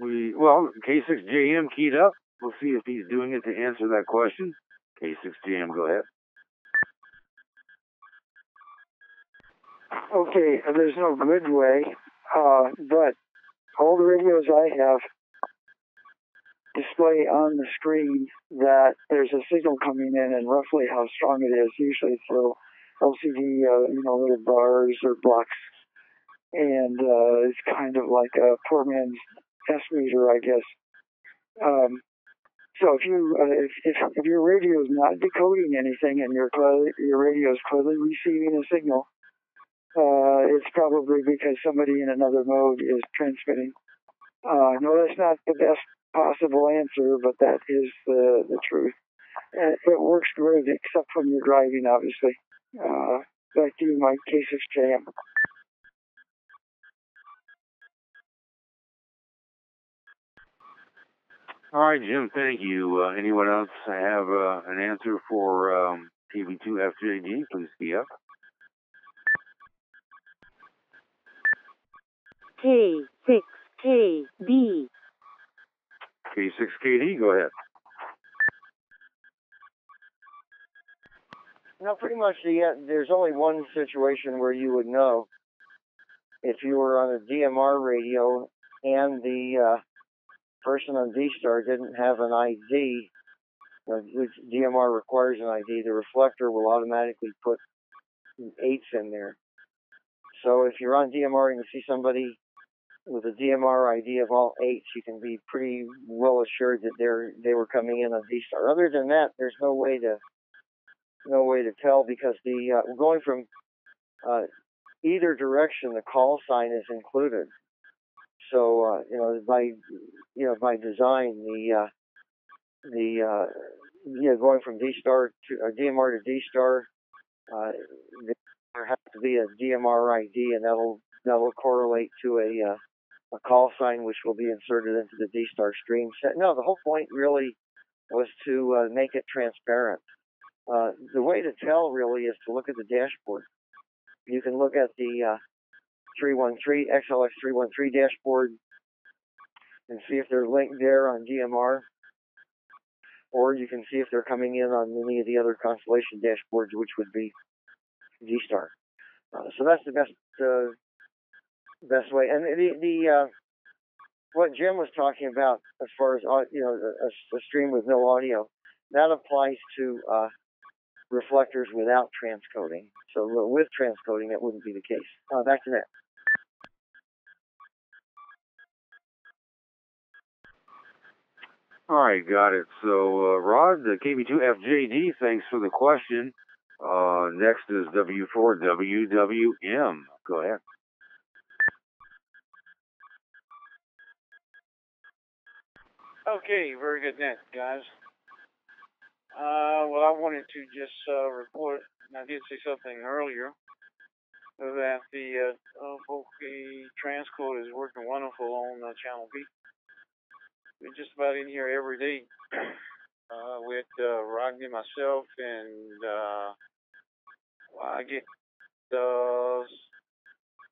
K6JM keyed up. We'll see if he's doing it to answer that question. K6JM, go ahead. Okay, there's no good way, but all the radios I have display on the screen that there's a signal coming in and roughly how strong it is. Usually it's little LCD, little bars or blocks. And it's kind of like a poor man's S meter, I guess. So if your radio is not decoding anything and your radio is clearly receiving a signal, it's probably because somebody in another mode is transmitting. No, that's not the best possible answer, but that is the truth. And it works great, except when you're driving, obviously. Back to you, Mike, K6JM. All right, Jim, thank you. Anyone else have an answer for KB2FJD? Please be up. K6KD. K6KD, go ahead. Now, pretty much there's only one situation where you would know if you were on a DMR radio and the person on D-Star didn't have an ID, which DMR requires an ID, the reflector will automatically put 8s in there. So if you're on DMR and you see somebody with a DMR ID of all 8s, you can be pretty well assured that they were coming in on D-Star. Other than that, there's no way to tell, because the going from either direction, the call sign is included. So by design, the going from D-Star to DMR to D-Star, there has to be a DMR ID, and that'll correlate to a call sign, which will be inserted into the D-Star stream set. No, the whole point really was to make it transparent. The way to tell really is to look at the dashboard. You can look at the 313 XLX 313 dashboard and see if they're linked there on DMR, or you can see if they're coming in on any of the other Constellation dashboards, which would be D-Star. So that's the best way. And what Jim was talking about as far as a stream with no audio, that applies to reflectors without transcoding. So with transcoding, that wouldn't be the case. Back to that. All right, got it. So, Rod, KB2FJD, thanks for the question. Next is W4WWM. Go ahead. Okay, very good net, guys. Well, I wanted to just report, and I did say something earlier, that the 4K transcode is working wonderful on Channel B. We're just about in here every day with Rodney, myself, and I get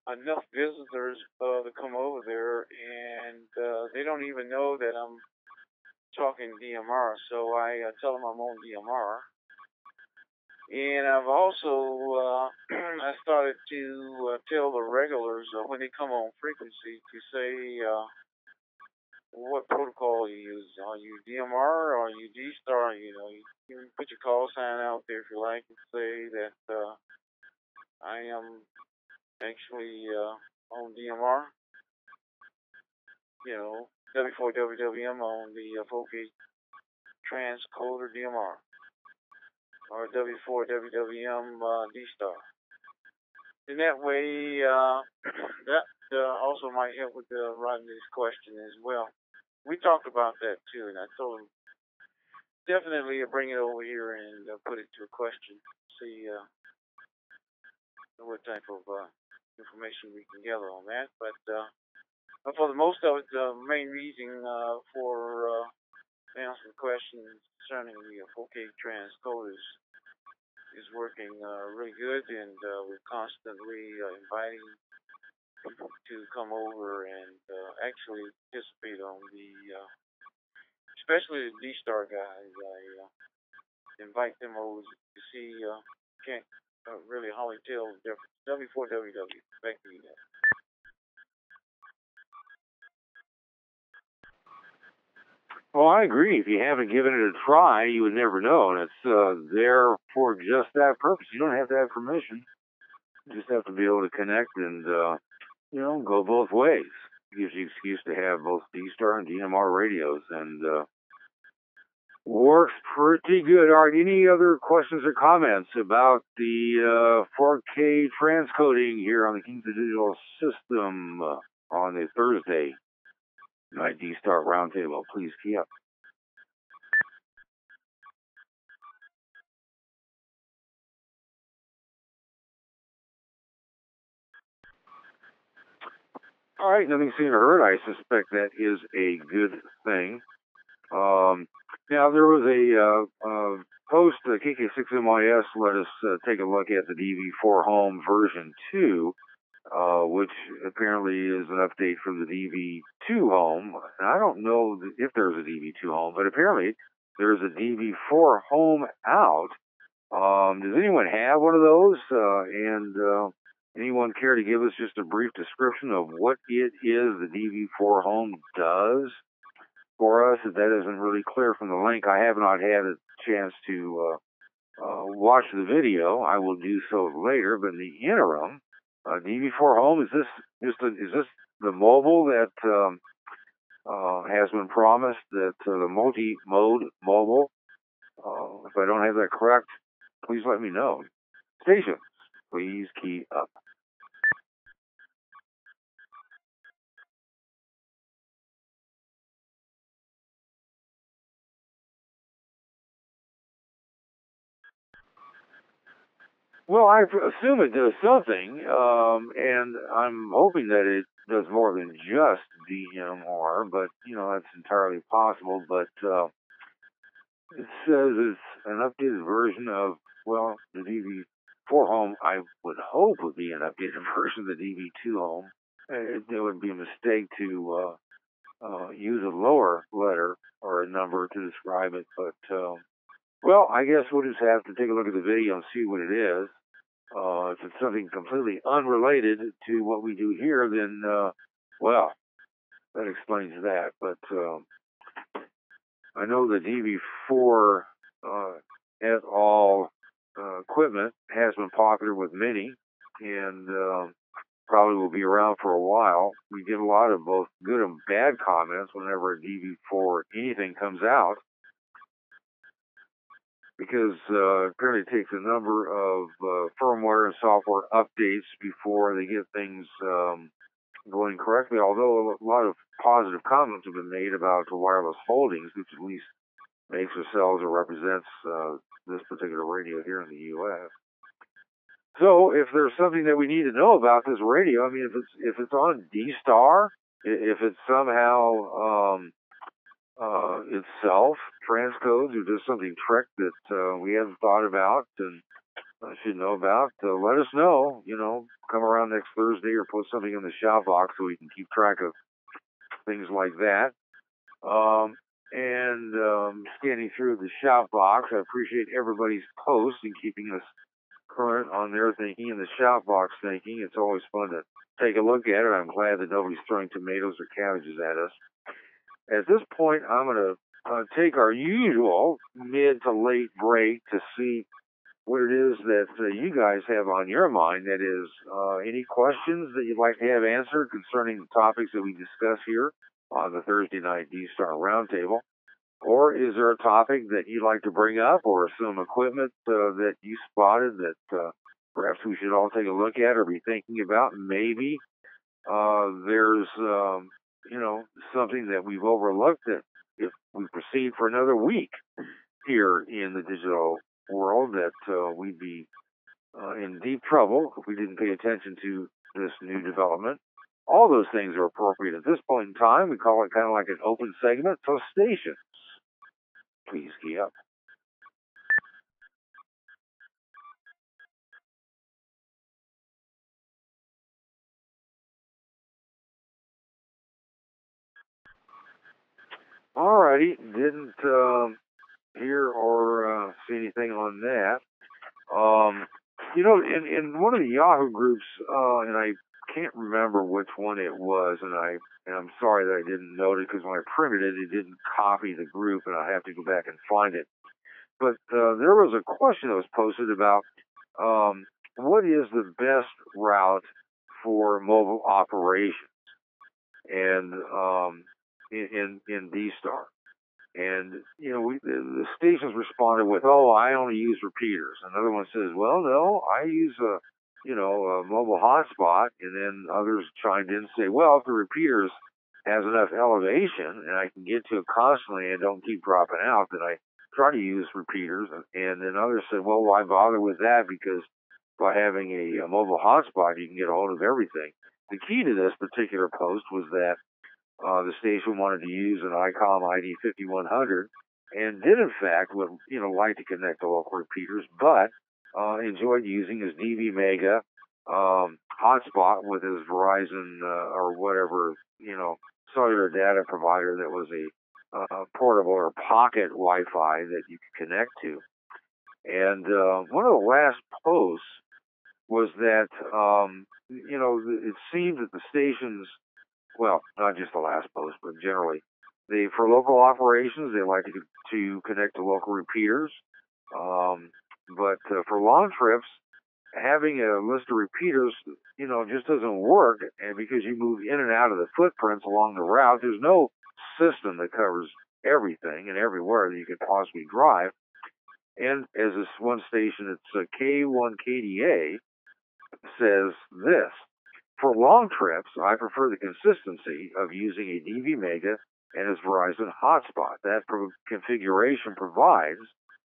enough visitors to come over there, and they don't even know that I'm talking DMR, so I tell them I'm on DMR. And I've also I started to tell the regulars when they come on frequency to say what protocol you use. Are you DMR or are you D-Star? You know, you can put your call sign out there if you like and say that I am actually on DMR. You know, W4WWM on the 4K transcoder DMR, or W4WWM D-Star. And that way, that also might help with Rodney's question as well. We talked about that too, and I told him definitely bring it over here and put it to a question. See what type of information we can gather on that. But for the most of it, the main reason for answering questions concerning the 4K transcoders is working really good, and we're constantly inviting people to come over and actually participate on the, especially the D-Star guys. I invite them over to see, can't really hardly tell the difference. W4WW, back to you guys. Well, I agree. If you haven't given it a try, you would never know. And it's there for just that purpose. You don't have to have permission. You just have to be able to connect and, go both ways. It gives you an excuse to have both D-Star and DMR radios. And works pretty good. All right, any other questions or comments about the 4K transcoding here on the Kings of Digital system on a Thursday night D-Star Roundtable? Please key up. All right, nothing seen or heard. I suspect that is a good thing. Now, there was a post, KK6MYS let us take a look at the DV4 Home version 2, which apparently is an update from the DV2 Home. And I don't know if there's a DV2 Home, but apparently there's a DV4 Home out. Does anyone have one of those? And anyone care to give us just a brief description of what it is the DV4 Home does for us? If that isn't really clear from the link, I have not had a chance to watch the video. I will do so later, but in the interim, DV4 Home, is this the mobile that has been promised, that the multi-mode mobile? If I don't have that correct, please let me know. Station, please key up. Well, I assume it does something, and I'm hoping that it does more than just DMR, but, that's entirely possible. But it says it's an updated version of, well, the DV4 home, I would hope would be an updated version of the DV2 home. It would be a mistake to use a lower letter or a number to describe it, but, well, I guess we'll just have to take a look at the video and see what it is. If it's something completely unrelated to what we do here, then, well, that explains that. But I know the DV4 et al. Equipment has been popular with many, and probably will be around for a while. We get a lot of both good and bad comments whenever a DV4 anything comes out, because apparently it takes a number of firmware and software updates before they get things going correctly, although a lot of positive comments have been made about the Wireless Holdings, which at least makes or sells or represents this particular radio here in the U.S. So if there's something that we need to know about this radio, I mean, if it's on D-Star, if it's somehow itself transcodes or does something trick that we haven't thought about and should know about, let us know. Come around next Thursday or post something in the shout box so we can keep track of things like that. Scanning through the shout box, I appreciate everybody's posts and keeping us current on their thinking and the shout box thinking. It's always fun to take a look at it. I'm glad that nobody's throwing tomatoes or cabbages at us. At this point, I'm going to take our usual mid to late break to see what it is that you guys have on your mind. That is, any questions that you'd like to have answered concerning the topics that we discuss here on the Thursday Night D-Star Roundtable. Or is there a topic that you'd like to bring up, or some equipment that you spotted that perhaps we should all take a look at or be thinking about? Maybe there's something that we've overlooked that if we proceed for another week here in the digital world, that we'd be in deep trouble if we didn't pay attention to this new development. All those things are appropriate at this point in time. We call it kind of like an open segment. So stations, please key up. Alrighty, didn't hear or see anything on that. In one of the Yahoo groups, and I can't remember which one it was, and I'm sorry that I didn't note it, because when I printed it, it didn't copy the group, and I have to go back and find it. But there was a question that was posted about what is the best route for mobile operations and in D-Star. And, the stations responded with, oh, I only use repeaters. Another one says, well, no, I use a mobile hotspot. And then others chimed in and say, well, if the repeaters has enough elevation and I can get to it constantly and don't keep dropping out, then I try to use repeaters. And then others said, well, why bother with that? Because by having a mobile hotspot, you can get a hold of everything. The key to this particular post was that the station wanted to use an ICOM ID 5100 and did, in fact, would like to connect to local repeaters, but enjoyed using his DV Mega hotspot with his Verizon or whatever cellular data provider that was a portable or pocket Wi-Fi that you could connect to. And one of the last posts was that it seemed that the stations, well, not just the last post, but generally, for local operations, they like to connect to local repeaters. But for long trips, having a list of repeaters, just doesn't work. And because you move in and out of the footprints along the route, there's no system that covers everything and everywhere that you could possibly drive. And as this one station, it's K1KDA, says this: for long trips, I prefer the consistency of using a DV Mega and its Verizon hotspot. That configuration provides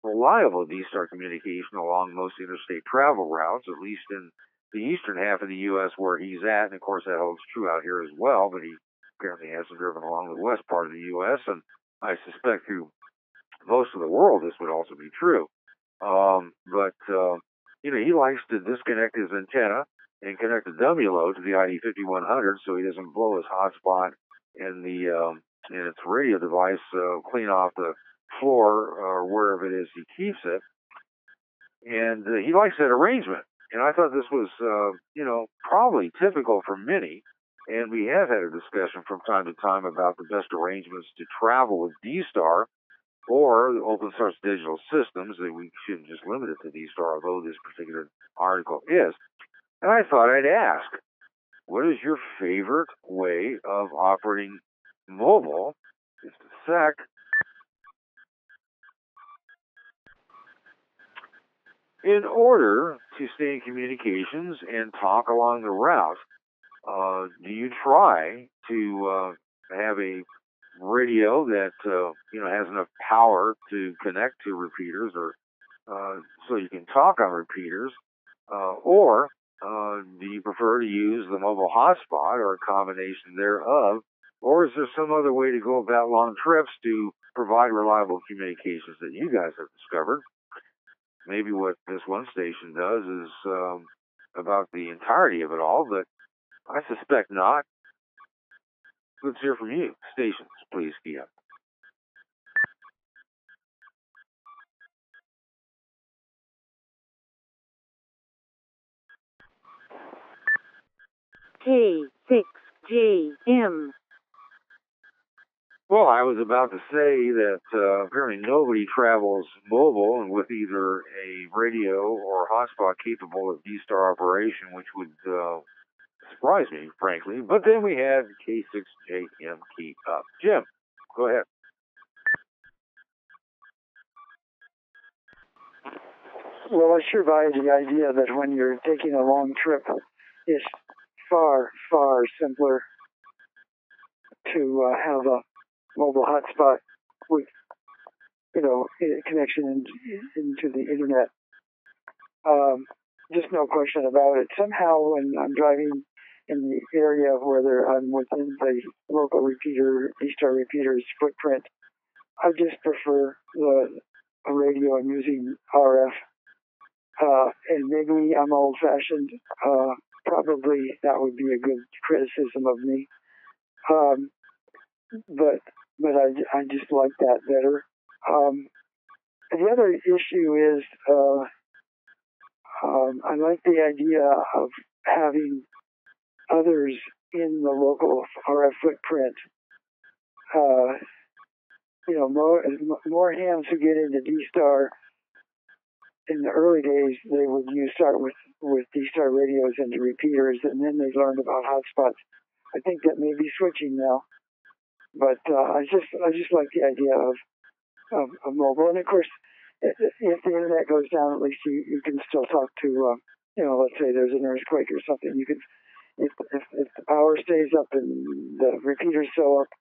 reliable D-Star communication along most interstate travel routes, at least in the eastern half of the U.S. where he's at. And of course, that holds true out here as well, but he apparently hasn't driven along the west part of the U.S., and I suspect through most of the world this would also be true. He likes to disconnect his antenna and connect a dummy load to the ID5100 so he doesn't blow his hotspot and in its radio device clean off the floor or wherever it is he keeps it. And he likes that arrangement. And I thought this was, probably typical for many. And we have had a discussion from time to time about the best arrangements to travel with D-Star or the open source digital systems. That we shouldn't just limit it to D-Star, although this particular article is. And I thought I'd ask, what is your favorite way of operating mobile? Just a sec. In order to stay in communications and talk along the route, do you try to have a radio that has enough power to connect to repeaters, or so you can talk on repeaters, or do you prefer to use the mobile hotspot or a combination thereof, or is there some other way to go about long trips to provide reliable communications that you guys have discovered? Maybe what this one station does is about the entirety of it all, but I suspect not. Let's hear from you. Stations, please key up. K6JM. Well, I was about to say that apparently nobody travels mobile and with either a radio or hotspot capable of D-Star operation, which would surprise me, frankly. But then we had K6JM key up. Jim, go ahead. Well, I sure buy the idea that when you're taking a long trip, it's far, far simpler to have a mobile hotspot with, connection into the internet. Just no question about it. Somehow, when I'm driving in the area where I'm within the local repeater, D-Star repeater's footprint, I just prefer a radio. I'm using RF. And maybe I'm old-fashioned. Probably that would be a good criticism of me. But I just like that better. The other issue is I like the idea of having others in the local RF footprint. More hams who get into D-Star. In the early days, they would start with D-Star radios into repeaters, and then they learned about hotspots. I think that may be switching now, but I just like the idea of mobile. And of course, if the internet goes down, at least you can still talk to, let's say there's an earthquake or something. You can, if the power stays up and the repeater's still up,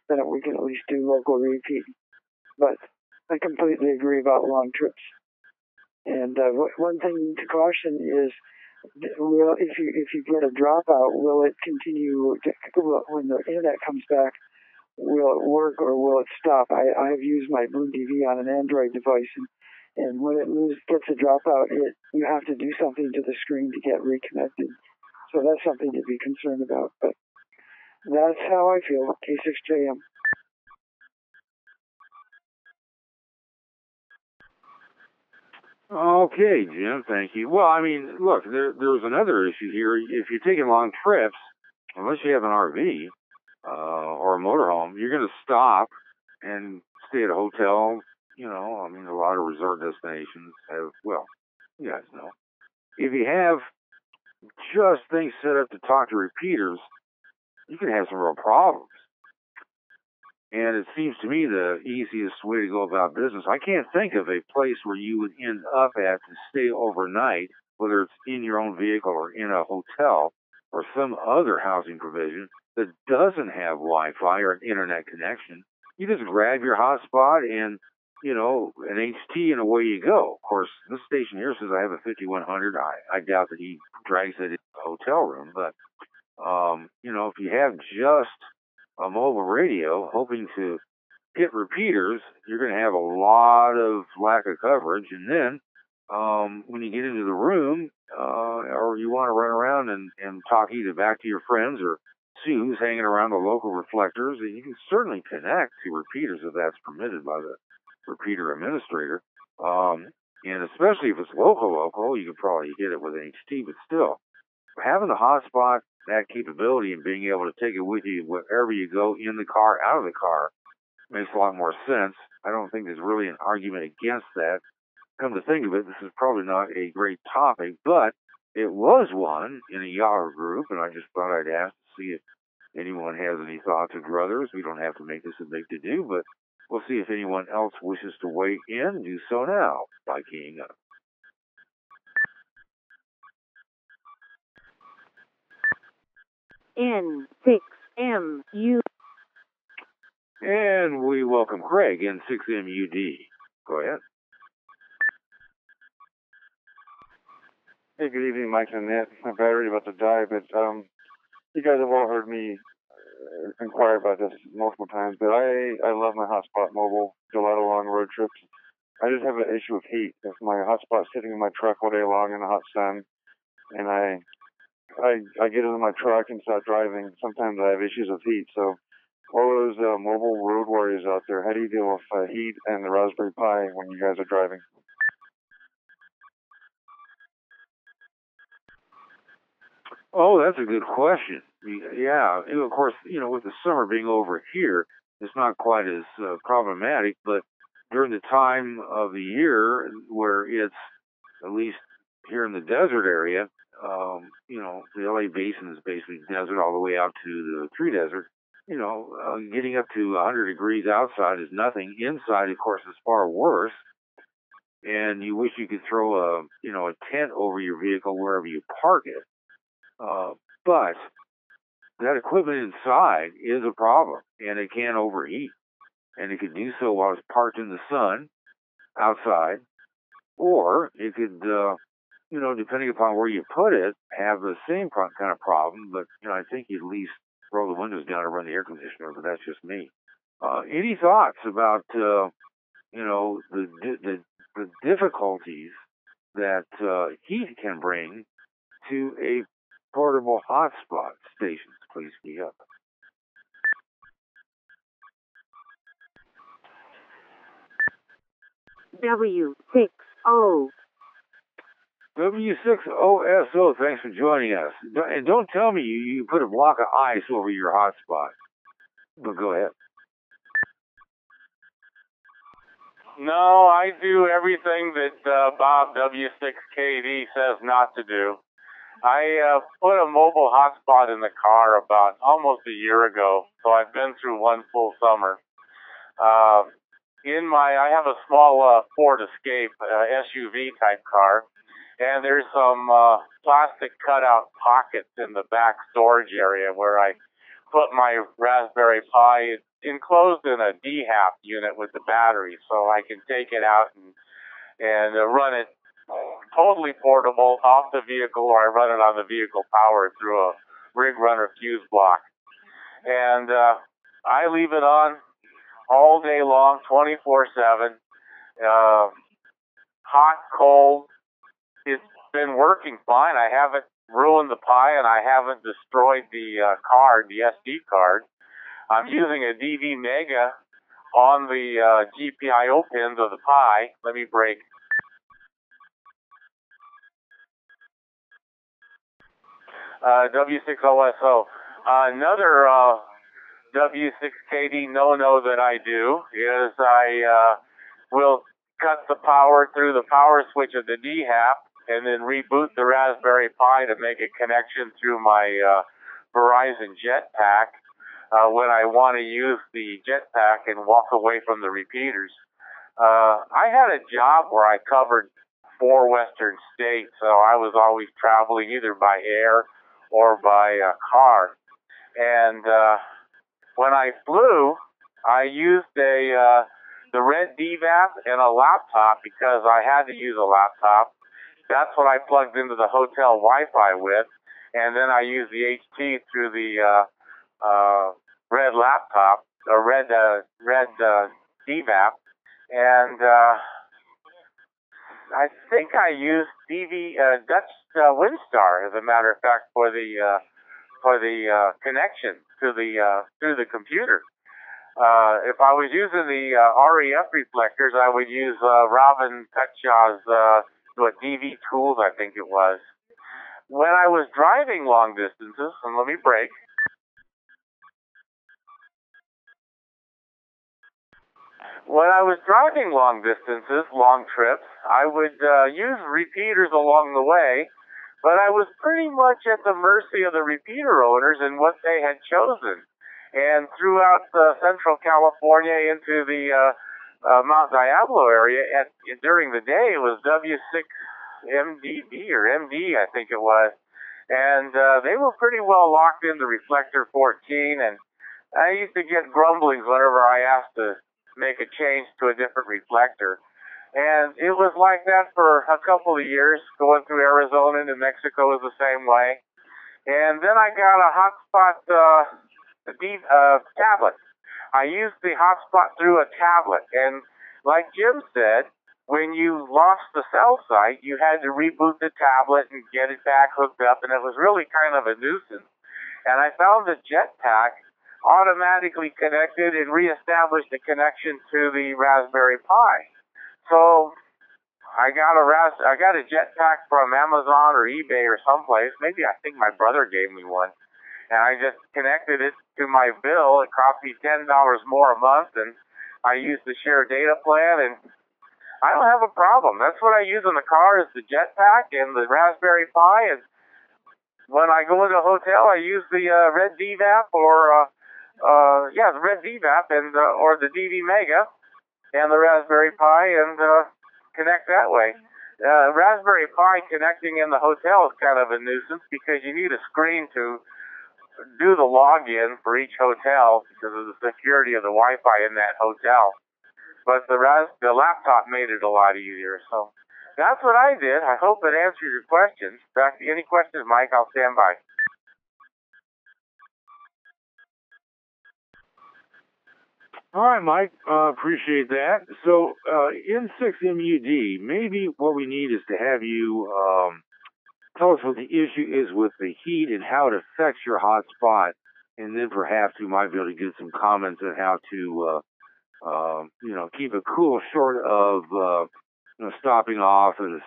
then we can at least do local repeat. But I completely agree about long trips. And one thing to caution is, if you get a dropout, will it continue when the internet comes back? Will it work or will it stop? I have used my Boom TV on an Android device, and when it gets a dropout, you have to do something to the screen to get reconnected. So that's something to be concerned about. But that's how I feel. K6JM. Okay, Jim, thank you. Well, I mean, look, there's another issue here. If you're taking long trips, unless you have an RV or a motorhome, you're going to stop and stay at a hotel. A lot of resort destinations have, well, you guys know. If you have just things set up to talk to repeaters, you can have some real problems. And it seems to me the easiest way to go about business, I can't think of a place where you would end up at to stay overnight, whether it's in your own vehicle or in a hotel or some other housing provision that doesn't have Wi-Fi or an internet connection. You just grab your hotspot and an HT and away you go. Of course, this station here says I have a 5100. I doubt that he drags it in the hotel room, but, if you have just a mobile radio hoping to hit repeaters, you're going to have a lot of lack of coverage. And then, when you get into the room, or you want to run around and talk either back to your friends or see who's hanging around the local reflectors, you can certainly connect to repeaters if that's permitted by the repeater administrator. And especially if it's local, you could probably hit it with an HT, but still, having a hotspot, that capability, and being able to take it with you wherever you go, in the car, out of the car, makes a lot more sense. I don't think there's really an argument against that. Come to think of it, this is probably not a great topic, but it was one in a Yahoo group, and I just thought I'd ask to see if anyone has any thoughts or druthers. We don't have to make this a big to-do, but we'll see if anyone else wishes to weigh in. Do so now by keying up. N6MU. And we welcome Craig, N6MUD. Go ahead. Hey, good evening, Mike and Annette. My battery's about to die, but you guys have all heard me inquire about this multiple times, but I love my hotspot mobile, do a lot of long road trips. I just have an issue of heat. If my hotspot's sitting in my truck all day long in the hot sun, and I get into my truck and start driving, sometimes I have issues with heat. So all those mobile road warriors out there, how do you deal with heat and the Raspberry Pi when you guys are driving? Oh, that's a good question. Yeah, of course, with the summer being over here, it's not quite as problematic, but during the time of the year where it's, at least here in the desert area, the LA basin is basically desert all the way out to the tree desert. Getting up to 100 degrees outside is nothing. Inside, of course, is far worse. And you wish you could throw a tent over your vehicle wherever you park it. But that equipment inside is a problem, and it can overheat. And it could do so while it's parked in the sun outside, or it could, depending upon where you put it, have the same kind of problem. But, I think you'd at least roll the windows down and run the air conditioner, but that's just me. Any thoughts about, the difficulties that heat can bring to a portable hotspot station? Please speak up. W6O. W6OSO, thanks for joining us. And don't tell me you put a block of ice over your hotspot. But go ahead. No, I do everything that Bob W6KD says not to do. I put a mobile hotspot in the car about almost a year ago, so I've been through one full summer. I have a small Ford Escape SUV type car, and there's some plastic cutout pockets in the back storage area where I put my Raspberry Pi enclosed in a DHAP unit with the battery, so I can take it out and run it totally portable off the vehicle, or I run it on the vehicle power through a rig runner fuse block. And I leave it on all day long, 24/7. Hot, cold. It's been working fine. I haven't ruined the Pi, and I haven't destroyed the the SD card. I'm using a DV Mega on the GPIO pins of the Pi. Let me break. W6OSO. Another W6KD no-no that I do is I will cut the power through the power switch of the DHAP and then reboot the Raspberry Pi to make a connection through my Verizon Jetpack when I want to use the Jetpack and walk away from the repeaters. I had a job where I covered 4 western states, so I was always traveling either by air or by car. And when I flew, I used a the red DVAP, and a laptop because I had to use a laptop. That's what I plugged into the hotel Wi-Fi with, and then I used the HT through the red laptop, or red DVAP, and I think I used Dutch WinStar, as a matter of fact, for the connection to the through the computer. If I was using the REF reflectors, I would use Robin Petshaw's DV Tools, I think it was. When I was driving long distances, and let me break. When I was driving long distances, long trips, I would use repeaters along the way, but I was pretty much at the mercy of the repeater owners and what they had chosen. And throughout Central California into the Mount Diablo area, during the day, it was W6MDB or MD, I think it was. And they were pretty well locked into Reflector 14, and I used to get grumblings whenever I asked to make a change to a different reflector. And it was like that for a couple of years, going through Arizona. New Mexico was the same way. And then I got a hotspot tablet. I used the hotspot through a tablet. And like Jim said, when you lost the cell site, you had to reboot the tablet and get it back hooked up, and it was really kind of a nuisance. And I found the Jetpack automatically connected and reestablished the connection to the Raspberry Pi. So I got a Jetpack from Amazon or eBay or someplace. Maybe I think my brother gave me one. And I just connected it to my bill. It cost me $10 more a month, and I used the share data plan, and I don't have a problem. That's what I use in the car, is the Jetpack and the Raspberry Pi. And when I go into a hotel, I use the red DVAP or the red DVAP and or the DV Mega and the Raspberry Pi, and connect that way. Raspberry Pi connecting in the hotel is kind of a nuisance because you need a screen to do the login for each hotel because of the security of the Wi-Fi in that hotel. But the laptop made it a lot easier. So that's what I did. I hope it answered your questions. Any questions, Mike? I'll stand by. All right, Mike. Appreciate that. So in 6MUD, maybe what we need is to have you tell us what the issue is with the heat and how it affects your hotspot, and then perhaps we might be able to get some comments on how to keep it cool, short of stopping off at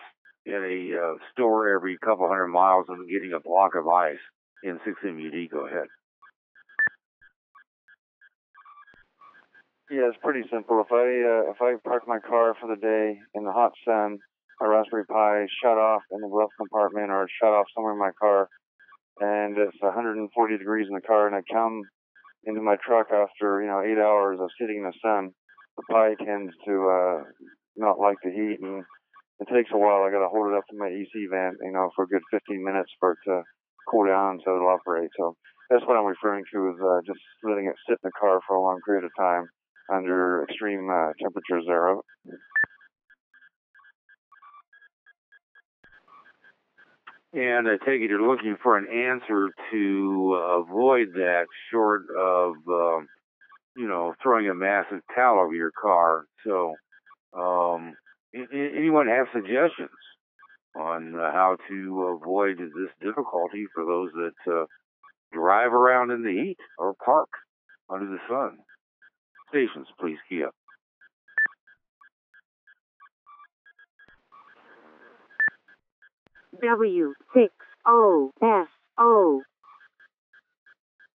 a store every couple hundred miles and getting a block of ice in 6MUD. Go ahead. Yeah, it's pretty simple. If I park my car for the day in the hot sun, my Raspberry Pi shut off in the glove compartment or shut off somewhere in my car, and it's 140 degrees in the car, and I come into my truck after 8 hours of sitting in the sun, the Pi tends to not like the heat, and it takes a while. I got to hold it up to my EC vent, for a good 15 minutes for it to cool down so it'll operate. So that's what I'm referring to, is just letting it sit in the car for a long period of time under extreme temperatures there. And I take it you're looking for an answer to avoid that, short of, throwing a massive towel over your car. So, anyone have suggestions on how to avoid this difficulty for those that drive around in the heat or park under the sun? Stations, please key up. W6OSO.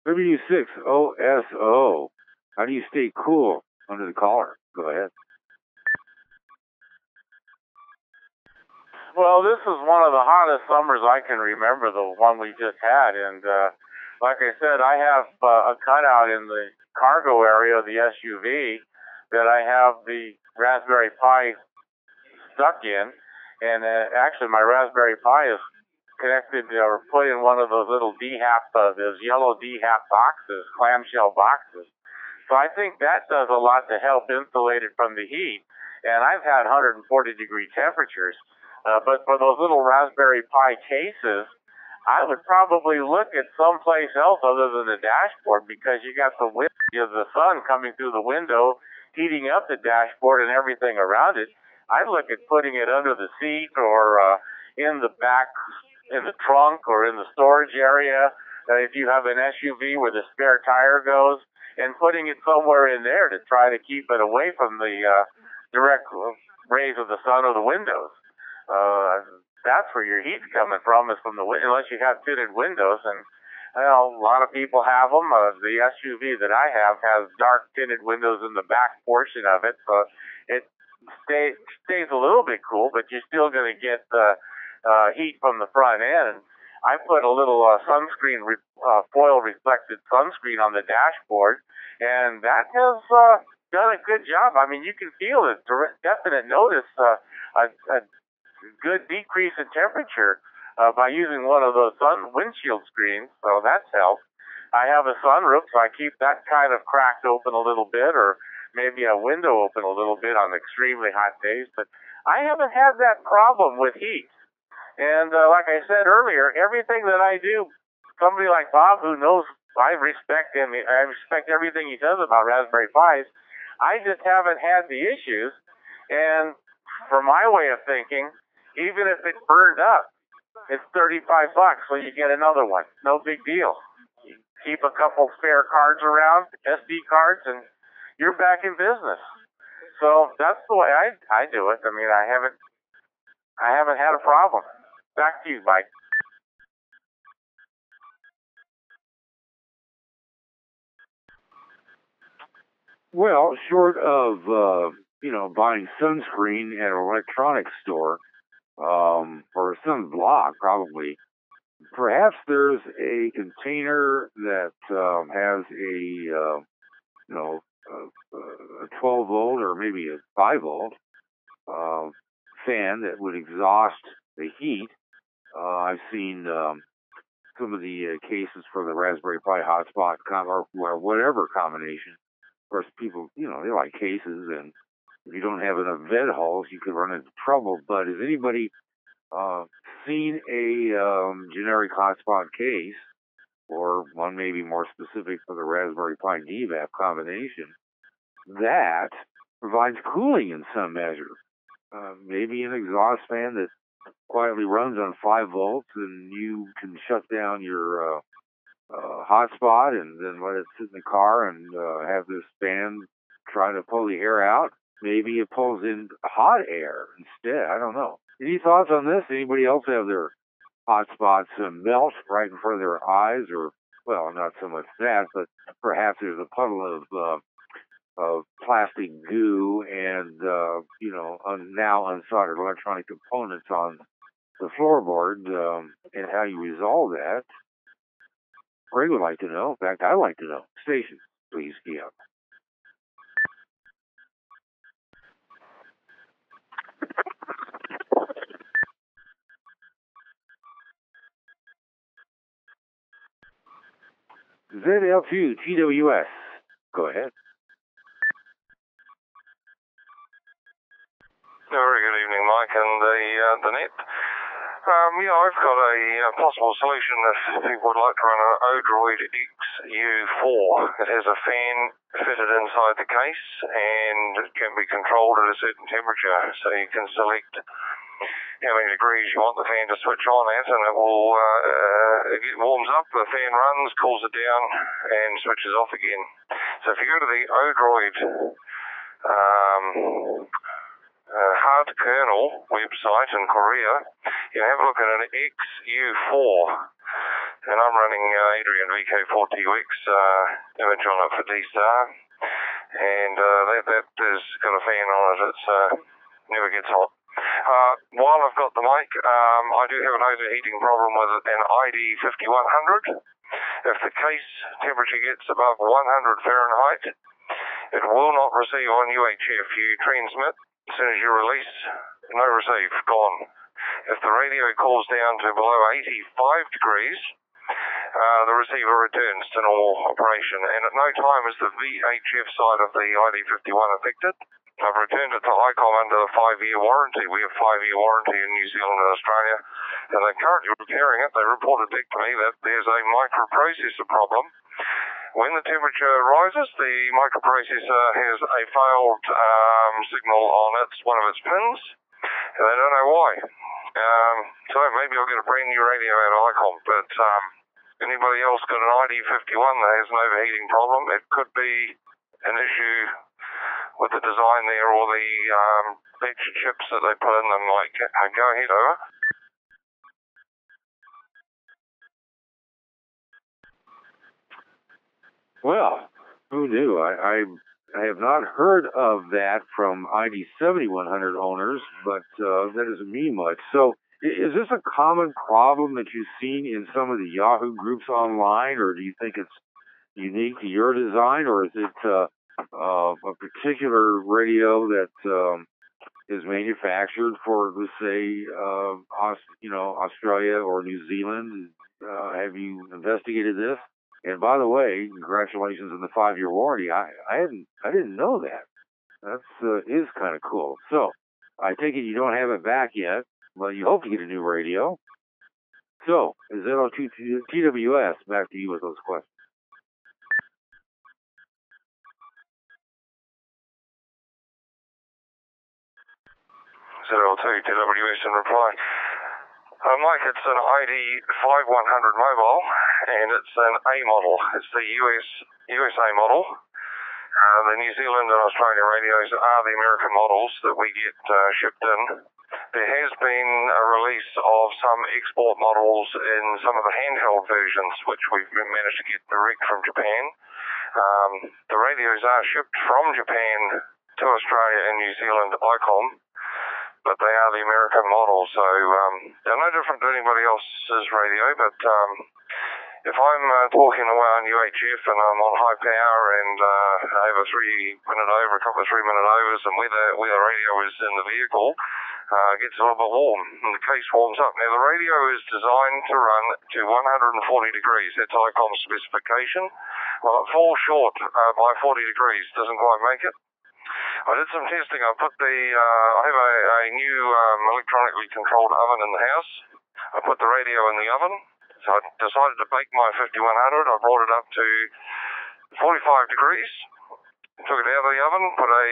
W6OSO. How do you stay cool under the collar? Go ahead. Well, this is one of the hottest summers I can remember, the one we just had. And like I said, I have a cutout in the cargo area of the SUV that I have the Raspberry Pi stuck in. And actually, my Raspberry Pi is connected or put in one of those little DHAP, those yellow DHAP boxes, clamshell boxes. So I think that does a lot to help insulate it from the heat. And I've had 140 degree temperatures. But for those little Raspberry Pi cases, I would probably look at someplace else other than the dashboard, because you got the wind of the sun coming through the window, heating up the dashboard and everything around it. I'd look at putting it under the seat or in the back, in the trunk or in the storage area. If you have an SUV where the spare tire goes, and putting it somewhere in there to try to keep it away from the direct rays of the sun or the windows. That's where your heat's coming from, is from the unless you have tinted windows. And well, a lot of people have them. The SUV that I have has dark tinted windows in the back portion of it, so it stays a little bit cool, but you're still going to get heat from the front end. I put a little sunscreen, foil reflected sunscreen on the dashboard, and that has done a good job. I mean, you can feel a definite notice, a good decrease in temperature by using one of those windshield screens, so that's helped. I have a sunroof, so I keep that kind of cracked open a little bit, or maybe a window open a little bit on extremely hot days, but I haven't had that problem with heat. And like I said earlier, everything that I do, somebody like Bob, who knows I respect him, I respect everything he says about Raspberry Pis, I just haven't had the issues. And for my way of thinking, even if it burned up, it's $35, so you get another one. No big deal. You keep a couple spare cards around, SD cards, and you're back in business. So that's the way I do it. I mean, I haven't had a problem. Back to you, Mike. Well, short of buying sunscreen at an electronics store, or a sunblock probably, perhaps there's a container that has a 12 volt or maybe a 5 volt fan that would exhaust the heat. I've seen some of the cases for the Raspberry Pi hotspot or whatever combination. Of course, people, they like cases, and if you don't have enough vent holes, you could run into trouble. But has anybody seen a generic hotspot case, or one maybe more specific for the Raspberry Pi DVAP combination, that provides cooling in some measure? Maybe an exhaust fan that quietly runs on 5 volts, and you can shut down your hotspot and then let it sit in the car and have this fan try to pull the air out. Maybe it pulls in hot air instead. I don't know. Any thoughts on this? Anybody else have their hotspots melt right in front of their eyes? Or, well, not so much that, but perhaps there's a puddle of plastic goo and, now unsoldered electronic components on the floorboard, and how you resolve that. Greg would like to know. In fact, I'd like to know. Station, please key up. ZL2 TWS. Go ahead. Very good evening, Mike and the net. I've got a possible solution if people would like to run an Odroid XU4. It has a fan fitted inside the case and it can be controlled at a certain temperature. So you can select how many degrees you want the fan to switch on at, and it will it warms up, the fan runs, cools it down, and switches off again. So if you go to the Odroid hard kernel website in Korea, you have a look at an XU4, and I'm running Adrian VK4TUX image on it for D-Star, and that has got a fan on it. It's never gets hot. While I've got the mic, I do have an overheating problem with an ID5100. If the case temperature gets above 100 Fahrenheit, it will not receive on UHF. You transmit, as soon as you release, no receive, gone. If the radio cools down to below 85 degrees, the receiver returns to normal operation, and at no time is the VHF side of the ID51 affected. I've returned it to ICOM under the 5-year warranty. We have 5-year warranty in New Zealand and Australia, and they're currently repairing it. They reported back to me that there's a microprocessor problem. When the temperature rises, the microprocessor has a failed signal on one of its pins, and they don't know why. So maybe I'll get a brand new radio out of ICOM, but anybody else got an ID51 that has an overheating problem, it could be an issue with the design there or the batch chips that they put in them. Like, go ahead, over. Well, who knew? I have not heard of that from ID 7100 owners, but that doesn't mean much. So is this a common problem that you've seen in some of the Yahoo groups online, or do you think it's unique to your design, or is it a particular radio that is manufactured for, let's say, Australia or New Zealand? Have you investigated this? And by the way, congratulations on the 5-year warranty. I didn't know that. That is kind of cool. So I take it you don't have it back yet. Well, you hope to get a new radio. So is that on TWS? Back to you with those questions. ZL2 TWS in reply. Mike, it's an ID5100 mobile, and it's an A model. It's the USA model. The New Zealand and Australia radios are the American models that we get shipped in. There has been a release of some export models in some of the handheld versions, which we've managed to get direct from Japan. The radios are shipped from Japan to Australia and New Zealand ICOM, but they are the American models, so they're no different to anybody else's radio. But if I'm talking away on UHF and I'm on high power and I have a 3-minute over, a couple of 3-minute overs, and where the radio is in the vehicle, it gets a little bit warm, and the case warms up. Now, the radio is designed to run to 140 degrees. That's ICOM's specification. Well, it falls short by 40 degrees. Doesn't quite make it. I did some testing. I put I have a new electronically controlled oven in the house. I put the radio in the oven. So I decided to bake my 5100. I brought it up to 45 degrees. Took it out of the oven, put a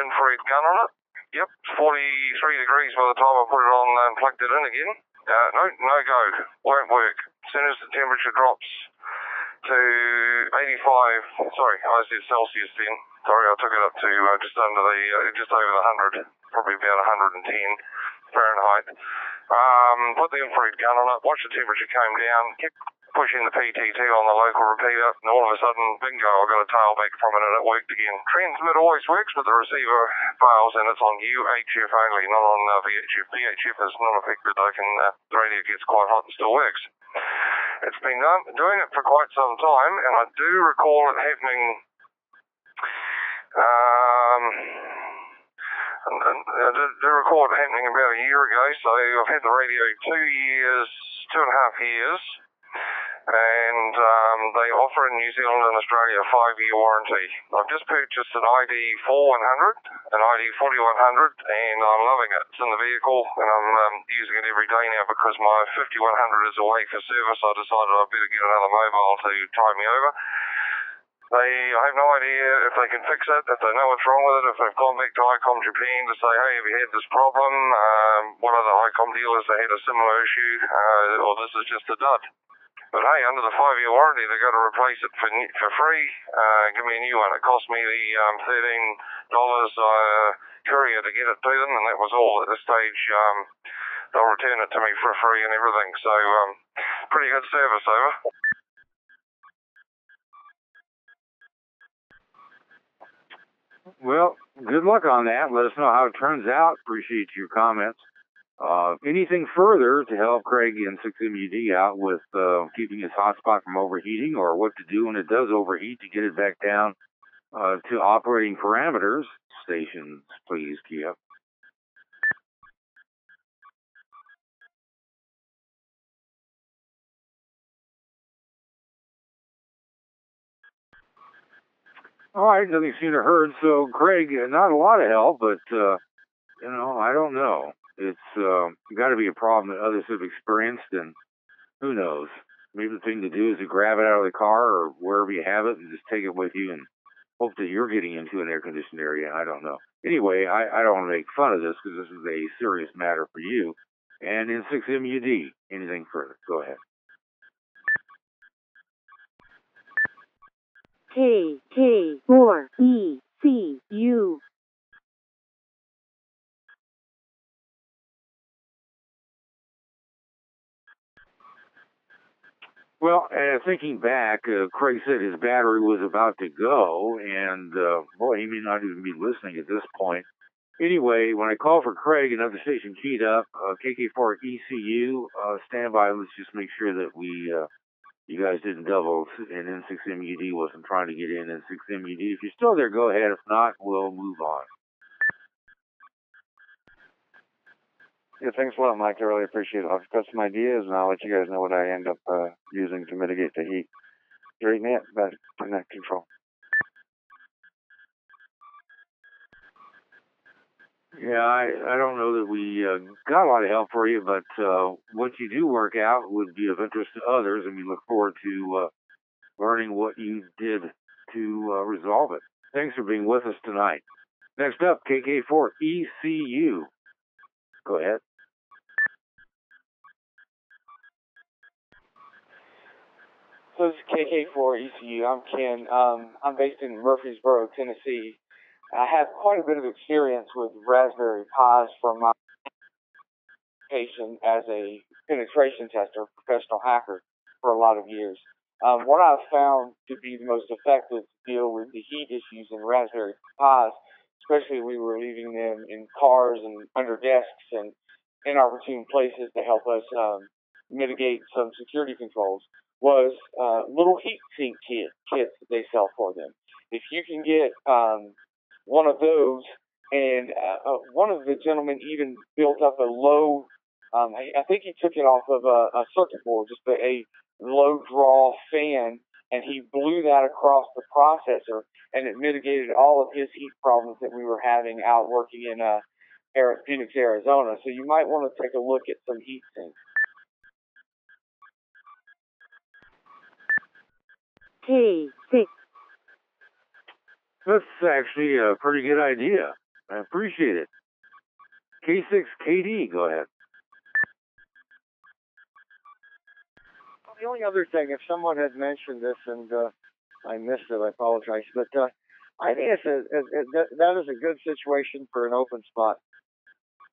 infrared gun on it. Yep, 43 degrees by the time I put it on and plugged it in again. No go. Won't work. As soon as the temperature drops to 85, sorry, I said Celsius then. Sorry, I took it up to just over the 100, probably about 110 Fahrenheit. Put the infrared gun on it, watched the temperature came down, kept pushing the PTT on the local repeater, and all of a sudden, bingo, I got a tailback from it and it worked again. Transmit always works, but the receiver fails, and it's on UHF only, not on VHF. VHF is not affected. The radio gets quite hot and still works. It's been doing it for quite some time, and I do recall it happening I do recall it happening about a year ago, so I've had the radio 2.5 years, and they offer in New Zealand and Australia a 5-year warranty. I've just purchased an ID4100, an ID4100, and I'm loving it. It's in the vehicle, and I'm using it every day now because my 5100 is away for service. I decided I'd better get another mobile to tide me over. I have no idea if they can fix it, if they know what's wrong with it, if they've gone back to ICOM Japan to say, hey, have you had this problem? What other ICOM dealers that had a similar issue? Or this is just a dud. But hey, under the 5-year warranty, they've got to replace it for free. Give me a new one. It cost me the $13 courier to get it to them, and that was all. At this stage, they'll return it to me for free and everything. So, pretty good service, over. Well, good luck on that. Let us know how it turns out. Appreciate your comments. Anything further to help Craig in 6MUD out with keeping his hotspot from overheating, or what to do when it does overheat to get it back down to operating parameters? Stations, please, Kia. All right, nothing seen or heard. So, Craig, not a lot of help, but, I don't know. It's got to be a problem that others have experienced, and who knows? Maybe the thing to do is to grab it out of the car or wherever you have it and just take it with you and hope that you're getting into an air-conditioned area. I don't know. Anyway, I don't want to make fun of this because this is a serious matter for you. And in 6MUD, anything further? Go ahead. KK4ECU. Well, thinking back, Craig said his battery was about to go, and boy, he may not even be listening at this point. Anyway, when I call for Craig, another station keyed up, KK4ECU, stand by. Let's just make sure that you guys didn't double, and N6MUD wasn't trying to get in N6MUD. If you're still there, go ahead. If not, we'll move on. Yeah, thanks a lot, Mike. I really appreciate it. I've got some ideas, and I'll let you guys know what I end up using to mitigate the heat. Great net, back to net control. Yeah, I don't know that we got a lot of help for you, but what you do work out would be of interest to others, and we look forward to learning what you did to resolve it. Thanks for being with us tonight. Next up, KK4ECU. Go ahead. So this is KK4ECU. I'm Ken. I'm based in Murfreesboro, Tennessee. I have quite a bit of experience with Raspberry Pis from my education as a penetration tester, professional hacker for a lot of years. What I've found to be the most effective to deal with the heat issues in Raspberry Pis, especially we were leaving them in cars and under desks and inopportune places to help us mitigate some security controls, was little heat sink kits that they sell for them. If you can get one of those, and one of the gentlemen even built up a low, I think he took it off of a circuit board, just a low draw fan, and he blew that across the processor, and it mitigated all of his heat problems that we were having out working in Phoenix, Arizona. So you might want to take a look at some heat sinks. K6. That's actually a pretty good idea. I appreciate it. K6KD, go ahead. The only other thing, if someone had mentioned this and I missed it, I apologize, but I think that is a good situation for an open spot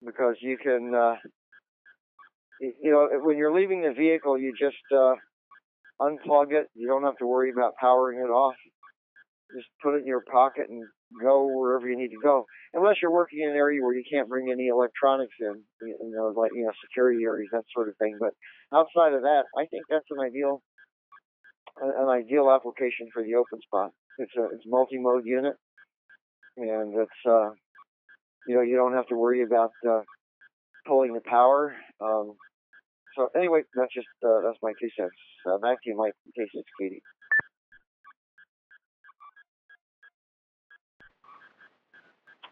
because you can, when you're leaving the vehicle, you just unplug it. You don't have to worry about powering it off. Just put it in your pocket and go wherever you need to go. Unless you're working in an area where you can't bring any electronics in, like security areas, that sort of thing. But outside of that, I think that's an ideal application for the open spot. It's multi-mode unit, and it's you don't have to worry about pulling the power. So anyway, that's my 2 cents. Back to you, Mike. K6 Katie.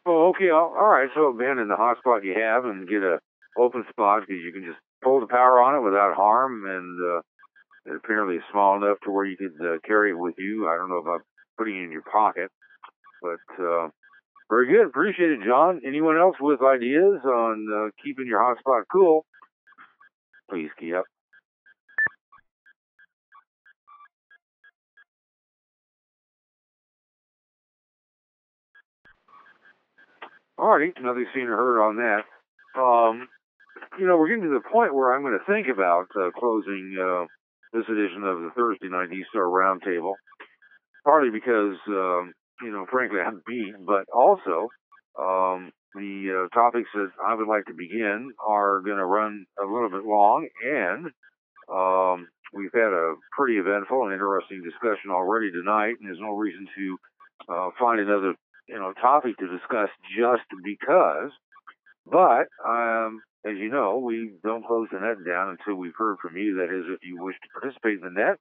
Oh, okay. All right. So abandon the hotspot you have and get a open spot because you can just pull the power on it without harm, and it apparently is small enough to where you could carry it with you. I don't know about putting it in your pocket, but very good. Appreciate it, John. Anyone else with ideas on keeping your hotspot cool? Please key up. Alrighty, nothing seen or heard on that. We're getting to the point where I'm going to think about closing this edition of the Thursday Night D-Star Roundtable. Partly because, frankly, I'm beat, but also the topics that I would like to begin are going to run a little bit long, and we've had a pretty eventful and interesting discussion already tonight, and there's no reason to find another topic to discuss just because. But as you know, we don't close the net down until we've heard from you. That is, if you wish to participate in the net,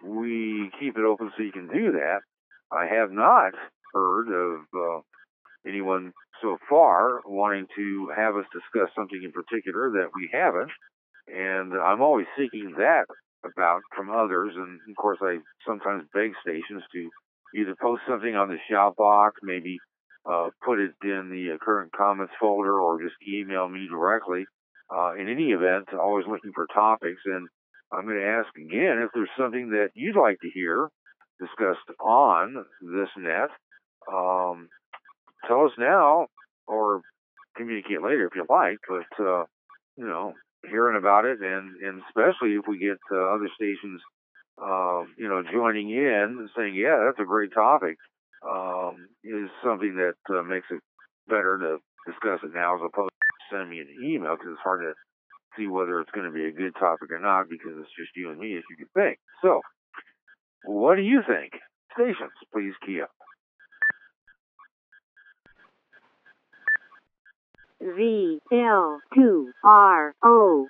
we keep it open so you can do that. I have not heard of anyone so far wanting to have us discuss something in particular that we haven't. And I'm always seeking that about from others. And of course, I sometimes beg stations to either post something on the shout box, maybe put it in the current comments folder, or just email me directly. In any event, always looking for topics. And I'm going to ask again if there's something that you'd like to hear discussed on this net. Tell us now, or communicate later if you like, but, hearing about it, and especially if we get other stations, joining in and saying, yeah, that's a great topic, is something that makes it better to discuss it now as opposed to sending me an email, because it's hard to see whether it's going to be a good topic or not, because it's just you and me, as you can think. So, what do you think? Stations, please key up. ZL2RO.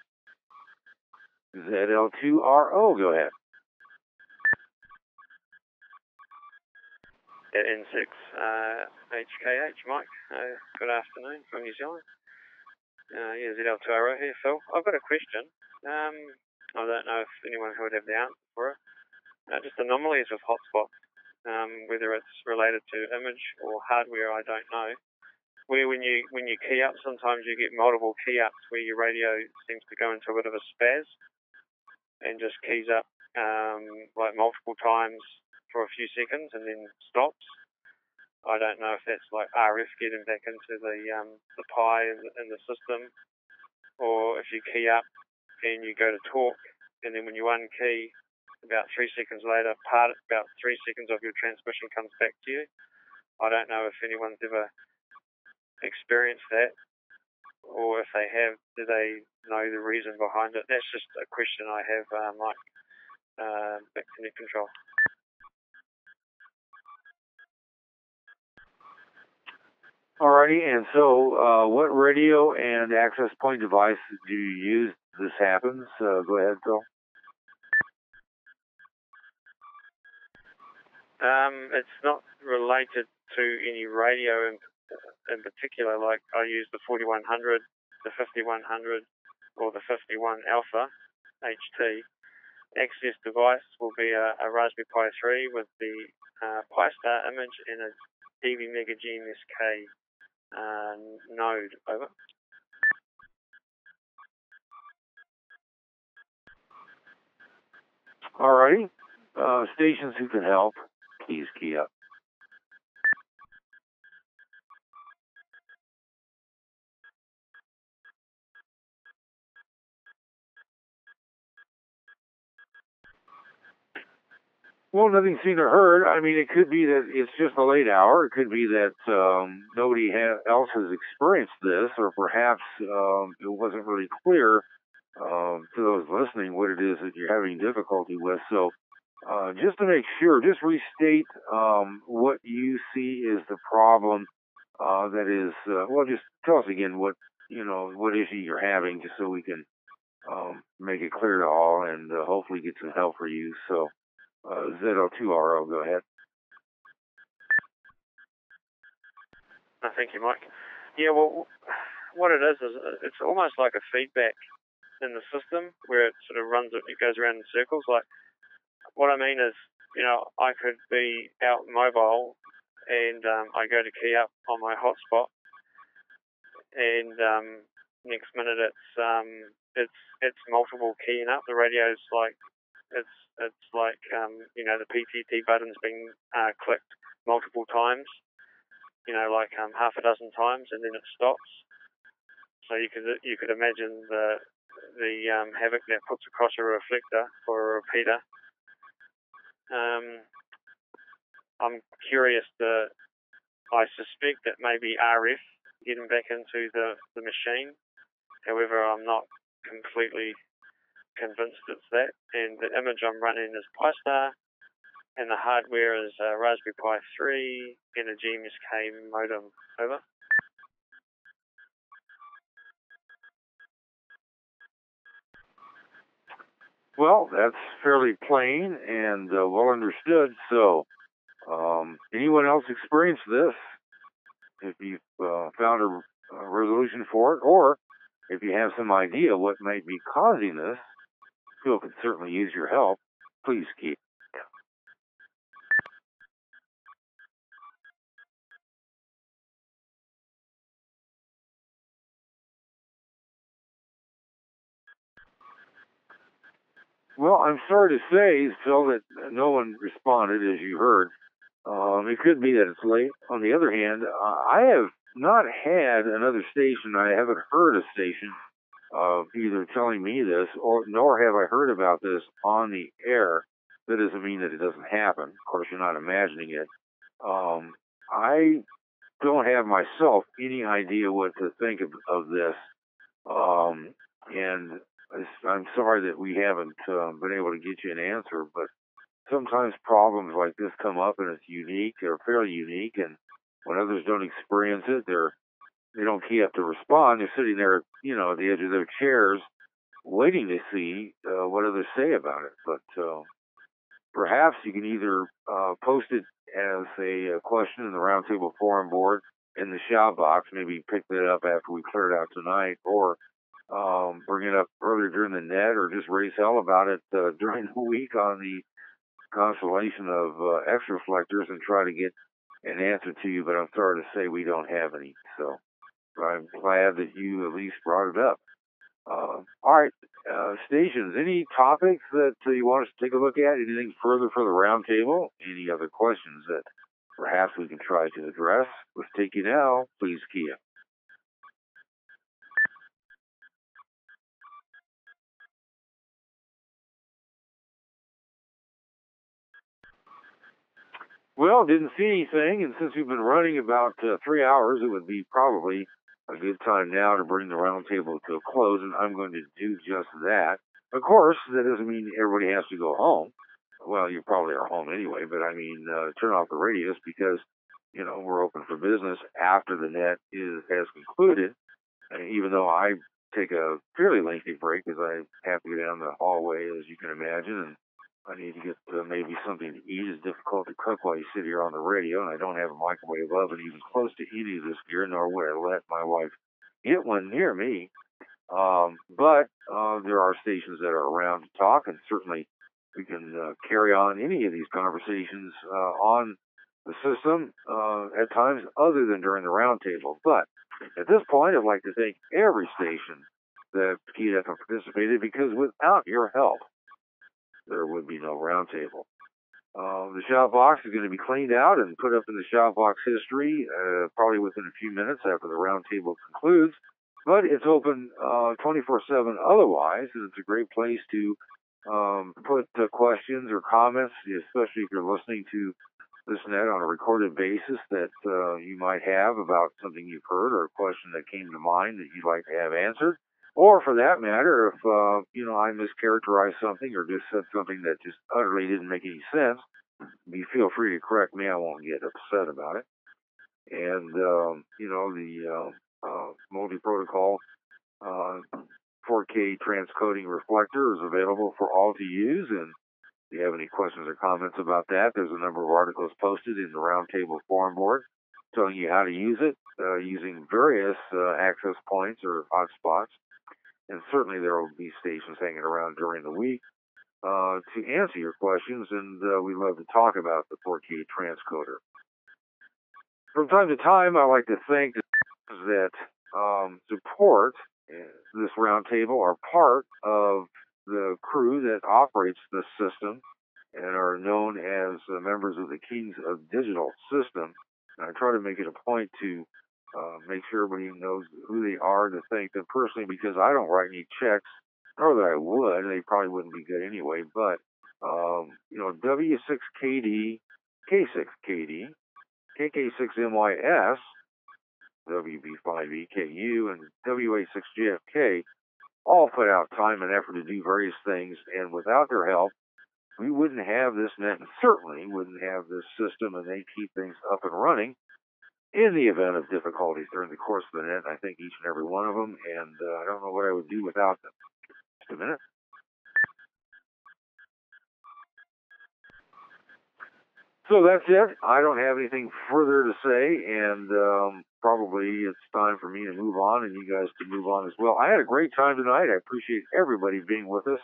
ZL2RO, go ahead. N6, HKH, Mike. Good afternoon from New Zealand. ZL2RO here, Phil. I've got a question. I don't know if anyone would have the answer for it. Just anomalies with hotspots, whether it's related to image or hardware, I don't know. Where when you key up, sometimes you get multiple key ups where your radio seems to go into a bit of a spaz and just keys up like multiple times for a few seconds and then stops. I don't know if that's like RF getting back into the Pi in the system, or if you key up and you go to talk, and then when you unkey, about 3 seconds later, about 3 seconds of your transmission comes back to you. I don't know if anyone's ever experienced that, or if they have, do they know the reason behind it? That's just a question I have, Mike. Back to net control. Alrighty, and so what radio and access point device do you use? This happens. Go ahead, Phil. It's not related to any radio in particular. Like I use the 4100, the 5100, or the 51 Alpha HT. Access device will be a Raspberry Pi 3 with the Pi-Star image and a DV Mega GMSK node. Over. Alrighty. Stations who can help, please key up. Well, nothing seen or heard. I mean, it could be that it's just a late hour. It could be that nobody else has experienced this, or perhaps it wasn't really clear to those listening what it is that you're having difficulty with. So just to make sure, just restate what you see is the problem. That is, just tell us again what issue you're having, just so we can make it clear to all and hopefully get some help for you. So. ZL2RO, go ahead. Thank you, Mike. Yeah, well, what it is it's almost like a feedback in the system where it sort of it goes around in circles. Like, what I mean is, I could be out mobile and I go to key up on my hotspot, and next minute it's multiple keying up. The radio's like, it's like the PTT button's been clicked multiple times, like half a dozen times, and then it stops. So you could imagine the havoc that puts across a reflector or a repeater. I'm curious I suspect that maybe RF getting back into the machine. However, I'm not completely convinced it's that, and the image I'm running is Pi-Star, and the hardware is a Raspberry Pi 3 and a GMSK modem. Over. Well, that's fairly plain and well understood. So Anyone else experienced this? If you've found a resolution for it, or if you have some idea what might be causing this, Phil could certainly use your help. Please keep. Well, I'm sorry to say, Phil, that no one responded, as you heard. It could be that it's late. On the other hand, I have not had another station. I haven't heard a station either telling me this, or nor have I heard about this on the air. That doesn't mean that it doesn't happen. Of course, you're not imagining it. I don't have myself any idea what to think of this. And I'm sorry that we haven't been able to get you an answer, but sometimes problems like this come up and it's unique or fairly unique, and when others don't experience it, they don't key up to respond. They're sitting there, at the edge of their chairs, waiting to see what others say about it. But perhaps you can either post it as a question in the Roundtable Forum board in the shout box, maybe pick that up after we clear it out tonight, or bring it up earlier during the net, or just raise hell about it during the week on the constellation of X reflectors and try to get an answer to you. But I'm sorry to say we don't have any. So I'm glad that you at least brought it up. All right, stations, any topics that you want us to take a look at? Anything further for the roundtable? Any other questions that perhaps we can try to address? Let's take you now. Please key up. Well, didn't see anything, and since we've been running about 3 hours, it would be probably a good time now to bring the roundtable to a close, and I'm going to do just that. Of course, that doesn't mean everybody has to go home. Well, you probably are home anyway, but I mean, turn off the radios because, we're open for business after the net has concluded, even though I take a fairly lengthy break because I have to go down the hallway, as you can imagine, and I need to get maybe something to eat. It's difficult to cook while you sit here on the radio, and I don't have a microwave oven even close to any of this gear, nor would I let my wife get one near me. But there are stations that are around to talk, and certainly we can carry on any of these conversations on the system at times other than during the roundtable. But at this point, I'd like to thank every station that keyed up and participated, because without your help, there would be no roundtable. The shout box is going to be cleaned out and put up in the shout box history probably within a few minutes after the roundtable concludes. But it's open 24/7 otherwise, and it's a great place to put questions or comments, especially if you're listening to this net on a recorded basis that you might have about something you've heard or a question that came to mind that you'd like to have answered. Or for that matter, if, I mischaracterized something or just said something that just utterly didn't make any sense, you feel free to correct me. I won't get upset about it. And, the multi-protocol 4K transcoding reflector is available for all to use. And if you have any questions or comments about that, there's a number of articles posted in the Roundtable Forum board telling you how to use it using various access points or hotspots. And certainly there will be stations hanging around during the week to answer your questions, and we love to talk about the 4K transcoder. From time to time, I like to think that support this roundtable are part of the crew that operates this system and are known as members of the Kings of Digital system. And I try to make it a point to make sure everybody knows who they are, to thank them personally, because I don't write any checks, nor that I would. They probably wouldn't be good anyway. But, W6KD, K6KD, KK6MYS, WB5EKU, and WA6JFK all put out time and effort to do various things, and without their help, we wouldn't have this net, and certainly wouldn't have this system, and they keep things up and running in the event of difficulties during the course of the net. I think each and every one of them, and I don't know what I would do without them. Just a minute. So that's it. I don't have anything further to say, and probably it's time for me to move on, and you guys to move on as well. I had a great time tonight. I appreciate everybody being with us.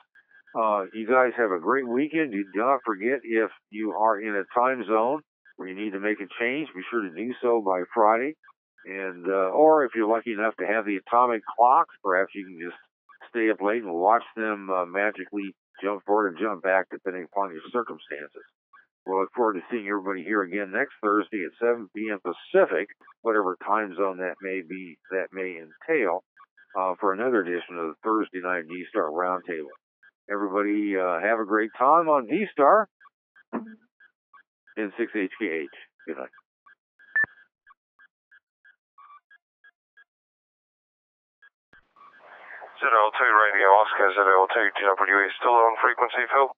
You guys have a great weekend. Do not forget, if you are in a time zone where you need to make a change, be sure to do so by Friday. And or if you're lucky enough to have the atomic clocks, perhaps you can just stay up late and watch them magically jump forward and jump back depending upon your circumstances. We'll look forward to seeing everybody here again next Thursday at 7 p.m. Pacific, whatever time zone that may be, that may entail, for another edition of the Thursday Night D-Star Roundtable. Everybody have a great time on D-Star in 6HKH. Good night. ZL2 Radio Oscar, ZL2 TWE still on frequency, Phil?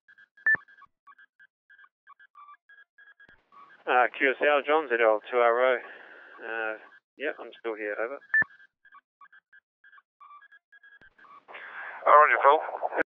QSL, John, ZL2RO. Yeah, I'm still here, over. Roger, Phil.